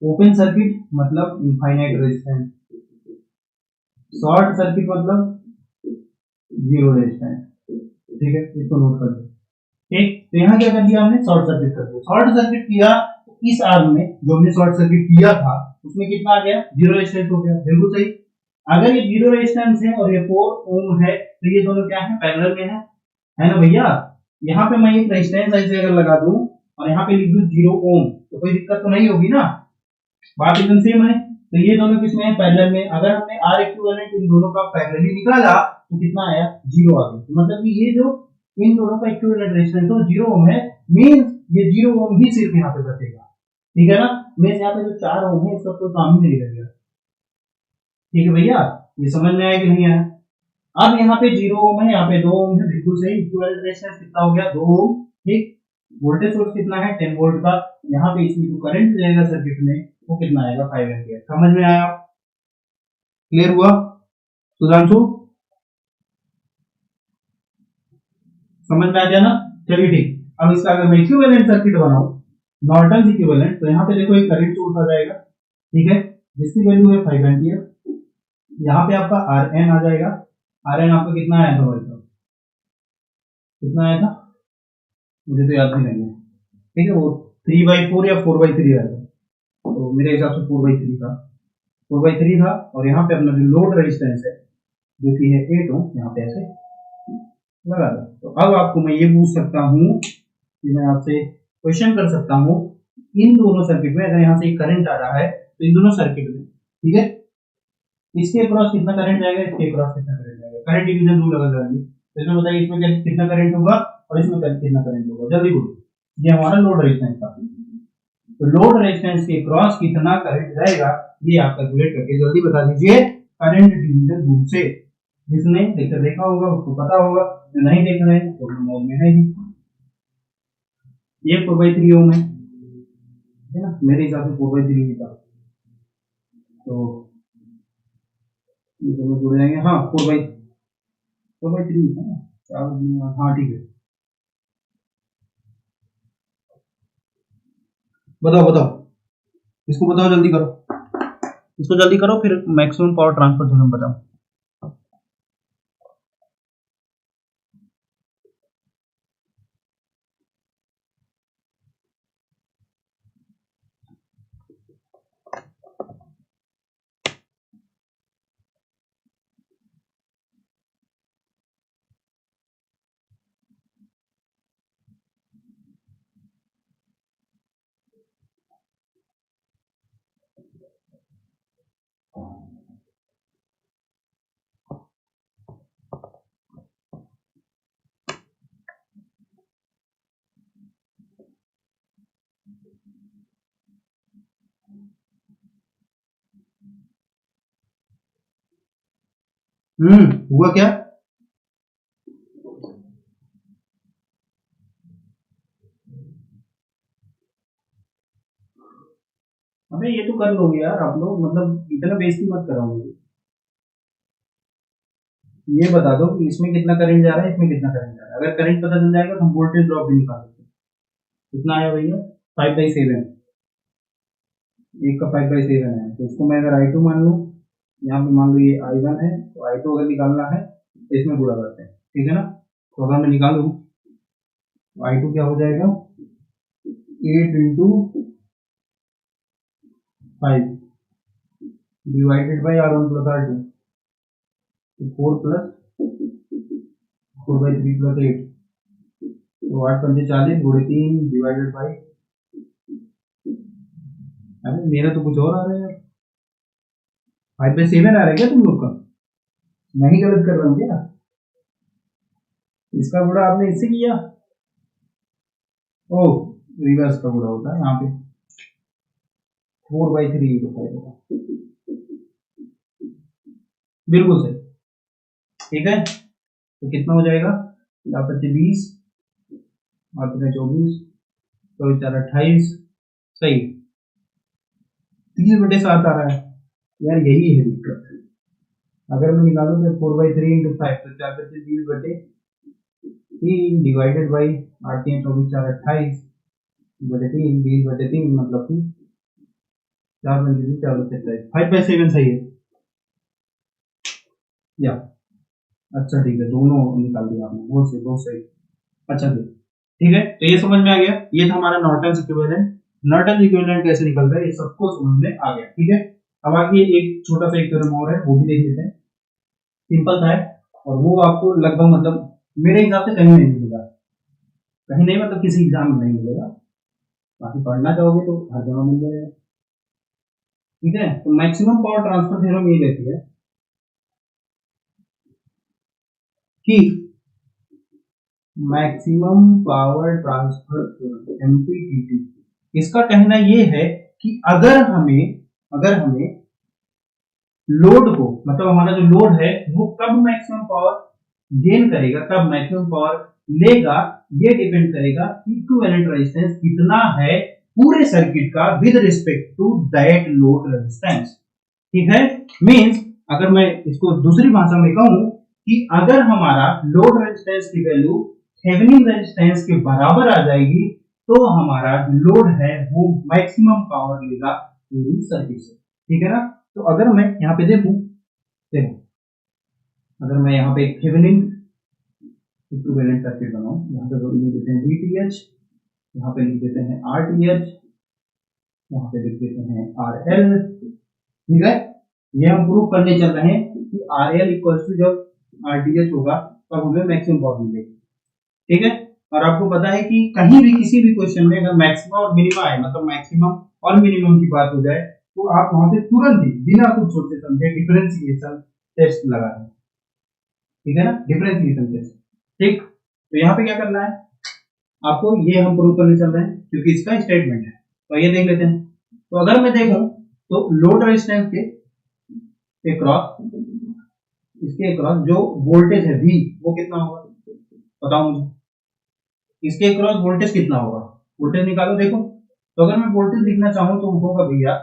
ओपन सर्किट मतलब इनफाइनाइट रेजिस्टेंस, शॉर्ट सर्किट मतलब 0 रेजिस्टेंस, ठीक है। इसको नोट कर लो, ठीक। तो यहाँ क्या कर दिया हमने, शॉर्ट सर्किट कर दिया। शॉर्ट सर्किट किया तो इस आर्म में जो हमने शॉर्ट सर्किट किया था उसमें कितना आ गया, 0 रेजिस्टेंस हो गया, बिल्कुल सही। अगर ये 0 रेजिस्टेंस है और ये 4 ओम है, तो ये दोनों क्या है, पैरेलल में है ना भैया। यहाँ पे मैं एक रेजिस्टेंस ऐसे अगर लगा दूं और यहाँ पे लिख दूं 0 ओम, तो कोई दिक्कत तो नहीं होगी ना, बात एकदम सेम है। तो ये दोनों किसमें है, पैरेलल में। अगर हमने आर इक्विवेलेंट इन दोनों का पैरेलली निकाला तो कितना आया, 0 आ गया। तो मतलब कि ये जो इन दोनों का इक्विवेलेंट रेजिस्टेंस तो 0 ओम है, मींस ये 0 ओम ही सिर्फ यहाँ पे बचेगा, ठीक है ना। मींस यहाँ पे जो 4 ओम है इसका कोई काम ही नहीं लगेगा, ठीक है भैया। ये समझ में आया कि नहीं आया? अब यहाँ पे 0 ओम है, यहाँ पे 2 ओम है, बिल्कुल सही। इक्विवेलेंट रेजिस्टेंस कितना हो गया, 2 ओम, ठीक। वोल्टेज सोर्स कितना है, 10 वोल्ट का। यहाँ पे इसमें जो करंट जाएगा सर्किट में वो कितना आएगा, 5 एम्पीयर। समझ में आया? क्लियर हुआ सुधांशु? समझ में आ गया ना? चलिए ठीक। अब इसका अगर मैं इक्विवेलेंट सर्किट बनाऊं, नॉर्टन इक्विवेलेंट, तो यहाँ पे देखो एक करंट सोर्स आ जाएगा, ठीक है, जिसकी वैल्यू है 5 एम्पीयर। यहाँ पे आपका आर एन आ जाएगा। आर एन आपका कितना आया था भाई साहब, कितना आया था, मुझे तो याद भी नहीं है, ठीक है। वो 3/4 या 4/3 आया था, तो मेरे हिसाब से 4/3 था, 4/3 था। और यहाँ पे अपना जो लोड रेजिस्टेंस है जो कि है 8 ओम, यहाँ पे ऐसे लगा दो। तो अब आपको मैं ये पूछ सकता हूँ कि मैं आपसे क्वेश्चन कर सकता हूँ, इन दोनों सर्किट में अगर यहाँ से करंट आ रहा है, तो इन दोनों सर्किट में, ठीक है, इसके अक्रॉस कितना करंट जाएगा, इसके अक्रॉस कितना करंट जाएगा। करंट डिवीजन रूल लगा करेंगे, तो इसमें बताइए इसमें कितना करंट होगा और इसमें कितना करंट होगा, जल्दी बोलो। ये हमारा लोड रेजिस्टेंस था, तो लोड रेजिस्टेंस के क्रॉस कितना करंट जाएगा, ये आप कैलकुलेट करके जल्दी बता दीजिए करंट डिवीजन रूल से। जिसने लेक्चर देखा होगा उसको पता होगा, जो नहीं देख रहे हैं तो नॉलेज में है ही। ये 4/3 ओम है ना, मेरे हिसाब से 4/3 था, तो ये दोनों जुड़ जाएंगे। हाँ 4/3 है ना, हाँ ठीक है। बताओ बताओ, इसको बताओ, जल्दी करो, इसको जल्दी करो, फिर मैक्सिमम पावर ट्रांसफर थ्योरम बताओ। हुआ क्या? अबे ये तो कर लोगे यार आप लोग, मतलब इतना बेइज्जती मत कराओ मुझे। ये बता दो कि इसमें कितना करंट जा रहा है, इसमें कितना करंट जा रहा है। अगर करंट पता चल जाएगा तो हम वोल्टेज ड्रॉप भी निकाल सकते हैं। कितना आया भैया? 5/7। एक का 5/7 है, तो इसको मैं अगर I2 मान लूँ, यहाँ पे मान लो ये I1 है, तो I2 अगर निकालना है तो इसमें गुणा करते हैं, ठीक है ना। तो अगर मैं निकालूँ तो I2 क्या हो जाएगा? 8 × 5 डिवाइडेड बाई R1 + R2, तो 4+4/3 + 8, तो 8×5 = 40 गुणे 3 डिवाइडेड बाई, अरे मेरा तो कुछ और आ रहा है यार, 5/7 आ रहा है क्या तुम लोग का? मैं ही गलत कर रहा हूँ क्या? इसका गुणा आपने इससे किया? ओ, रिवर्स का गुणा होता है यहाँ पे, 4/3 × 5 होगा, बिल्कुल सही, ठीक है। तो कितना हो जाएगा? 20 और 24, तो 28, सही। 30/7 आ रहा है यार, यही है दिक्कत। अगर मैं निकालूं तो 4/3 × 5, तो 4/30 डिवाइडेड बाई 8 × 24 4 28 बटे 3 20/3, मतलब कि 4/3 4/27, 5/7 सही है या? अच्छा ठीक है, दोनों निकाल दिया आपने, बहुत सही बहुत सही। अच्छा ठीक है, तो ये समझ में आ गया, ये था हमारा नॉर्टन इक्विवेलेंट। नॉर्टन इक्विवेलेंट कैसे निकलता है ये सबको समझ में आ गया, ठीक है। अब आगे एक छोटा सा एक थ्योरम और है, वो भी देख लेते हैं। सिंपल था है, और वो आपको लगभग मतलब मेरे हिसाब से कहीं नहीं मिलेगा, कहीं नहीं मतलब किसी एग्जाम में नहीं मिलेगा, बाकी पढ़ना चाहोगे तो हर जगह मिल जाएगा, ठीक है। तो मैक्सिमम पावर ट्रांसफर थ्योरम ये कहती है कि मैक्सिमम पावर ट्रांसफर थ्योरम एमपीटीटी, इसका कहना ये है कि अगर हमें लोड को, मतलब हमारा जो लोड है वो कब मैक्सिमम पावर गेन करेगा, कब मैक्सिमम पावर लेगा, ये डिपेंड करेगा इक्विवेलेंट रेजिस्टेंस कितना है पूरे सर्किट का with respect to that load resistance, ठीक है। मींस अगर मैं इसको दूसरी भाषा में कहूं कि अगर हमारा लोड रेजिस्टेंस की वैल्यू थेवेनिन रेजिस्टेंस के बराबर आ जाएगी तो हमारा लोड है वो मैक्सिमम पावर लेगा पूरी सर्किट से, ठीक है ना। तो अगर मैं यहाँ पे देखो, अगर मैं यहाँ पे एक थेवेनिन इक्विवेलेंट सर्किट बनाऊं, यहाँ पे लिख देते हैं VTH, यहाँ पे लिख देते हैं RTH, यहाँ पे लिख देते हैं RL, ठीक है। ये हम प्रूव करने चल रहे हैं कि RL इक्वल टू जब RTH होगा तब हमें मैक्सिमम पावर मिलेगी, ठीक है। और आपको पता है कि कहीं भी किसी भी क्वेश्चन में अगर मैक्सिमम और मिनिमा है, मतलब मैक्सिमम और मिनिमम की बात हो जाए, तो आप वहां पे तुरंत ही बिना कुछ सोचे समझे डिफरेंशिएशन टेस्ट लगा दें, ठीक है ना, डिफरेंशिएशन टेस्ट, ठीक। तो यहाँ पे क्या करना है आपको, ये हम प्रूव करने चल रहे हैं क्योंकि इसका स्टेटमेंट है, तो ये देख लेते हैं। तो अगर मैं देखूं तो लोड रेजिस्टेंस के क्रॉस, इसके क्रॉस जो वोल्टेज है V वो कितना होगा बताओ मुझे, इसके क्रॉस वोल्टेज कितना होगा, वोल्टेज निकालो देखो। तो अगर मैं वोल्टेज लिखना चाहूँ तो होगा भैया,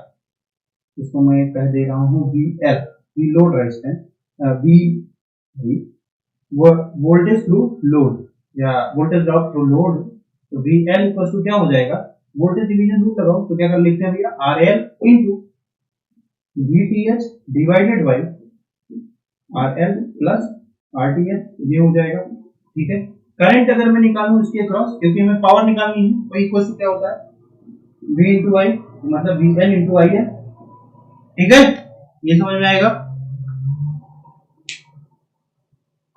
इसको मैं कह दे रहा हूँ VL, V load resistance, V voltage through load या वोल्टेज ड्रॉप थ्रू लोड, तो VL इक्वल टू क्या हो जाएगा, वोल्टेज डिवीजन रूल लगाओ, तो क्या कर लिखते हैं भैया RL into VTH divided by RL plus RTH, ये हो जाएगा, ठीक है। करंट अगर मैं निकालूं इसके क्रॉस, क्योंकि हमें पावर निकालनी है, तो इक्वल टू क्या होता है V इंटू I, मतलब VL इंटू IL, ठीक है। ये समझ में आएगा।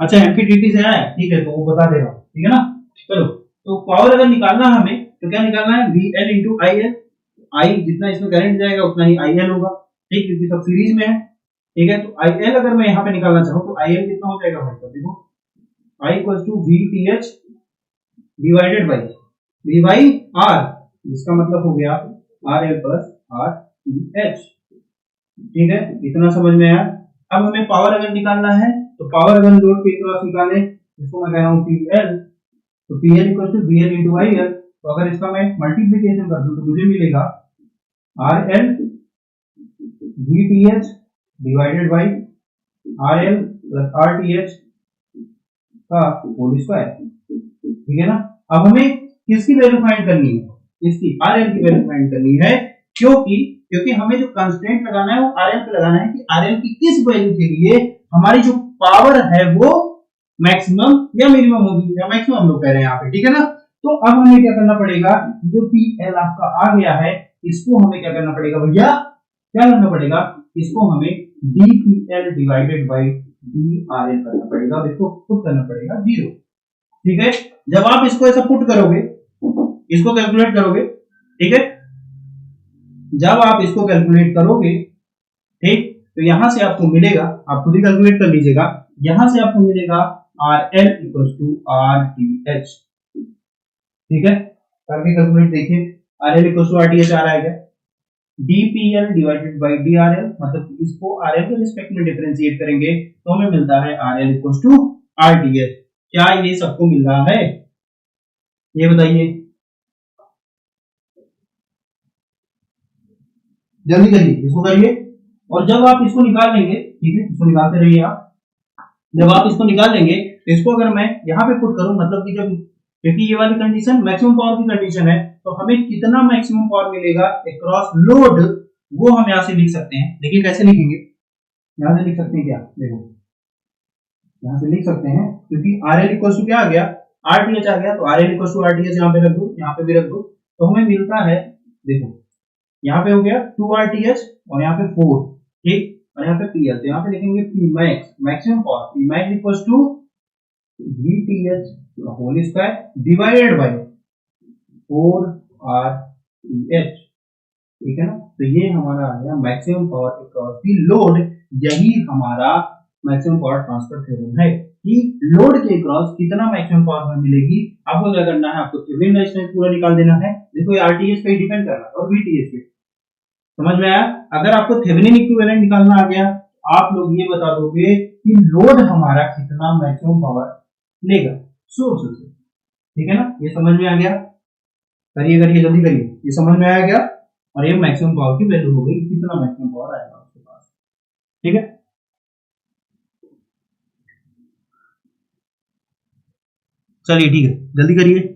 अच्छा एमपीटीटी से आया, ठीक है, तो वो बता देगा, ठीक है ना। चलो, तो पावर अगर निकालना है हमें तो क्या निकालना है VL इंटू IL, I जितना इसमें करंट जाएगा उतना ही IL होगा, ठीक, क्योंकि सब सीरीज में है, ठीक है। तो IL अगर मैं यहाँ पे निकालना चाहूँ तो IL कितना हो जाएगा भाई, तो देखो I equal to VTH divided by V by R, जिसका मतलब हो गया RL प्लस RTH, ठीक है, इतना समझ में आया। अब हमें पावर अगर निकालना है तो पावर अगर लोड के क्रॉस निकाले, इसको मैं कह रहा हूँ PL, तो PL equal to VL into IL। तो अगर इसका मैं मल्टीप्लीकेशन कर दूं तो मुझे मिलेगा RL VTH divided by RL plus RTH का होल स्क्वायर। ठीक है ना। अब हमें किसकी वैल्यू फाइंड करनी है? इसकी RL की वैल्यू फाइंड करनी है, क्योंकि हमें जो कंस्ट्रेंट लगाना है वो RL पे लगाना है कि RL की किस वैल्यू के लिए हमारी जो पावर है वो मैक्सिमम या मिनिमम होगी, या मैक्सिमम हम लोग कह रहे हैं यहाँ पे। ठीक है ना। तो अब हमें क्या करना पड़ेगा, जो PL आपका आ गया है इसको हमें क्या करना पड़ेगा भैया, क्या करना पड़ेगा, इसको हमें DPL डिवाइडेड बाई DRL करना पड़ेगा, इसको पुट करना पड़ेगा 0। ठीक है। जब आप इसको ऐसा पुट करोगे, इसको कैलकुलेट करोगे, ठीक है, जब आप इसको कैलकुलेट करोगे, ठीक, तो यहां से आपको मिलेगा, आप खुद ही कैलकुलेट कर लीजिएगा, यहां से आपको मिलेगा RL इक्वल टू RTH। ठीक है, करके कैलकुलेट देखिए, RL इक्वल टू RTH आ रहा है क्या? DPL डिवाइडेड बाई DRL, मतलब इसको RL के रिस्पेक्ट में डिफरेंशिएट करेंगे तो हमें मिलता है RL इक्वल टू RTH। क्या ये सबको मिल रहा है? ये बताइए, जल्दी करिए, इसको करिए। और जब आप इसको निकाल लेंगे, ठीक है, इसको निकालते रहिए आप, जब आप इसको निकाल लेंगे तो इसको अगर मैं यहाँ पे पुट करूं, मतलब कि जब, क्योंकि ये वाली कंडीशन मैक्सिमम पावर की कंडीशन है, तो हमें कितना मैक्सिमम पावर मिलेगा अक्रॉस लोड, वो हम यहाँ से लिख सकते हैं। देखिए कैसे लिखेंगे, यहाँ से लिख सकते हैं क्या, देखो यहाँ से लिख सकते हैं, क्योंकि RL इक्वल टू क्या आ गया, RTH आ गया, तो RL इक्वल टू RTH यहाँ पे रख दो, यहाँ पे भी रख दो, तो हमें मिलता है, देखो यहाँ पे हो गया 2RTH और यहाँ पे 4, ठीक, और यहाँ पे PL, तो यहाँ पे लिखेंगे Pmax, maximum power, Pmax equals to VTH का whole square divided by 4RTH। ठीक है ना। तो ये हमारा आ गया maximum power across the load. यही हमारा मैक्सिमम पावर ट्रांसफर थ्योरम है कि लोड के अक्रॉस कितना मैक्सिमम पावर हमें मिलेगी। आपको क्या करना है, आपको थेवेनिन रेजिस्टेंस पूरा निकाल देना है। देखो ये RTH पे डिपेंड कर रहा है और VTH पे, समझ में आया। अगर आपको थेवेनिन इक्विवेलेंट निकालना आ गया, आप लोग ये बता दोगे कि लोड हमारा कितना मैक्सिमम पावर लेगा सोर्स से। ठीक है ना, ये समझ में आ गया। करिए करिए जल्दी करिए, ये समझ में आया क्या? और ये मैक्सिमम पावर की वैल्यू हो गई, कितना मैक्सिमम पावर आएगा आपके पास। ठीक है, चलिए ठीक है, जल्दी करिए।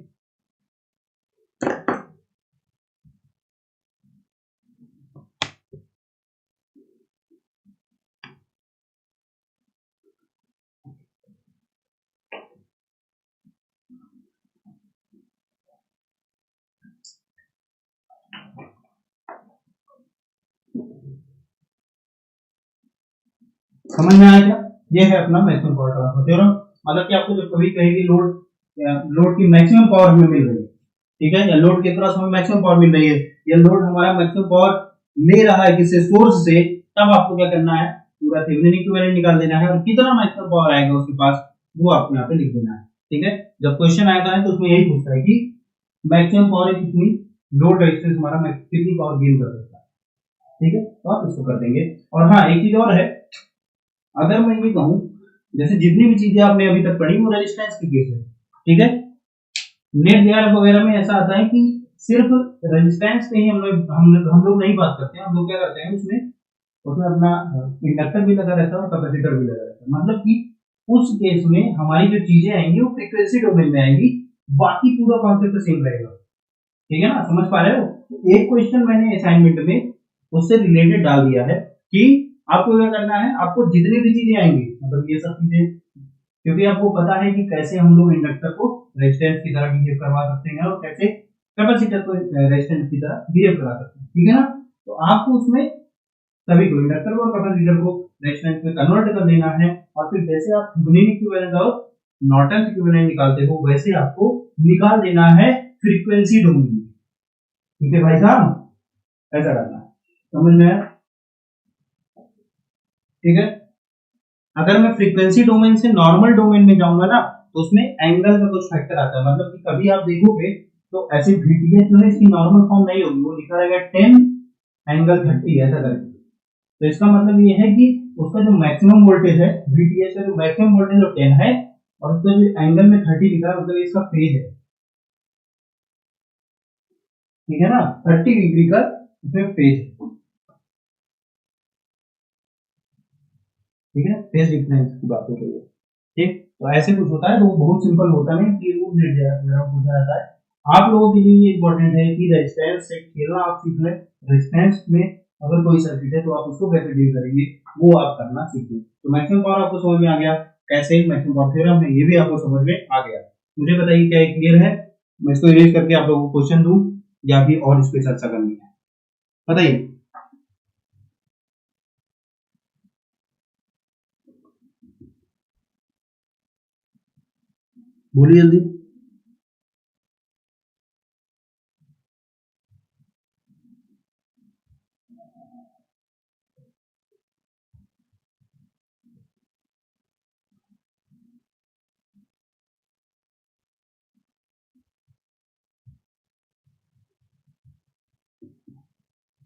समझ में आया क्या? ये है अपना मैक्सिमम पावर ट्रांसफर थ्योरम। मतलब कि आपको जब कभी कहेगी लोड की मैक्सिमम पावर हमें मिल रही है, ठीक है, या लोड के क्रॉस हमें मैक्सिमम पावर मिल रही है, या लोड हमारा मैक्सिमम पावर ले रहा है किससे, सोर्स से, तब आपको क्या करना है, पूरा थेवेनिन इक्विवेलेंट निकाल देना है और कितना मैक्सिमम पावर आएगा उसके पास वो आपको यहाँ पे लिख देना है। ठीक है, जब क्वेश्चन आता है तो उसमें यही पूछता है कि मैक्सिमम पावर कितनी, लोड रेजिस्टेंस हमारा कितनी पावर गेन कर सकता है। ठीक है, तो आप इसको कर देंगे। और हाँ, एक चीज और है, अगर मैं ये कहूं, जैसे जितनी भी चीजें आपने अभी तक पढ़ी वो रेजिस्टेंस की केस है, ठीक है, नेट जीआरएफ वगैरह में ऐसा आता है कि सिर्फ रेजिस्टेंस पे ही हम लोग नहीं बात करते हैं, हम लोग क्या करते हैं उसमें उसमें अपना इंडक्टर भी लगा रहता है और कैपेसिटर भी लगा रहता है। मतलब कि उस केस में हमारी जो चीजें आएंगी वो फ्रीक्वेंसी डोमेन में आएंगी, बाकी पूरा कॉन्सेप्ट सेम रहेगा। ठीक है ना, समझ पा रहे हो? एक क्वेश्चन मैंने असाइनमेंट में उससे रिलेटेड डाल दिया है कि आपको क्या करना है, आपको जितनी भी चीजें आएंगी, मतलब ये सब चीजें, क्योंकि आपको पता है कि कैसे हम लोग इंडक्टर को रेजिस्टेंस की तरह बिहेव करवा सकते हैं और कैसे कैपेसिटर को रेजिस्टेंस की तरह बिहेव करा सकते हैं। ठीक है ना, तो आपको उसमें सभी को, इंडक्टर को और कैपेसिटर को रेजिस्टेंस में कन्वर्ट कर देना है, और फिर जैसे आप थेवेनिन इक्विवेलेंट और नॉर्टन इक्विवेलेंट निकालते हो वैसे आपको निकाल देना है फ्रीक्वेंसी डोमेन में। ठीक है भाई साहब, ऐसा करना है, समझ में आया? ठीक है, अगर मैं फ्रीक्वेंसी डोमेन से नॉर्मल डोमेन में जाऊंगा ना, तो उसमें एंगल का कुछ फैक्टर आता है। मतलब कि कभी आप देखोगे तो ऐसे VTH जो है इसकी नॉर्मल फॉर्म नहीं होगी, वो लिखा रहेगा 10 एंगल 30 ऐसा करके। तो इसका मतलब ये है कि उसका जो मैक्सिमम वोल्टेज है VTH का जो मैक्सिमम वोल्टेज वो 10 है और उसका जो एंगल में 30 लिखा है मतलब इसका फेज है, ठीक है ना, 30 डिग्री का इसमें फेज है, ठीक है, फेज डिफरेंस की बात हो रही है, ठीक। तो ऐसे कुछ होता है तो वो बहुत सिंपल होता नहीं कि वो मिल जाए मेरा पूछा जाता है। आप लोगों के लिए ये इंपॉर्टेंट है कि रेजिस्टेंस से खेलना आप सीख लें, रेजिस्टेंस में अगर कोई सर्किट है तो आप उसको कैसे डील करेंगे वो आप करना सीखें। तो मैक्सिमम पावर आपको समझ में आ गया, कैसे मैक्सिमम पावर थ्योरम है ये भी आपको समझ में आ गया। मुझे बताइए क्या ये क्लियर है, मैं इसको इरेज करके आप लोगों को क्वेश्चन दूं या फिर और इस पे चर्चा करनी है, बताइए। बोलिए जल्दी।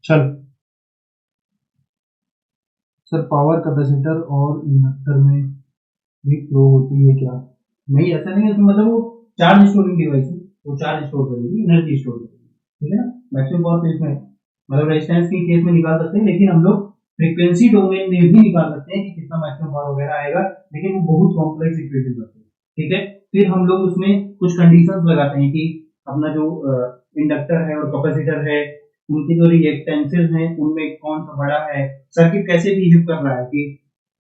चल सर, पावर कैपेसिटर और इंडक्टर में भी फ्लो होती है क्या? नहीं, ऐसा नहीं है, इसमें मतलब वो चार्ज स्टोरिंग डिवाइस है, वो चार्ज स्टोर करेगी, एनर्जी स्टोर करेगी, ठीक है ना। मैक्सिमम पावर तो इसमें मतलब रेजिस्टेंस के केस में निकाल सकते हैं, लेकिन हम लोग फ्रीक्वेंसी डोमेन में भी निकाल सकते हैं कि कितना मैक्सिमम पावर वगैरह आएगा, लेकिन वो बहुत कॉम्प्लेक्स इक्वेशन होते हैं, ठीक है। फिर हम लोग उसमें कुछ कंडीशंस लगाते हैं कि अपना जो इंडक्टर है और कैपेसिटर है उनके जो रिएक्टेंसेस हैं उनमें कौन सा बड़ा है, सर्किट कैसे बिहेव कर रहा है कि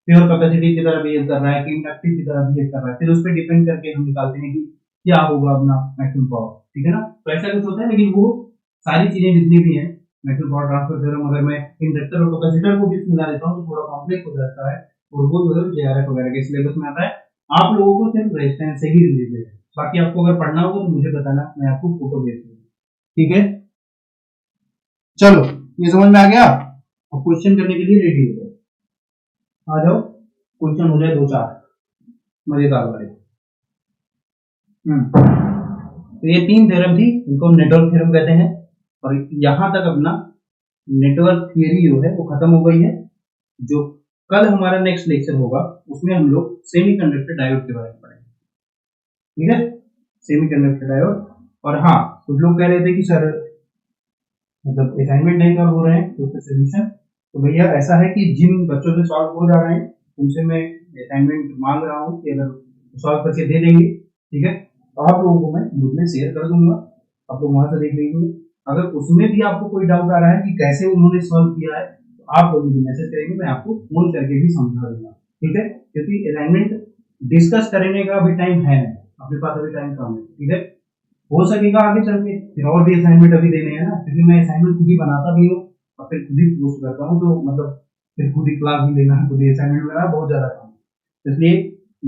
प्योर कैपेसिटी की तरह बिहेव कर रहा है कि इंडक्टिव की तरह बिहेव कर रहा है, फिर उस पर डिपेंड करके हम निकालते हैं कि क्या होगा अपना मैक्सिमम पावर, ठीक है ना। तो ऐसा कुछ होता है, लेकिन वो सारी चीजें जितनी भी हैं मैक्सिमम पावर ट्रांसफर थ्योरम अगर मैं इंडक्टर और कैपेसिटर को भी मिला देता हूँ तो थोड़ा कॉम्प्लेक्स हो जाता है और वो जो है JRF वगैरह के सिलेबस में आता है। आप लोगों को सिर्फ रेजिस्टेंस से ही रिलेटेड है, बाकी आपको अगर पढ़ना होगा तो मुझे बताना, मैं आपको फोटो भेज दूंगा, ठीक है। चलो, ये समझ में आ गया, अब क्वेश्चन करने के लिए रेडी हो जाओ, आ जाओ, क्वेश्चन हो जाए दो चार मजेदार वाले। तो ये तीन थ्योरम थी, इनको हम नेटवर्क थ्योरम कहते हैं, और यहां तक अपना नेटवर्क थियरी जो है वो खत्म हो गई है। जो कल हमारा नेक्स्ट लेक्चर होगा उसमें हम लोग सेमीकंडक्टर डायोड के बारे में पढ़ेंगे, ठीक है, सेमीकंडक्टर डायोड। और हाँ, कुछ लोग कह रहे थे कि सर मतलब असाइनमेंट नहीं कर हो रहे हैं तो उसका सोल्यूशन, तो भैया ऐसा है कि जिन बच्चों से सॉल्व हो जा रहे हैं उनसे मैं असाइनमेंट मांग रहा हूँ कि अगर सॉल्व करके दे देंगे, ठीक है, तो आप लोगों को मैं ग्रुप में शेयर कर दूंगा, आप लोग वहां से देख लीजिए। अगर उसमें भी आपको कोई डाउट आ रहा है कि कैसे उन्होंने सॉल्व किया है तो आप लोग मुझे मैसेज करेंगे, मैं आपको फोन करके भी समझा दूंगा, ठीक है, क्योंकि असाइनमेंट डिस्कस करने का अभी टाइम है नहीं, अपने पास अभी टाइम कम है, ठीक है। हो सकेगा आगे चल के फिर और भी असाइनमेंट अभी देने हैं ना, क्योंकि मैं असाइनमेंट खुद ही बनाता भी हूँ और फिर खुद ही पोस्ट करता हूँ, तो मतलब फिर खुद ही क्लास भी लेना है, खुद ही असाइनमेंट वगैरह बहुत ज्यादा काम है, इसलिए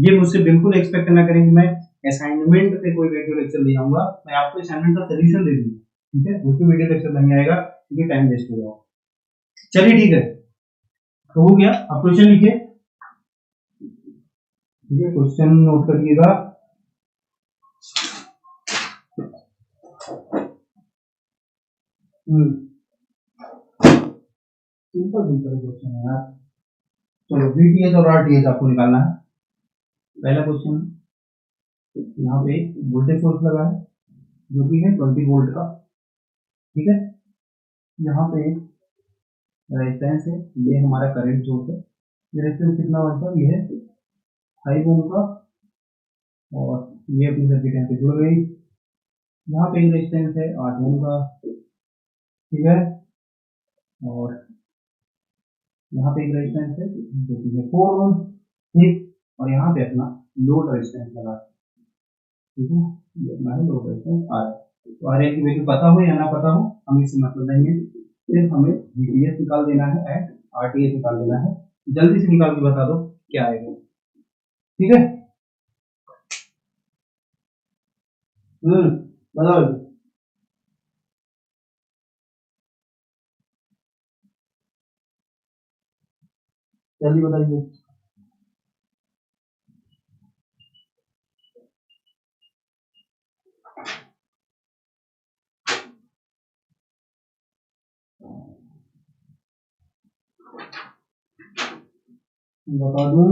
ये मुझसे बिल्कुल एक्सपेक्ट ना करें कि मैं असाइनमेंट पे कोई वीडियो लेक्चर ले आऊंगा, मैं आपको असाइनमेंट का सोल्यूशन दे दूंगा, ठीक है, उसके वीडियो लेक्चर नहीं आएगा क्योंकि टाइम वेस्ट हो जाएगा। चलिए ठीक है, तो हो गया, आप क्वेश्चन लिखिए, ठीक है, क्वेश्चन नोट करिएगा। सिंपल सिंपल क्वेश्चन है यार। चलो, VTH और RTH आपको निकालना है। पहला क्वेश्चन, यहाँ पे वोल्टेज सोर्स लगा है जो कि है 20 वोल्ट का, ठीक है, यहाँ पे एक रेजिस्टेंस है, ये हमारा करंट सोर्स है, ये रेजिस्टेंस कितना होगा, ये है 5 ओम का, और ये अपनी सर्किट यहाँ पे जुड़ गई। यहाँ पे एक रेजिस्टेंस है 8 ओम का, ठीक है, और यहाँ पे एक रेजिस्टेंस है जो कि है 4 ओम, ठीक, और यहाँ पे अपना लोड रेजिस्टेंस लगा है, ठीक है, ये अपना है लोड रेजिस्टेंस R। तो RL की वैल्यू पता हो या ना पता हो हमें इससे मतलब नहीं है, सिर्फ हमें VTH निकाल देना है एंड RTH निकाल देना है, जल्दी से निकाल के बता दो क्या आएगा, ठीक है। बताओ, जल्दी बताइए। बता दूं,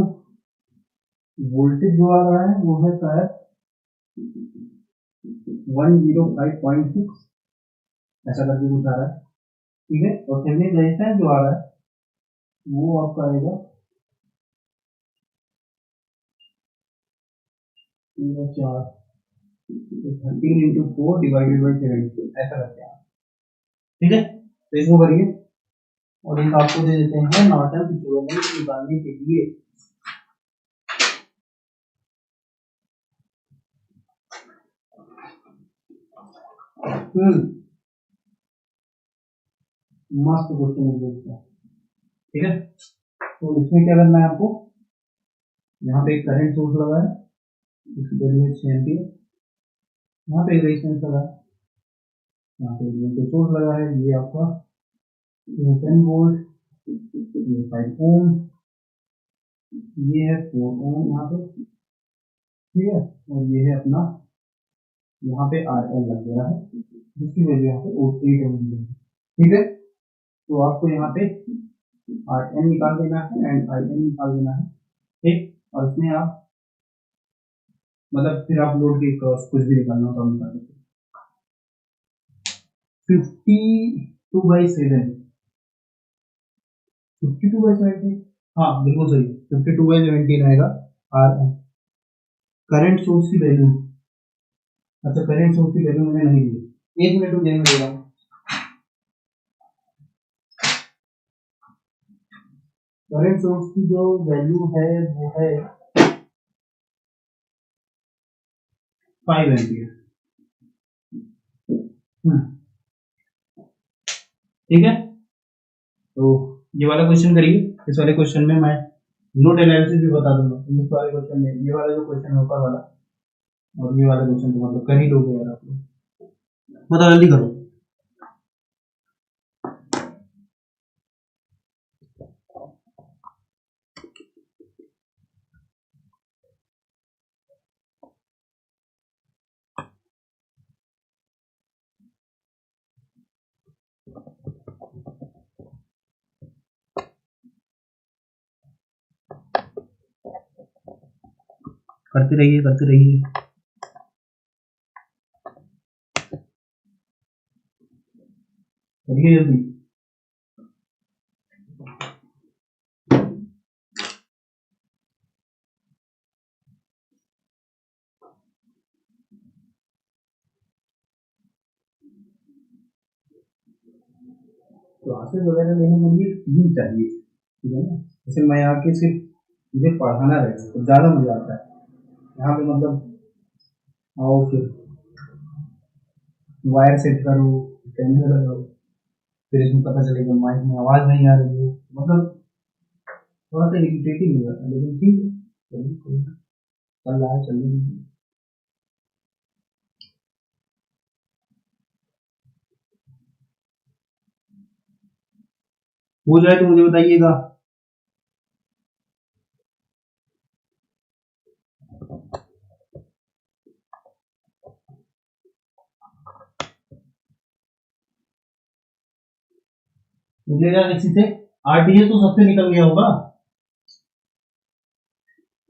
वोल्टेज जो आ रहा है वो है शायद 105.6 ऐसा करके कुछ आ रहा है, ठीक है। और थेवेनिन रेजिस्टेंस जो आ रहा है वो आपका आएगा 4, 13 × 4 डिवाइडेड बाई 70 ऐसा करके आ रहा है, ठीक है। तो इसको करिए और एक आपको दे देते हैं नॉर्टन इक्विवेलेंट निकालने के लिए। मस्त क्वेश्चन है, ठीक है। तो इसमें क्या करना है आपको, यहाँ पे एक करंट सोर्स लगा है, इसकी वैल्यू है 6 एम्पीयर, यहाँ पे एक रेजिस्टेंस लगा है, यहाँ पे वोल्टेज सोर्स लगा है, ये आपका 10 वोल्ट, ये 5 ओम, ये है 4 ओम यहाँ पे, ठीक है। और ये है अपना, यहाँ पे RL लग गया है जिसकी वैल्यू यहाँ पे 8 ओम है, ठीक है। तो आपको यहाँ पे RN निकाल देना है एंड IN निकाल देना है, ठीक। और इसमें आप मतलब फिर आप लोड के क्रॉस कुछ भी निकालना तो निकाल सकते। 52/7, 52/17, हाँ बिल्कुल सही, 52/17 आएगा RN। करंट सोर्स की वैल्यू, अच्छा करंट सोर्स की वैल्यू मैंने नहीं दी, 1 मिनट रुक जाएंगे, दे रहा हूँ। करंट सोर्स की जो वैल्यू है वो है 5 एम्पियर, ठीक है। तो ये वाला क्वेश्चन करिए, इस वाले क्वेश्चन में मैं नोड एनालिसिस भी बता दूंगा। इस वाले क्वेश्चन में ये वाला जो क्वेश्चन है ऊपर वाला, और ये वाला क्वेश्चन तो मतलब कर ही लोगे यार आप लोग, बताओ जल्दी करो। करते रहिए करते रहिए, करिए जल्दी। क्लासेस वगैरह लेने के लिए टीम चाहिए, ठीक है ना। जैसे मैं आके सिर्फ मुझे पढ़ाना रहेगा तो ज़्यादा मजा आता है, यहाँ पे मतलब आओ फिर वायर सेट करो, कैमरा लगाओ, फिर इसमें पता चलेगा माइक में आवाज़ नहीं आ रही है, मतलब थोड़ा सा इरिटेटिंग हो जाता है, लेकिन ठीक है, चलिए कोई ना, चल रहा है चलने दीजिए। हो जाए तो मुझे बताइएगा। मिलेगा किसी से, RTH तो सबसे निकल गया होगा,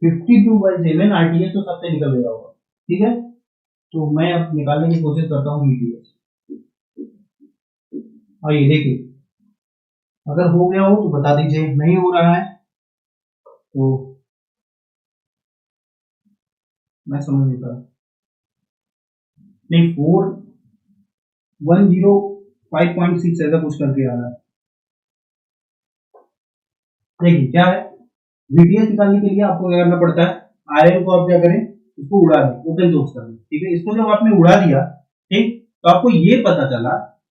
52/7 RTH तो सबसे निकल गया होगा, ठीक है। तो मैं अब निकालने की कोशिश करता हूँ VTH। और ये देखिए, अगर हो गया हो तो बता दीजिए, नहीं हो रहा है तो मैं समझ नहीं पा रहा। नहीं 4105.6 ऐसा कुछ करके आ रहा है। देखिए क्या है, VTH निकालने के लिए आपको क्या करना पड़ता है, आयरन को आप क्या करें, इसको उड़ा दें, ओपन सोर्स कर दें, ठीक है। इसको जब आपने उड़ा दिया, ठीक, तो आपको ये पता चला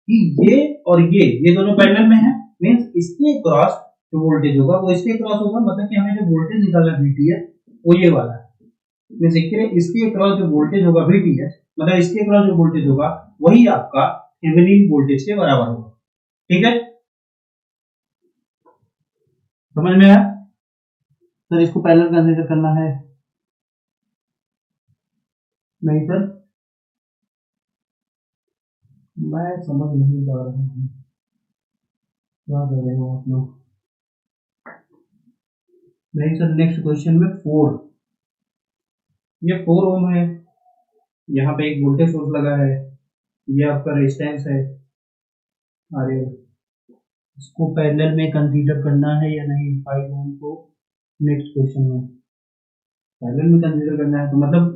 कि ये और ये दोनों पैरेलल में है, मींस इसके क्रॉस जो वोल्टेज होगा वो इसके क्रॉस होगा, मतलब कि हमें जो वोल्टेज निकालना है VTH वो ये वाला है, मींस इसके क्रॉस जो वोल्टेज होगा VTH, मतलब इसके क्रॉस जो वोल्टेज होगा वही आपका थेवेनिन वोल्टेज के बराबर होगा, ठीक है। समझ में आया सर, इसको पैरेलल कंसीडर करना है, नहीं सर मैं समझ नहीं पा रहा हूँ क्या कर रहे हो आप लोग। नहीं सर, नेक्स्ट क्वेश्चन में 4, ये 4 ओम है, यहाँ पे एक वोल्टेज सोर्स लगा है, ये आपका रेजिस्टेंस है RL, इसको पैरेलल में कंसीडर करना है या नहीं 5 ओम को, नेक्स्ट क्वेश्चन में पैरेलल में कंसीडर करना है। तो मतलब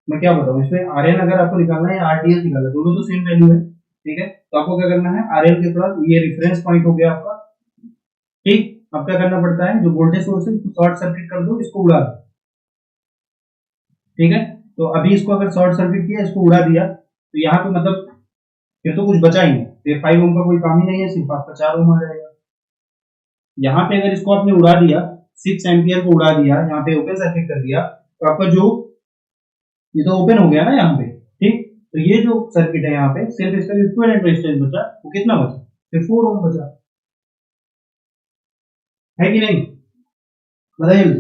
मैं क्या बताऊं, इसमें RL अगर आपको निकालना है या RTL निकालना है, दोनों तो सेम वैल्यू है, ठीक है। तो आपको क्या करना है, RL के क्रॉस ये रेफरेंस पॉइंट हो गया आपका, ठीक। अब क्या करना पड़ता है, जो वोल्टेज सोर्स है उसको शॉर्ट सर्किट कर दो, इसको उड़ा दो, ठीक है। तो अभी इसको अगर शॉर्ट सर्किट किया, इसको उड़ा दिया, तो यहाँ पे मतलब फिर तो कुछ बचा ही नहीं, फिर 5 ओम का कोई काम ही नहीं है, सिर्फ आपका 4 ओम आ जाएगा। यहाँ पे अगर इसको आपने उड़ा दिया, 6 एम्पियर को उड़ा दिया, यहाँ पे ओपन सर्किट कर दिया, तो आपका जो ये तो ओपन हो गया ना यहाँ पे, ठीक। तो ये जो सर्किट है यहाँ पे, सिर्फ इसका इक्विवेलेंट रेजिस्टेंस बचा, वो कितना बचा, सिर्फ 4 ओम बचा, है कि नहीं, बताइए।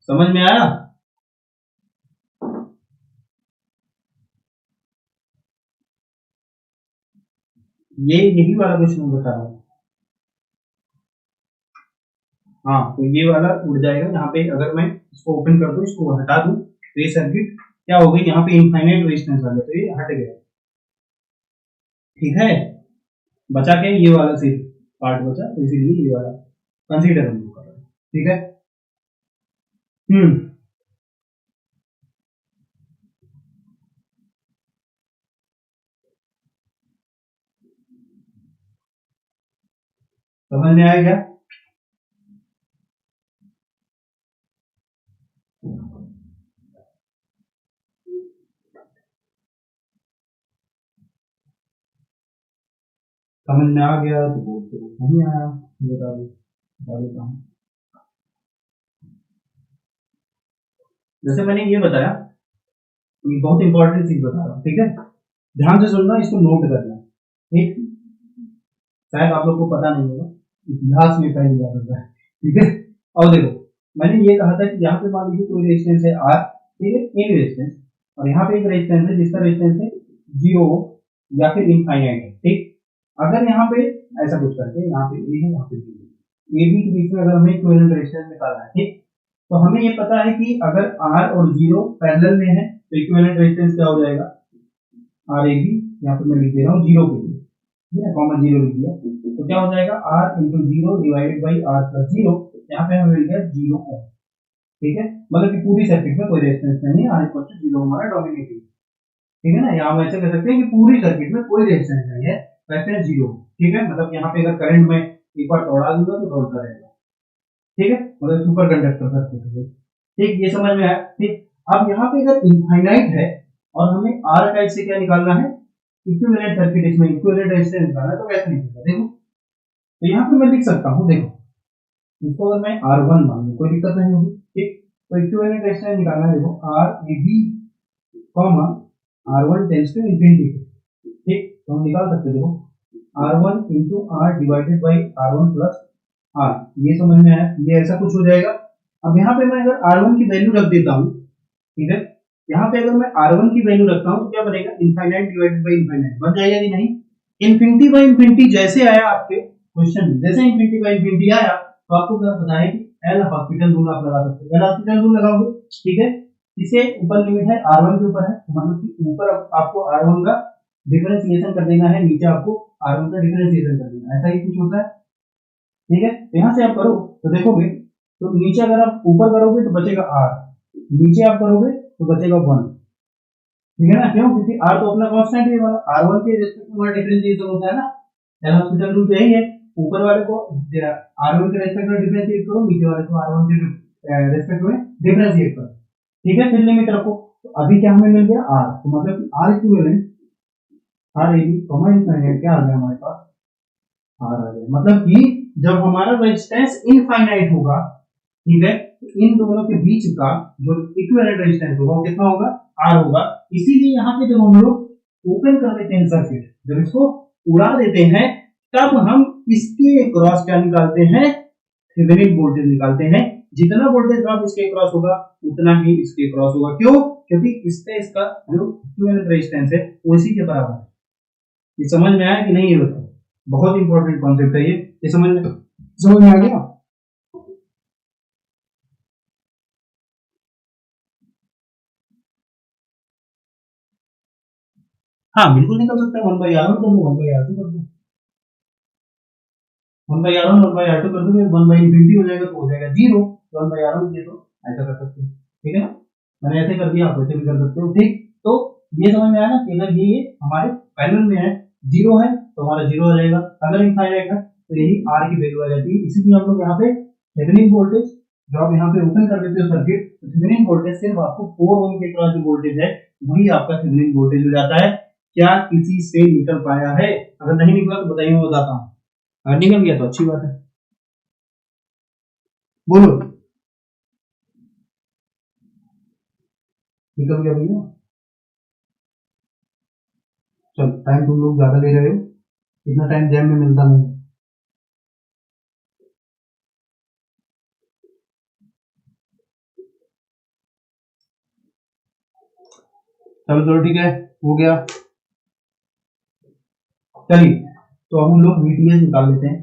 समझ में आया? ये यही वाला क्वेश्चन मैं बता रहा हूँ। हाँ, तो ये वाला उड़ जाएगा यहाँ पे, अगर मैं इसको ओपन कर दूं, इसको हटा दूं, तो ये सर्किट क्या हो गई, यहाँ पे इनफाइनाइट रेजिस्टेंस आ गया, तो ये हट गया, ठीक है। बचा के ये वाला सिर्फ पार्ट बचा, तो इसीलिए ये वाला कंसीडर हम लोग कर रहे हैं, ठीक है। समझ में आया क्या? समझ में आ गया तो बोलते नहीं आया, बता देता हूँ। जैसे मैंने ये बताया, ये बहुत इंपॉर्टेंट चीज बता रहा हूँ, ठीक है, ध्यान से सुनना, इसको नोट करना, ठीक। शायद आप लोग को पता नहीं होगा, इतिहास में पहली बार होता है, ठीक है। और देखो, मैंने ये कहा था कि यहाँ पे मान लीजिए कोई रेजिस्टेंस है R, ठीक है, इन रेजिस्टेंस, और यहाँ पे एक रेजिस्टेंस है जिसका रेजिस्टेंस है 0 या फिर इनफाइनाइट है, ठीक। अगर यहाँ पे ऐसा कुछ करके, यहाँ पे A है, यहाँ पे B है, AB के बीच में अगर हमें इक्विवेलेंट रेजिस्टेंस निकालना है, ठीक, तो हमें ये पता है कि अगर R और 0 पैरेलल में है, तो इक्विवेलेंट रेजिस्टेंस क्या हो जाएगा, RAB, यहाँ पे मैं लिख दे रहा हूँ 0 के लिए, ठीक है, कॉमन 0 लिख दिया, तो क्या हो जाएगा, R into 0 divided by R plus 0, यहाँ पे हमें मिल गया 0 ओम, ठीक है। मतलब कि पूरी सर्किट में कोई रेजिस्टेंस नहीं है, R इक्वल टू 0 हमारा डोमिनेटिंग, ठीक है ना। यहाँ हम ऐसे कह सकते हैं कि पूरी सर्किट में कोई रेजिस्टेंस नहीं है, रेजिस्टेंस 0, ठीक है। मतलब यहाँ पे अगर करंट में एक बार दौड़ा दूंगा तो दौड़ता रहेगा, ठीक है, मतलब सुपर कंडक्टर सर्किट है, ठीक, ये समझ में आया, ठीक। अब यहाँ पे अगर इनफाइनाइट है और हमें R का इससे क्या निकालना है, इक्विवेलेंट सर्किट, इसमें इक्विवेलेंट रेजिस्टेंस निकालना है, तो कैसे निकलेगा, देखो, तो यहाँ पे मैं लिख सकता हूँ, देखो, इसको अगर मैं R1 मान लूं, कोई दिक्कत नहीं होगी, ठीक। तो इक्विवेलेंट रेजिस्टेंस निकालना है, देखो RAB comma R1 tends to infinity, ठीक। तो हम निकाल सकते हैं, देखो R1 into R divided by R1 plus R, ये समझ में आया, ये ऐसा कुछ हो जाएगा। अब यहाँ पे मैं अगर R1 की वैल्यू रख देता हूँ, ठीक है, यहाँ पे अगर मैं R1 की वैल्यू रखता हूँ तो क्या बनेगा, इनफाइनाइट डिवाइडेड बाई इनफाइनाइट बन जाएगा कि नहीं। इनफिनिटी बाई इनफिनिटी जैसे आया आपके क्वेश्चन में, जैसे इनफिनिटी बाई इनफिनिटी आया, तो आपको क्या पता है कि एल हॉस्पिटल रूल आप लगा सकते हो, एल हॉस्पिटल रूल लगाओगे, ठीक है। इसे ऊपर लिमिट है R1 के ऊपर है, मतलब कि ऊपर आपको R1 का डिफरेंशिएशन कर देना है, नीचे आपको R1 का डिफरेंशिएशन कर देना है, ऐसा ही कुछ होता है, ठीक है। यहाँ से आप करो तो देखोगे, तो नीचे अगर आप ऊपर करोगे तो बचेगा R, नीचे आप करोगे तो बचेगा 1, ठीक है ना, क्यों, क्योंकि R तो अपना कांस्टेंट है वाला, R1 के रिस्पेक्ट में हमारा डिफरेंशिएशन होता है ना, एल हॉस्पिटल रूल तो यही है, ऊपर वाले को R1 के रिस्पेक्ट में डिफरेंशिएट करो, नीचे वाले को R1 के रिस्पेक्ट में डिफरेंशिएट करो, ठीक है, फिर लिमिट रखो। तो अभी क्या हमें मिल गया R, तो मतलब कि R equivalent RAB comma infinite क्या आ गया हमारे पास, R आ गया। मतलब कि जब हमारा रेजिस्टेंस इनफाइनाइट होगा, ठीक है, तो इन दोनों के बीच का जो इक्विवेलेंट रेजिस्टेंस होगा वो कितना होगा, R होगा। इसीलिए यहाँ पे जब हम लोग ओपन कर देते हैं सर्किट, जब इसको उड़ा देते हैं, तब हम इसके क्रॉस क्या निकालते हैं, थेवेनिन वोल्टेज निकालते हैं, जितना वोल्टेज ड्रॉप इसके क्रॉस होगा उतना ही इसके क्रॉस होगा। क्यों? क्योंकि इससे इसका जो इक्विवेलेंट रेजिस्टेंस है वो इसी के बराबर है। ये समझ में आया कि नहीं? ये बताओ, बहुत इंपॉर्टेंट कॉन्सेप्ट है ये समझ में आ गया? हाँ बिल्कुल निकल सकता है, 1/r1 कर दो, 1/r2 कर दो, 1/r1 1/r2 कर दो, 1/infinity हो जाएगा तो हो जाएगा 0, 1/r1 ये तो ऐसा कर सकते हो, ठीक है ना? मैंने ऐसे कर दिया, आप वैसे भी कर सकते हो, ठीक। तो ये समझ में आया ना कि अगर ये हमारे पैरेलल में है, 0 है तो हमारा 0 हो जाएगा, अगर इनफाइनाइट है तो यही r की वैल्यू आ जाती है। इसीलिए हम लोग यहाँ पे थेवेनिन वोल्टेज, जब आप यहाँ पे ओपन कर देते हो सर्किट, तो थेवेनिन वोल्टेज सिर्फ आपको 4 ओम के क्रॉस जो वोल्टेज है वही आपका थेवेनिन वोल्टेज हो जाता है। क्या किसी से निकल पाया है? अगर नहीं निकला तो बताइए, मैं बताता हूँ, अगर निकल गया तो अच्छी बात है, बोलो। निकल गया भैया? चल, टाइम तुम लोग ज्यादा ले रहे हो, इतना टाइम जैम में मिलता नहीं। चलो चलो ठीक है, हो गया। चलिए, तो अब हम लोग VTH निकाल लेते हैं,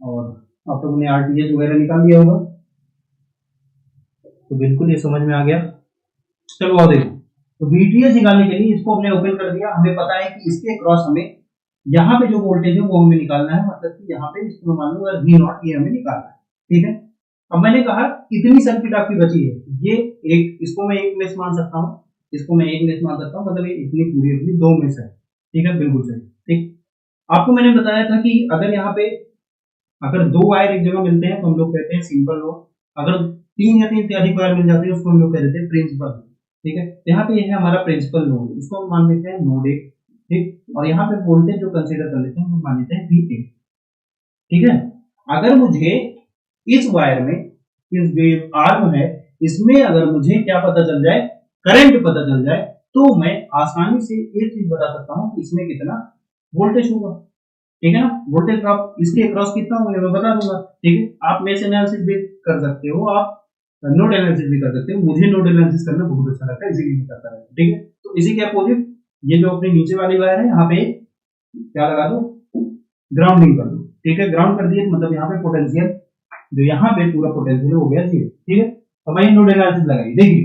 और अब तक हमने RTH वगैरह निकाल लिया होगा, तो बिल्कुल ये समझ में आ गया। चलो आओ देखो, तो VTH निकालने के लिए इसको हमने ओपन कर दिया, हमें पता है कि इसके क्रॉस हमें यहाँ पे जो वोल्टेज है वो हमें निकालना है, मतलब कि यहाँ पे इसको मान लो V0 ये हमें निकालना है, ठीक है। अब मैंने कहा इतनी सर्किट आपकी बची है, ये एक, इसको मैं एक मेष मान सकता हूँ, इसको मैं एक मेष मान सकता हूँ, मतलब ये इतनी पूरी अपनी 2 मेष है, ठीक है, बिल्कुल सही, ठीक। आपको मैंने बताया था कि अगर यहाँ पे अगर 2 वायर एक जगह मिलते हैं तो हम लोग कहते हैं सिंपल नोड, अगर 3 या 3 से अधिक वायर मिल जाते हैं उसको हम लोग कह देते हैं प्रिंसिपल, ठीक है। यहाँ पे ये है हमारा प्रिंसिपल नोड, इसको हम मान लेते हैं नोड 1, ठीक। और यहाँ पे वोल्टेज जो कंसीडर कर लेते हैं हम मान लेते हैं V1, ठीक है। अगर मुझे इस वायर में, इस जो आर्म है इसमें अगर मुझे क्या पता चल जाए, करंट पता चल जाए, तो मैं आसानी से एक चीज बता सकता हूँ कि इसमें कितना वोल्टेज होगा, ठीक है ना। वोल्टेज ड्रॉप इसके अक्रॉस कितना होगा मैं बता दूंगा, ठीक है। आप मेश एनालिसिस भी कर सकते हो, आप नोड एनालिसिस भी कर सकते हो, मुझे नोड एनालिसिस करना बहुत अच्छा लगता है इसीलिए मैं करता रहता हूं, ठीक है। तो इसी के अपोजिट ये जो अपने नीचे वाली वायर है यहाँ पे क्या लगा दो, ग्राउंडिंग कर दो, ठीक है। ग्राउंड कर दिए मतलब यहाँ पे पोटेंशियल, जो यहाँ पे पूरा पोटेंशियल हो गया 0, ठीक है। तो मैं नोड एनालिसिस लगाई, देखिए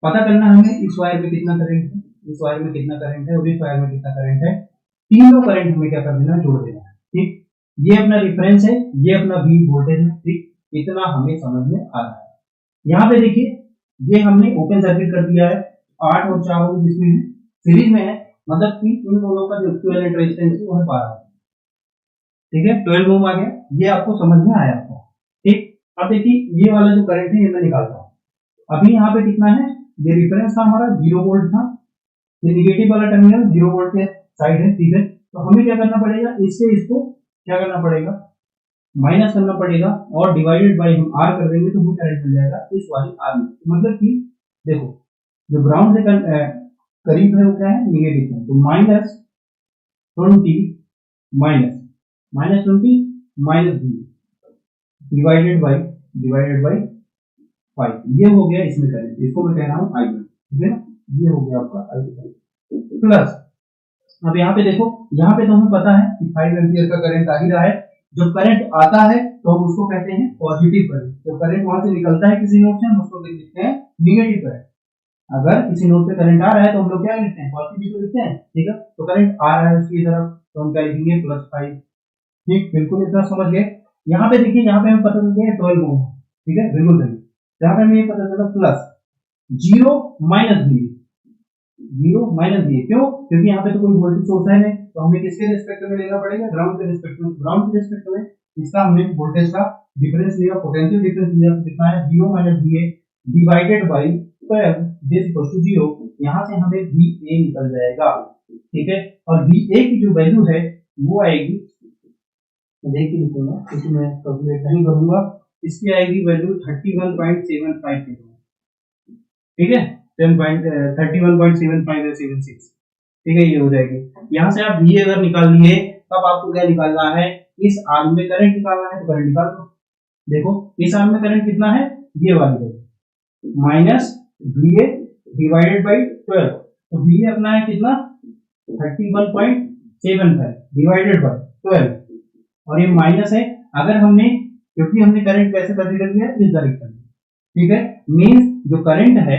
पता करना हमें इस वायर में कितना करंट है, इस वायर में कितना करंट है और इस वायर में कितना करंट है, तीनों करंट हमें क्या कर देना, जोड़ देना है, ठीक। ये अपना रिफरेंस है, ये अपना V वोल्टेज है, ठीक। इतना हमें समझ में आ रहा है। यहाँ पे देखिए ये हमने ओपन सर्किट कर दिया है, 8 और 4 ओम जिसमें है सीरीज में है, मतलब कि इन दोनों का जो इक्विवेलेंट रेजिस्टेंस है वो है 12, ठीक है। 12 ओम आ गया, ये आपको समझ में आया होगा, ठीक। अब देखिए ये वाला जो करंट है ये मैं निकालता हूँ। अभी यहाँ पे कितना है, ये रिफरेंस था हमारा 0 वोल्ट था, ये निगेटिव वाला टर्मिनल 0 वोल्ट के साइड है, ठीक है। तो हमें क्या करना पड़ेगा, इससे इसको क्या करना पड़ेगा, माइनस करना पड़ेगा, और डिवाइडेड बाय हम R कर देंगे तो हमें करंट मिल जाएगा इस वाली R में। मतलब कि देखो जो ग्राउंड से करीब है वो क्या है, निगेटिव है, तो -20 -20 -V डिवाइडेड बाय 5, ये हो गया इसमें करंट, इसको मैं कह रहा हूँ I1, ठीक है ना। ये हो गया आपका I1 प्लस, अब यहाँ पे देखो, यहाँ पे तो हमें पता है कि 5 एम्पियर का करंट आ ही रहा है, जब करंट आता है तो हम उसको कहते हैं पॉजिटिव करंट, जब करंट वहां से निकलता है किसी नोड से हम उसको लिखते हैं निगेटिव करंट। अगर किसी नोड से करंट आ रहा है तो हम लोग क्या लिखते हैं, पॉजिटिव तो लिखते हैं, ठीक है। तो करंट आ रहा है उसकी तरफ तो हम क्या लिखेंगे, +5, ठीक, बिल्कुल इतना समझ गए। यहाँ पे देखिए, यहाँ पे हमें पता चल गया 12 ओम, ठीक है, बिल्कुल सही। यहाँ पे हमें ये पता चला प्लस 0 -V, क्यों, क्योंकि यहाँ पे तो कोई वोल्टेज सोर्स है नहीं, तो हमें किसके रिस्पेक्ट में लेना पड़ेगा, ग्राउंड के रिस्पेक्ट में। ग्राउंड के रिस्पेक्ट में इसका हमने वोल्टेज का डिफरेंस लिया, पोटेंशियल डिफरेंस लिया, तो कितना है 0 -Va divided by 12 this equals to 0। यहाँ से हमें Va निकल जाएगा, ठीक है। और Va की जो वैल्यू है वो आएगी, देख के लिखूंगा क्योंकि मैं कैलकुलेट नहीं करूंगा, इसकी आएगी वैल्यू 31.75, ठीक है, 31.75 या 76, ठीक है, ये हो जाएगी। यहाँ से आप V अगर निकाल लिए, तब आपको क्या निकालना है, इस आर्म में करंट निकालना है, तो करंट निकाल दो, देखो इस आर्म में करंट कितना है, ये वाली है माइनस VA डिवाइडेड बाई 12, तो VA अपना है कितना 31.75 डिवाइडेड बाई 12, और ये माइनस है। अगर हमने, क्योंकि हमने करंट कैसे कंसीडर किया इस डायरेक्शन में, ठीक है, मींस जो करंट है,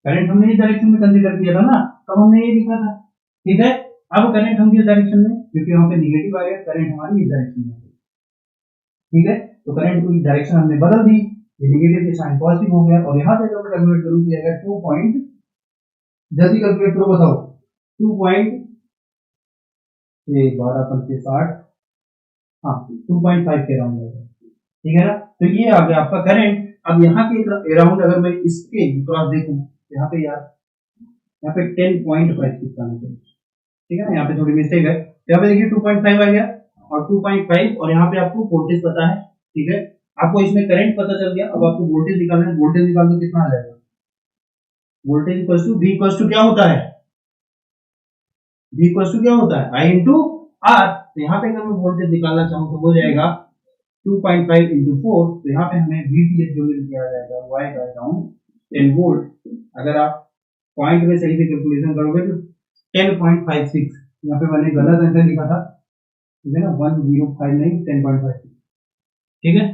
करंट हमने इस डायरेक्शन में कंसीडर किया था ना, तब हमने ये लिखा था, ठीक है। अब करंट हम किस डायरेक्शन में, क्योंकि वहां पे निगेटिव आ गया, करंट हमारी इस डायरेक्शन में, ठीक है, तो करंट की डायरेक्शन हमने बदल दी, ये नेगेटिव के साइन पॉजिटिव हो गया, और यहां से जब मैं कैलकुलेट करूं तो आएगा 2 पॉइंट, जल्दी कैलकुलेट करो बताओ, 2 पॉइंट, ये 12×5 = 60, हाँ 2.5 के अराउंड आएगा, ठीक है ना। तो ये आ गया आपका करंट। अब यहाँ के अराउंड अगर मैं इसके क्रॉस देखूं, यहाँ पे यार, यहाँ पे 10.5 कितना है, ठीक है ना, यहाँ पे थोड़ी मिस्टेक है, यहाँ पे देखिए 2.5 आ गया और 2.5, और यहाँ पे आपको वोल्टेज पता है, ठीक है, आपको इसमें करंट पता चल गया। अब आपको वोल्टेज निकालना है, वोल्टेज निकाल दो, कितना आ जाएगा, voltage equal to V equal to क्या होता है, V इक्वल टू क्या होता है, I इंटू R। तो यहाँ पे अगर मैं वोल्टेज निकालना चाहूँ तो हो जाएगा 2.5 इंटू 4, तो यहाँ पे हमें VTH जो मिल के आ जाएगा वो आएगा अराउंड 10 वोल्ट। अगर आप पॉइंट में सही से कैलकुलेशन करोगे तो 10.56, यहाँ पे मैंने गलत आंसर लिखा था, ठीक है ना, 1059 10.56, ठीक है।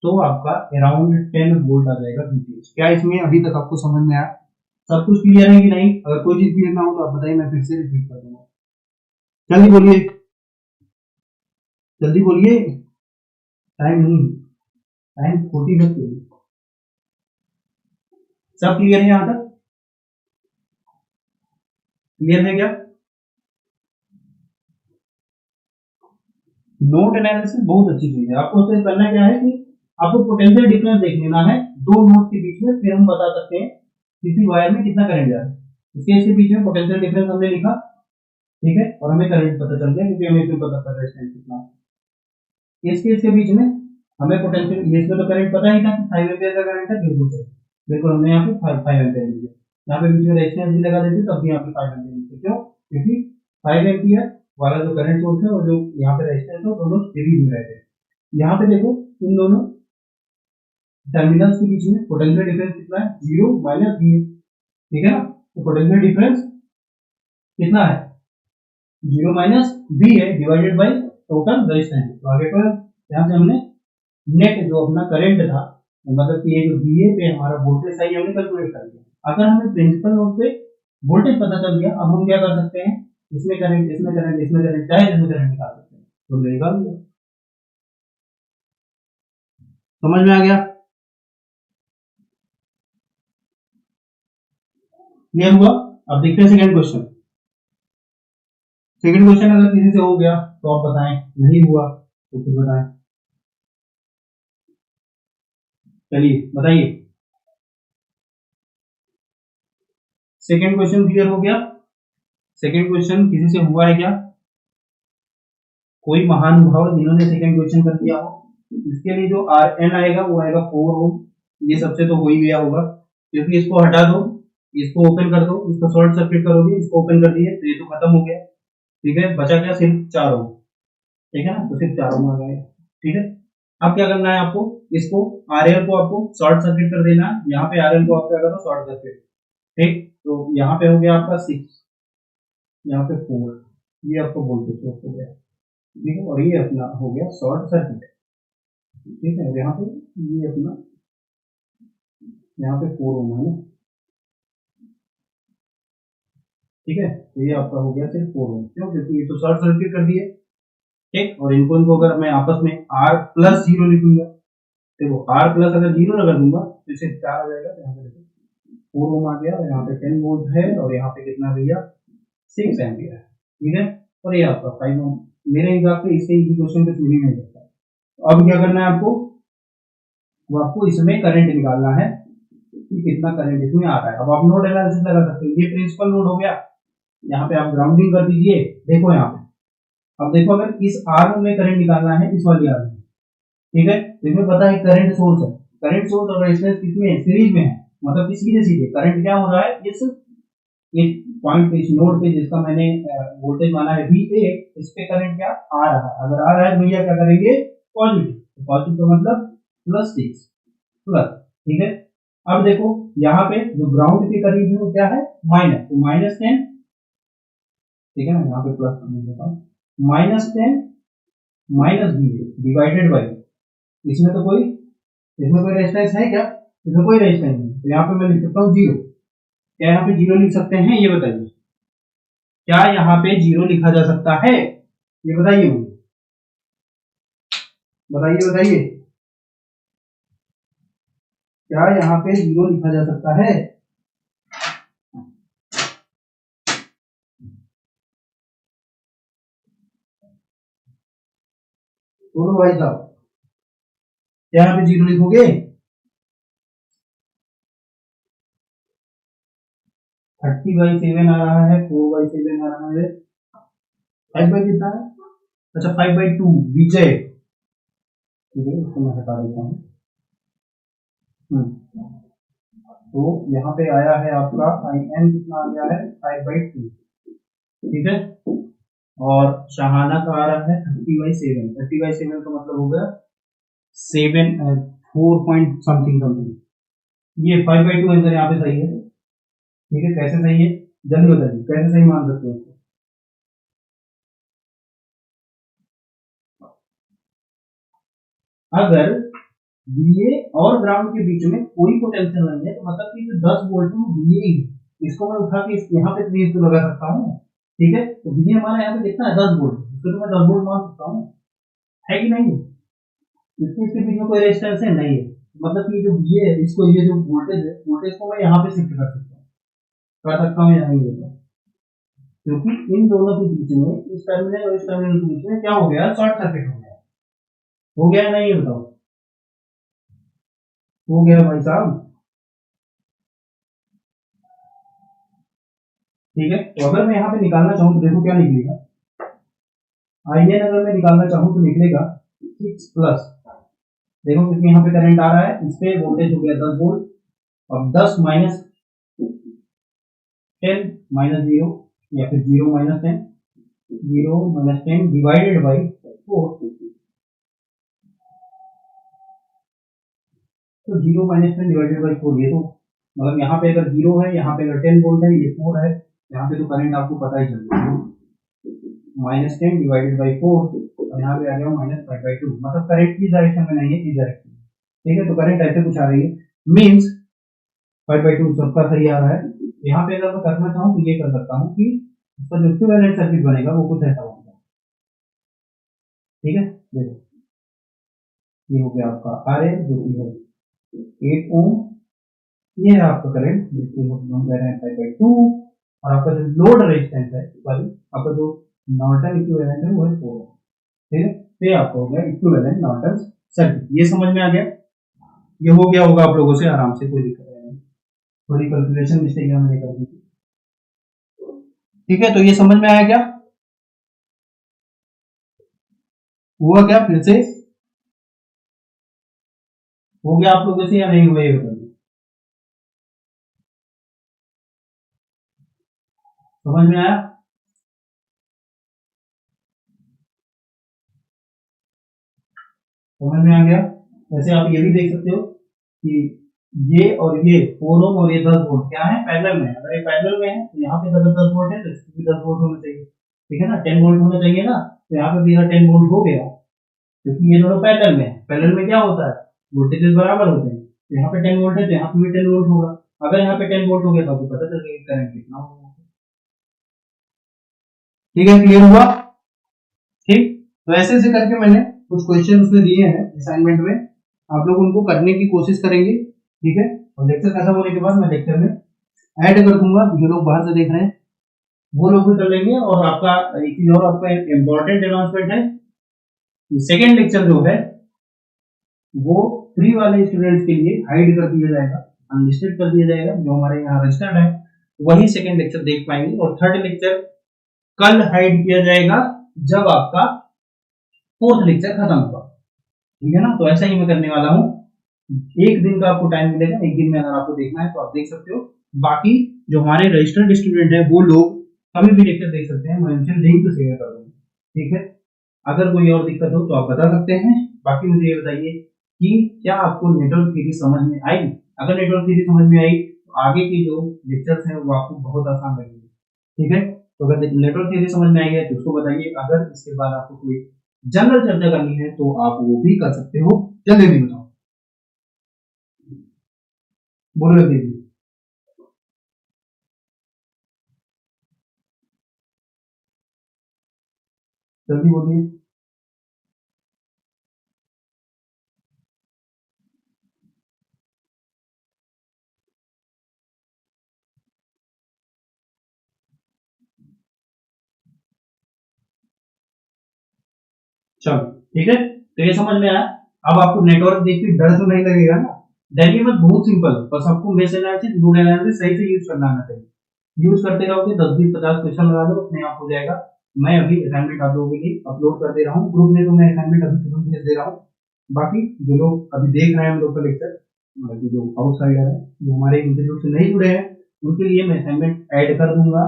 तो आपका अराउंड 10 वोल्ट आ जाएगा VTH। क्या इसमें अभी तक आपको समझ में आया, सब कुछ क्लियर है कि नहीं? अगर कोई चीज क्लियर ना हो तो आप बताइए, मैं फिर से रिपीट कर दूंगा। जल्दी बोलिए, जल्दी बोलिए, टाइम नहीं, टाइम 40 बज गई। सब क्लियर है यहाँ तक, क्लियर है क्या? नोड एनालिसिस बहुत अच्छी चीज है। आपको सिर्फ करना क्या है कि आपको पोटेंशियल डिफरेंस देख लेना है दो नोड के बीच में, फिर हम बता सकते हैं किसी वायर में कितना करंट जा रहा है। इसके बीच में पोटेंशियल डिफरेंस हमने लिखा, ठीक है, और हमें करंट पता चल गया क्योंकि हमें इसमें पता चल रेजिस्टेंस कितना है। इसके बीच में हमें पोटेंशियल, इसमें तो करंट पता ही था कि 5 एम्पीयर का करंट है, बिल्कुल सही, बिल्कुल हमने यहाँ पे 5 एम्पीयर लिया। यहाँ पे बीच में रेजिस्टेंस भी लगा देते तब भी यहाँ पे 5 एम्पीयर लिखते, क्यों? क्योंकि 5 एम्पीयर वाला जो करंट सोर्स है और जो यहाँ पे रेजिस्टेंस है दोनों सीरीज में रहते हैं। यहाँ पे देखो इन दोनों टर्मिनल्स के बीच में पोटेंशियल डिफरेंस कितना है, 0 माइनस V, ठीक है ना। तो पोटेंशियल डिफरेंस कितना है, 0 माइनस V है डिवाइडेड बाई टोटल रेजिस्टेंस। तो आगे पर यहाँ से हमने नेट जो अपना करंट था, मतलब कि ये जो VA पे हमारा वोल्टेज सही हमने कैलकुलेट कर दिया। अगर हमें प्रिंसिपल नोड पे वोल्टेज पता चल गया, अब हम क्या कर सकते हैं, इसमें करंट, इसमें करंट, इसमें करंट, चाहे इसमें करंट निकाल सकते हैं, तो निकाल दिया। समझ में आ गया, क्लियर हुआ? अब देखते हैं सेकंड क्वेश्चन। सेकंड क्वेश्चन अगर किसी से हो गया तो आप बताएं, नहीं हुआ तो फिर बताएं। चलिए बताइए, सेकंड क्वेश्चन क्लियर हो गया? सेकंड क्वेश्चन किसी से हुआ है क्या? कोई महानुभाव जिन्होंने सेकंड क्वेश्चन कर दिया हो? इसके लिए जो Rn आएगा वो आएगा 4 ओम, ये सबसे तो हो ही गया होगा, क्योंकि इसको हटा दो, इसको ओपन कर दो, इसको शॉर्ट सर्किट करोगे, इसको ओपन कर दिए तो ये तो खत्म हो गया, ठीक है। बचा क्या, सिर्फ 4 ओम, ठीक है ना, तो सिर्फ 4 ओम आ गए, ठीक है। अब क्या करना है आपको, इसको RL को आपको शॉर्ट सर्किट कर देना है, यहाँ पे RL को आप क्या करो, शॉर्ट सर्किट, ठीक। तो यहाँ पे हो गया आपका 6, यहाँ पे 4, ये आपको वोल्टेज सोर्स हो गया, ठीक है, और ये अपना हो गया शॉर्ट सर्किट, ठीक है। यहाँ पे ये अपना, यहाँ पे 4 ओम है ना, ठीक है, तो ये आपका हो गया सिर्फ 4 ओम, क्यों? क्योंकि ये तो शॉर्ट सर्किट कर दिए, ठीक। और इनको अगर मैं आपस में R प्लस 0 लिखूंगा, देखो R प्लस अगर 0 लगा दूंगा तो इसे 4 आ जाएगा, तो यहाँ पे देखो 4 ओम आ गया, और यहाँ पे 10 वोल्ट है, और यहाँ पे कितना भैया 6 एम्पियर है, ठीक है। और ये आपका 5 ओम, मेरे हिसाब से इससे इजी क्वेश्चन कुछ मिल ही नहीं सकता। तो अब क्या करना है आपको, वो आपको इसमें करंट निकालना है कि कितना करंट इसमें आ रहा है। अब आप नोड एनालिसिस लगा सकते हो, ये प्रिंसिपल नोड हो गया, यहाँ पे आप ग्राउंडिंग कर दीजिए, देखो यहाँ पे, अब देखो अगर इस आर्म में करंट निकालना है, इस वाली आर्म में, ठीक है, तो इसमें पता है करंट सोर्स है, करंट सोर्स और रेजिस्टेंस किसमें है, सीरीज में है, मतलब कि सीधे सीधे करंट क्या हो रहा है, इस पॉइंट पे, इस नोड पे जिसका मैंने वोल्टेज माना है VA, इस पे करंट क्या आ रहा है, अगर आ रहा है भैया क्या करेंगे, पॉजिटिव, तो पॉजिटिव का मतलब +6 प्लस, ठीक है। अब देखो यहाँ पे जो ग्राउंड के करीब है वो क्या है, माइनस, तो -10, ठीक है ना, यहाँ पे प्लस करने देता हूँ, -10 -0 डिवाइडेड बाई, इसमें कोई रेजिस्टेंस है क्या, इसमें कोई रेजिस्टेंस नहीं, तो यहाँ पे मैं लिख सकता हूँ 0। क्या यहाँ पे 0 लिख सकते हैं, ये बताइए, क्या यहाँ पे 0 लिखा जा सकता है, ये बताइए मुझे, बताइए क्या यहाँ पे 0 लिखा जा सकता है। बोलो भाई साहब, क्या यहाँ पे 0 लिखोगे, 30/7 आ रहा है, 4/7 आ रहा है, 5 बाई कितना है, अच्छा 5/2 विजय, ठीक है, इसको मैं हटा देता हूँ। तो यहाँ पे आया है आपका IN कितना आ गया है, 5/2, ठीक है, और शहाना का आ रहा है 30/7, 30/7 का मतलब हो गया 7 4 पॉइंट समथिंग, ये 5/2 आंसर यहाँ पे सही है, ठीक है। कैसे सही है, जल्दी बताइए, कैसे सही मान सकते हो, अगर VA और ग्राउंड के बीच में कोई पोटेंशियल नहीं है, तो मतलब कि जो 10 वोल्ट है वो VA ही है, इसको मैं उठा के यहाँ पे 20 लगा सकता हूँ, ठीक है। तो VA हमारा यहाँ पे कितना है, 10 वोल्ट, इसको तो मैं 10 वोल्ट मान सकता हूँ, है कि नहीं, इसके बीच में कोई रेजिस्टेंस है नहीं है, मतलब कि जो VA है, इसको ये जो वोल्टेज है, वोल्टेज को मैं यहाँ पे शिफ्ट कर सकता हूँ, यहाँ ही, क्योंकि इन दोनों के बीच में, इस टर्मिनल और इस टर्मिनल के बीच में क्या हो गया, शॉर्ट सर्किट हो गया नहीं, बताओ, हो गया भाई साहब, ठीक है। तो अगर मैं यहाँ पे निकालना चाहूँ तो देखो क्या निकलेगा, IN अगर मैं निकालना चाहूँ तो निकलेगा 6 प्लस, देखो कितनी यहाँ पे करंट आ रहा है, इस पे वोल्टेज हो गया 10 वोल्ट, और 10 माइनस 10 माइनस 0, या फिर 0 माइनस 10, 0 माइनस 10 डिवाइडेड बाई 4, तो 0 माइनस 10 डिवाइडेड बाई 4, ये तो मतलब यहाँ पे अगर 0 है, यहाँ पे अगर 10 वोल्ट है, ये 4 है, यहाँ पे तो करंट आपको पता ही चल रहा है, -10 डिवाइडेड बाई 4, और यहाँ पे आ गया -5/2, मतलब करंट की डायरेक्शन में नहीं है, इस डायरेक्शन में, ठीक है। तो करंट ऐसे कुछ आ रही है, मींस 5/2 सबका सही आ रहा है। यहाँ पे अगर मैं करना चाहूँ तो ये कर सकता हूँ कि इसका जो इक्विवेलेंट सर्किट बनेगा वो कुछ ऐसा होगा, ठीक है। देखो ये हो गया आपका RL जो कि है 8 ओम, ये है आपका करंट जिसको हम कह रहे हैं 5/2, और आपका जो लोड रेजिस्टेंस है, सॉरी आपका जो नॉर्टन इक्विवेलेंट है वो है 4, ठीक है। तो ये आपका हो गया इक्विवेलेंट नॉर्टन सर्किट, ये समझ में आ गया, ये हो गया होगा आप लोगों से आराम से, कोई दिक्कत नहीं, थोड़ी कैलकुलेशन मिस्टेक मैंने कर दी थी, ठीक है। तो ये समझ में आया क्या, हुआ क्या, फिर से हो गया आप लोगों से या नहीं हुआ, ये बताइए, समझ में आया, समझ में आ गया। वैसे आप ये भी देख सकते हो कि ये और ये 4 ओम और ये 10 वोल्ट क्या है, पैरेलल में है, अगर ये पैरेलल में है तो यहाँ पे अगर 10 वोल्ट है तो इसमें भी 10 वोल्ट होना चाहिए, ठीक है ना, 10 वोल्ट होना चाहिए ना, तो यहाँ पे भी 10 वोल्ट हो गया, क्योंकि ये दोनों पैरेलल में है, पैरेलल में क्या होता है, वोल्टेजेस बराबर होते हैं, तो यहाँ पे 10 वोल्ट है तो यहाँ पे भी 10 वोल्ट होगा, अगर यहाँ पे 10 वोल्ट हो गया तो आपको पता चल गया करंट कितना होगा, ठीक है, क्लियर हुआ, ठीक। तो ऐसे ऐसे करके मैंने कुछ क्वेश्चन उसमें दिए हैं असाइनमेंट में, आप लोग उनको करने की कोशिश करेंगे, ठीक है। और लेक्चर खत्म होने के बाद मैं लेक्चर में ऐड कर दूंगा, जो लोग बाहर से देख रहे हैं वो लोग भी कर लेंगे। और आपका एक चीज और, आपका इम्पोर्टेंट अनाउंसमेंट है, सेकेंड लेक्चर जो है वो फ्री वाले स्टूडेंट्स के लिए हाइड कर दिया जाएगा, अनलिस्टेड कर दिया जाएगा, जो हमारे यहाँ रजिस्टर्ड है वही सेकेंड लेक्चर देख पाएंगे, और थर्ड लेक्चर कल हाइड किया जाएगा जब आपका फोर्थ लेक्चर खत्म होगा, ठीक है ना। तो ऐसा ही मैं करने वाला हूँ, एक दिन का आपको टाइम मिलेगा, एक दिन में अगर आपको देखना है तो आप देख सकते हो, बाकी जो हमारे रजिस्टर्ड स्टूडेंट है वो लोग कभी भी लेक्चर देख सकते हैं, मैं उनसे लिंक शेयर कर दूंगा, ठीक है। अगर कोई और दिक्कत हो तो आप बता सकते हैं, बाकी मुझे ये बताइए कि क्या आपको नेटवर्क थ्योरी समझ में आई? अगर नेटवर्क थ्योरी समझ में आई तो आगे के जो लेक्चर्स हैं वो आपको बहुत आसान लगेंगे, ठीक है? तो अगर नेटवर्क थ्योरी समझ में आई है तो उसको बताइए। अगर इसके बाद आपको कोई जनरल चर्चा करनी है तो आप वो भी कर सकते हो। जल्दी जल्दी बताओ, बोलो दीदी, जल्दी बोलिए। चलो ठीक है, तो ये समझ में आया। अब आपको नेटवर्क देख के डर तो नहीं लगेगा ना? डरिए मत, बहुत सिंपल, बस आपको मेश एनालिसिस, नोड एनालिसिस सही से यूज करना आना चाहिए। यूज करते रहोगे 10 20 50 क्वेश्चन लगा लो, अपने आप हो जाएगा। मैं अभी असाइनमेंट आप लोगों के लिए अपलोड कर दे रहा हूँ ग्रुप में, तो मैं असाइनमेंट अभी तुरंत भेज दे रहा हूँ। बाकी जो लोग अभी देख रहे हैं हम लोग का लेक्चर, बाकी जो आउटसाइडर है, जो हमारे इंस्टीट्यूट से नहीं जुड़े हैं, उनके लिए मैं असाइनमेंट ऐड कर दूंगा।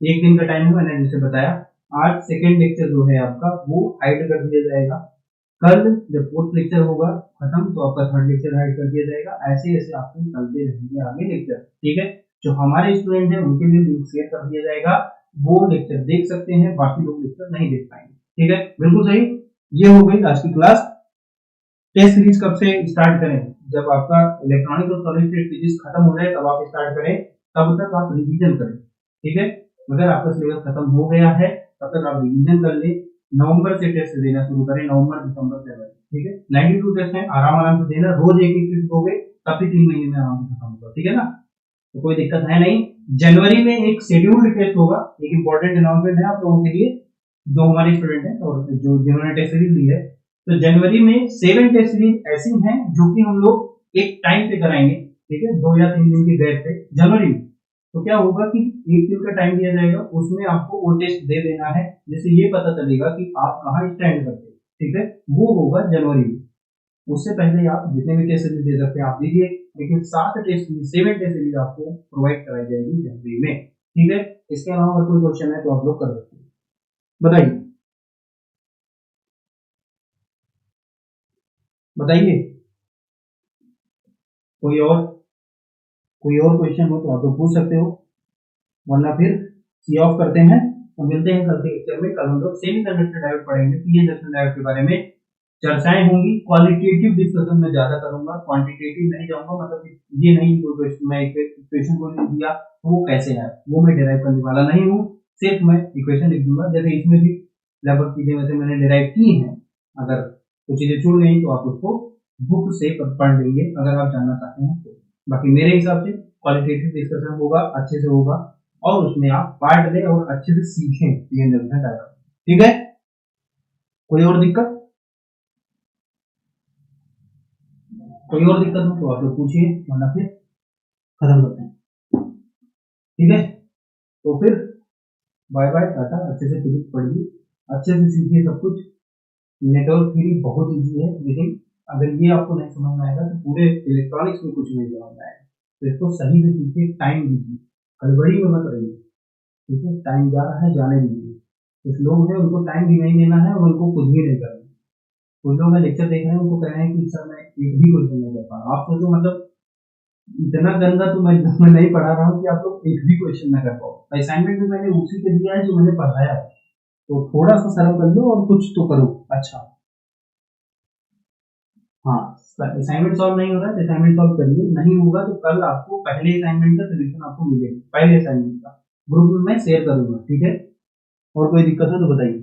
एक दिन का टाइम है, मैंने जैसे बताया। आज सेकेंड लेक्चर जो है आपका वो हाइड कर दिया जाएगा। कल जब फोर्थ लेक्चर होगा खत्म तो आपका थर्ड लेक्चर हाइड कर दिया जाएगा। ऐसे ऐसे आपके चलते रहेंगे आगे लेक्चर, ठीक है? जो हमारे स्टूडेंट हैं उनके लिए लिंक शेयर कर दिया जाएगा, वो लेक्चर देख सकते हैं, बाकी लोग लेक्चर नहीं देख पाएंगे, ठीक है? बिल्कुल सही। ये हो गई आज की क्लास। टेस्ट सीरीज कब से स्टार्ट करें? जब आपका इलेक्ट्रॉनिक और सॉलिड स्टेट फिजिक्स खत्म हो जाए तब आप स्टार्ट करें, तब तक आप रिवीजन करें, ठीक है? अगर आपका सिलेबस खत्म हो गया है तब तक आप रिवीजन कर ले। नवंबर से टेस्ट देना शुरू करें, नवंबर दिसंबर जनवरी, ठीक है? 92 टेस्ट है, आराम आराम से देना, रोज एक एक टेस्ट दोगे तब भी 3 महीने में आराम से खत्म होगा, ठीक है ना? तो कोई दिक्कत है नहीं। जनवरी में एक शेड्यूल्ड टेस्ट होगा, एक इंपॉर्टेंट अनाउंसमेंट है आप लोगों के लिए, जो हमारे स्टूडेंट हैं और जो जिन्होंने टेस्ट सीरीज ली है। तो जनवरी में 7 टेस्ट सीरीज ऐसी हैं जो कि हम लोग एक टाइम पे कराएंगे, ठीक है? 2 या 3 दिन के गैप पे जनवरी में। तो क्या होगा कि एक दिन का टाइम दिया जाएगा, उसमें आपको वो टेस्ट दे देना है, जिससे ये पता चलेगा कि आप कहाँ स्टैंड करते हैं, ठीक है? वो होगा जनवरी में। उससे पहले आप जितने भी टेस्ट सीरीज दे सकते हैं आप दीजिए, लेकिन 7 टेस्ट सीरीज 7 टेस्ट सीरीज आपको प्रोवाइड कराई जाएगी जनवरी में, ठीक है? इसके अलावा अगर कोई क्वेश्चन है तो आप लोग कर सकते हैं, बताइए बताइए। कोई और कोई और क्वेश्चन हो तो आप लोग पूछ सकते हो, वरना फिर सी ऑफ करते हैं। तो मिलते हैं कल के लेक्चर में। कल हम लोग सेमीकंडक्टर डायोड पढ़ेंगे, पीएन जंक्शन डायोड के बारे में चर्चाएं होंगी। क्वालिटेटिव डिस्कशन में ज्यादा करूंगा, क्वांटिटेटिव नहीं जाऊंगा। मतलब कि ये नहीं कोई क्वेश्चन मैं इक्वेशन को लिख दिया तो वो कैसे है वो मैं डिराइव करने वाला नहीं हूँ, सिर्फ मैं इक्वेशन लिख दूंगा। जैसे इसमें भी लगभग चीजें वैसे मैंने डिराइव की हैं, अगर कुछ चीजें छूट गई तो आप उसको बुक से पढ़ लेंगे अगर आप जानना चाहते हैं तो। बाकी मेरे हिसाब से क्वालिटेटिव डिस्कशन होगा, अच्छे से होगा, और उसमें आप पार्ट लें और अच्छे से सीखें पीएन जंक्शन डायोड, ठीक है? कोई और दिक्कत? कोई और दिक्कत हो तो आप लोग पूछिए, वरना फिर खत्म करते हैं, ठीक है? तो फिर बाय बाय, टाटा। अच्छे से फिजिक्स पढ़िए, अच्छे से सीखिए सब कुछ। नेटवर्क थ्योरी बहुत इजी है, लेकिन अगर ये आपको नहीं समझ में आएगा तो पूरे इलेक्ट्रॉनिक्स में कुछ नहीं समझ में आएगा। तो इसको सही से सीखिए, टाइम दीजिए, हड़बड़ी में मत रहिए, ठीक है? टाइम जा रहा है, जाने दीजिए। कुछ लोग हैं उनको टाइम भी नहीं देना है और उनको कुछ भी नहीं करना। कुछ लोग लेक्चर देख रहे हैं, उनको कह रहे हैं कि सर मैं एक भी क्वेश्चन नहीं कर पा रहा हूँ। आप सोचो, मतलब इतना गंदा तो मैं नहीं पढ़ा रहा हूँ कि आप लोग एक भी क्वेश्चन ना कर पाओ। असाइनमेंट भी मैंने उसी पे दिया है जो मैंने पढ़ाया है, तो थोड़ा सा शर्म कर लो और कुछ तो करो अच्छा। हाँ, असाइनमेंट सॉल्व नहीं हो रहा है, असाइनमेंट सॉल्व करिए। नहीं होगा तो कल आपको पहले असाइनमेंट का सोल्यूशन आपको मिलेगा, पहले असाइनमेंट का ग्रुप में मैं शेयर करूंगा, ठीक है? और कोई दिक्कत हो तो बताइए।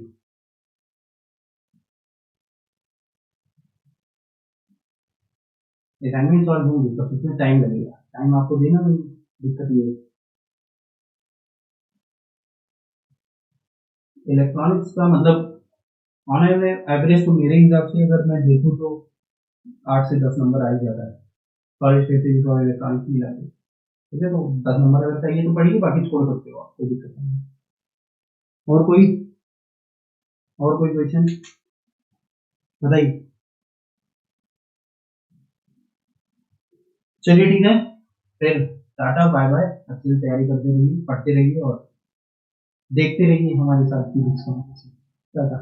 असाइनमेंट सॉल्व होंगे तो उसमें टाइम लगेगा, टाइम आपको देना नहीं, दिक्कत ये है। इलेक्ट्रॉनिक्स का मतलब ऑन एवरेज तो मेरे हिसाब से अगर मैं देखूँ तो 8 से 10 नंबर आ ही जाता है, सॉलिड स्टेट फिजिक्स और इलेक्ट्रॉनिक्स मिला के, ठीक है? तो 10 नंबर अगर चाहिए तो पढ़िए, बाकी छोड़ सकते हो आप, कोई दिक्कत नहीं। और कोई क्वेश्चन बताइए। चलिए ठीक है, फिर टाटा बाय बाय। अच्छे से तैयारी करते रहिए, पढ़ते रहिए और देखते रहिए हमारे साथ फिजिक्स का। टाटा।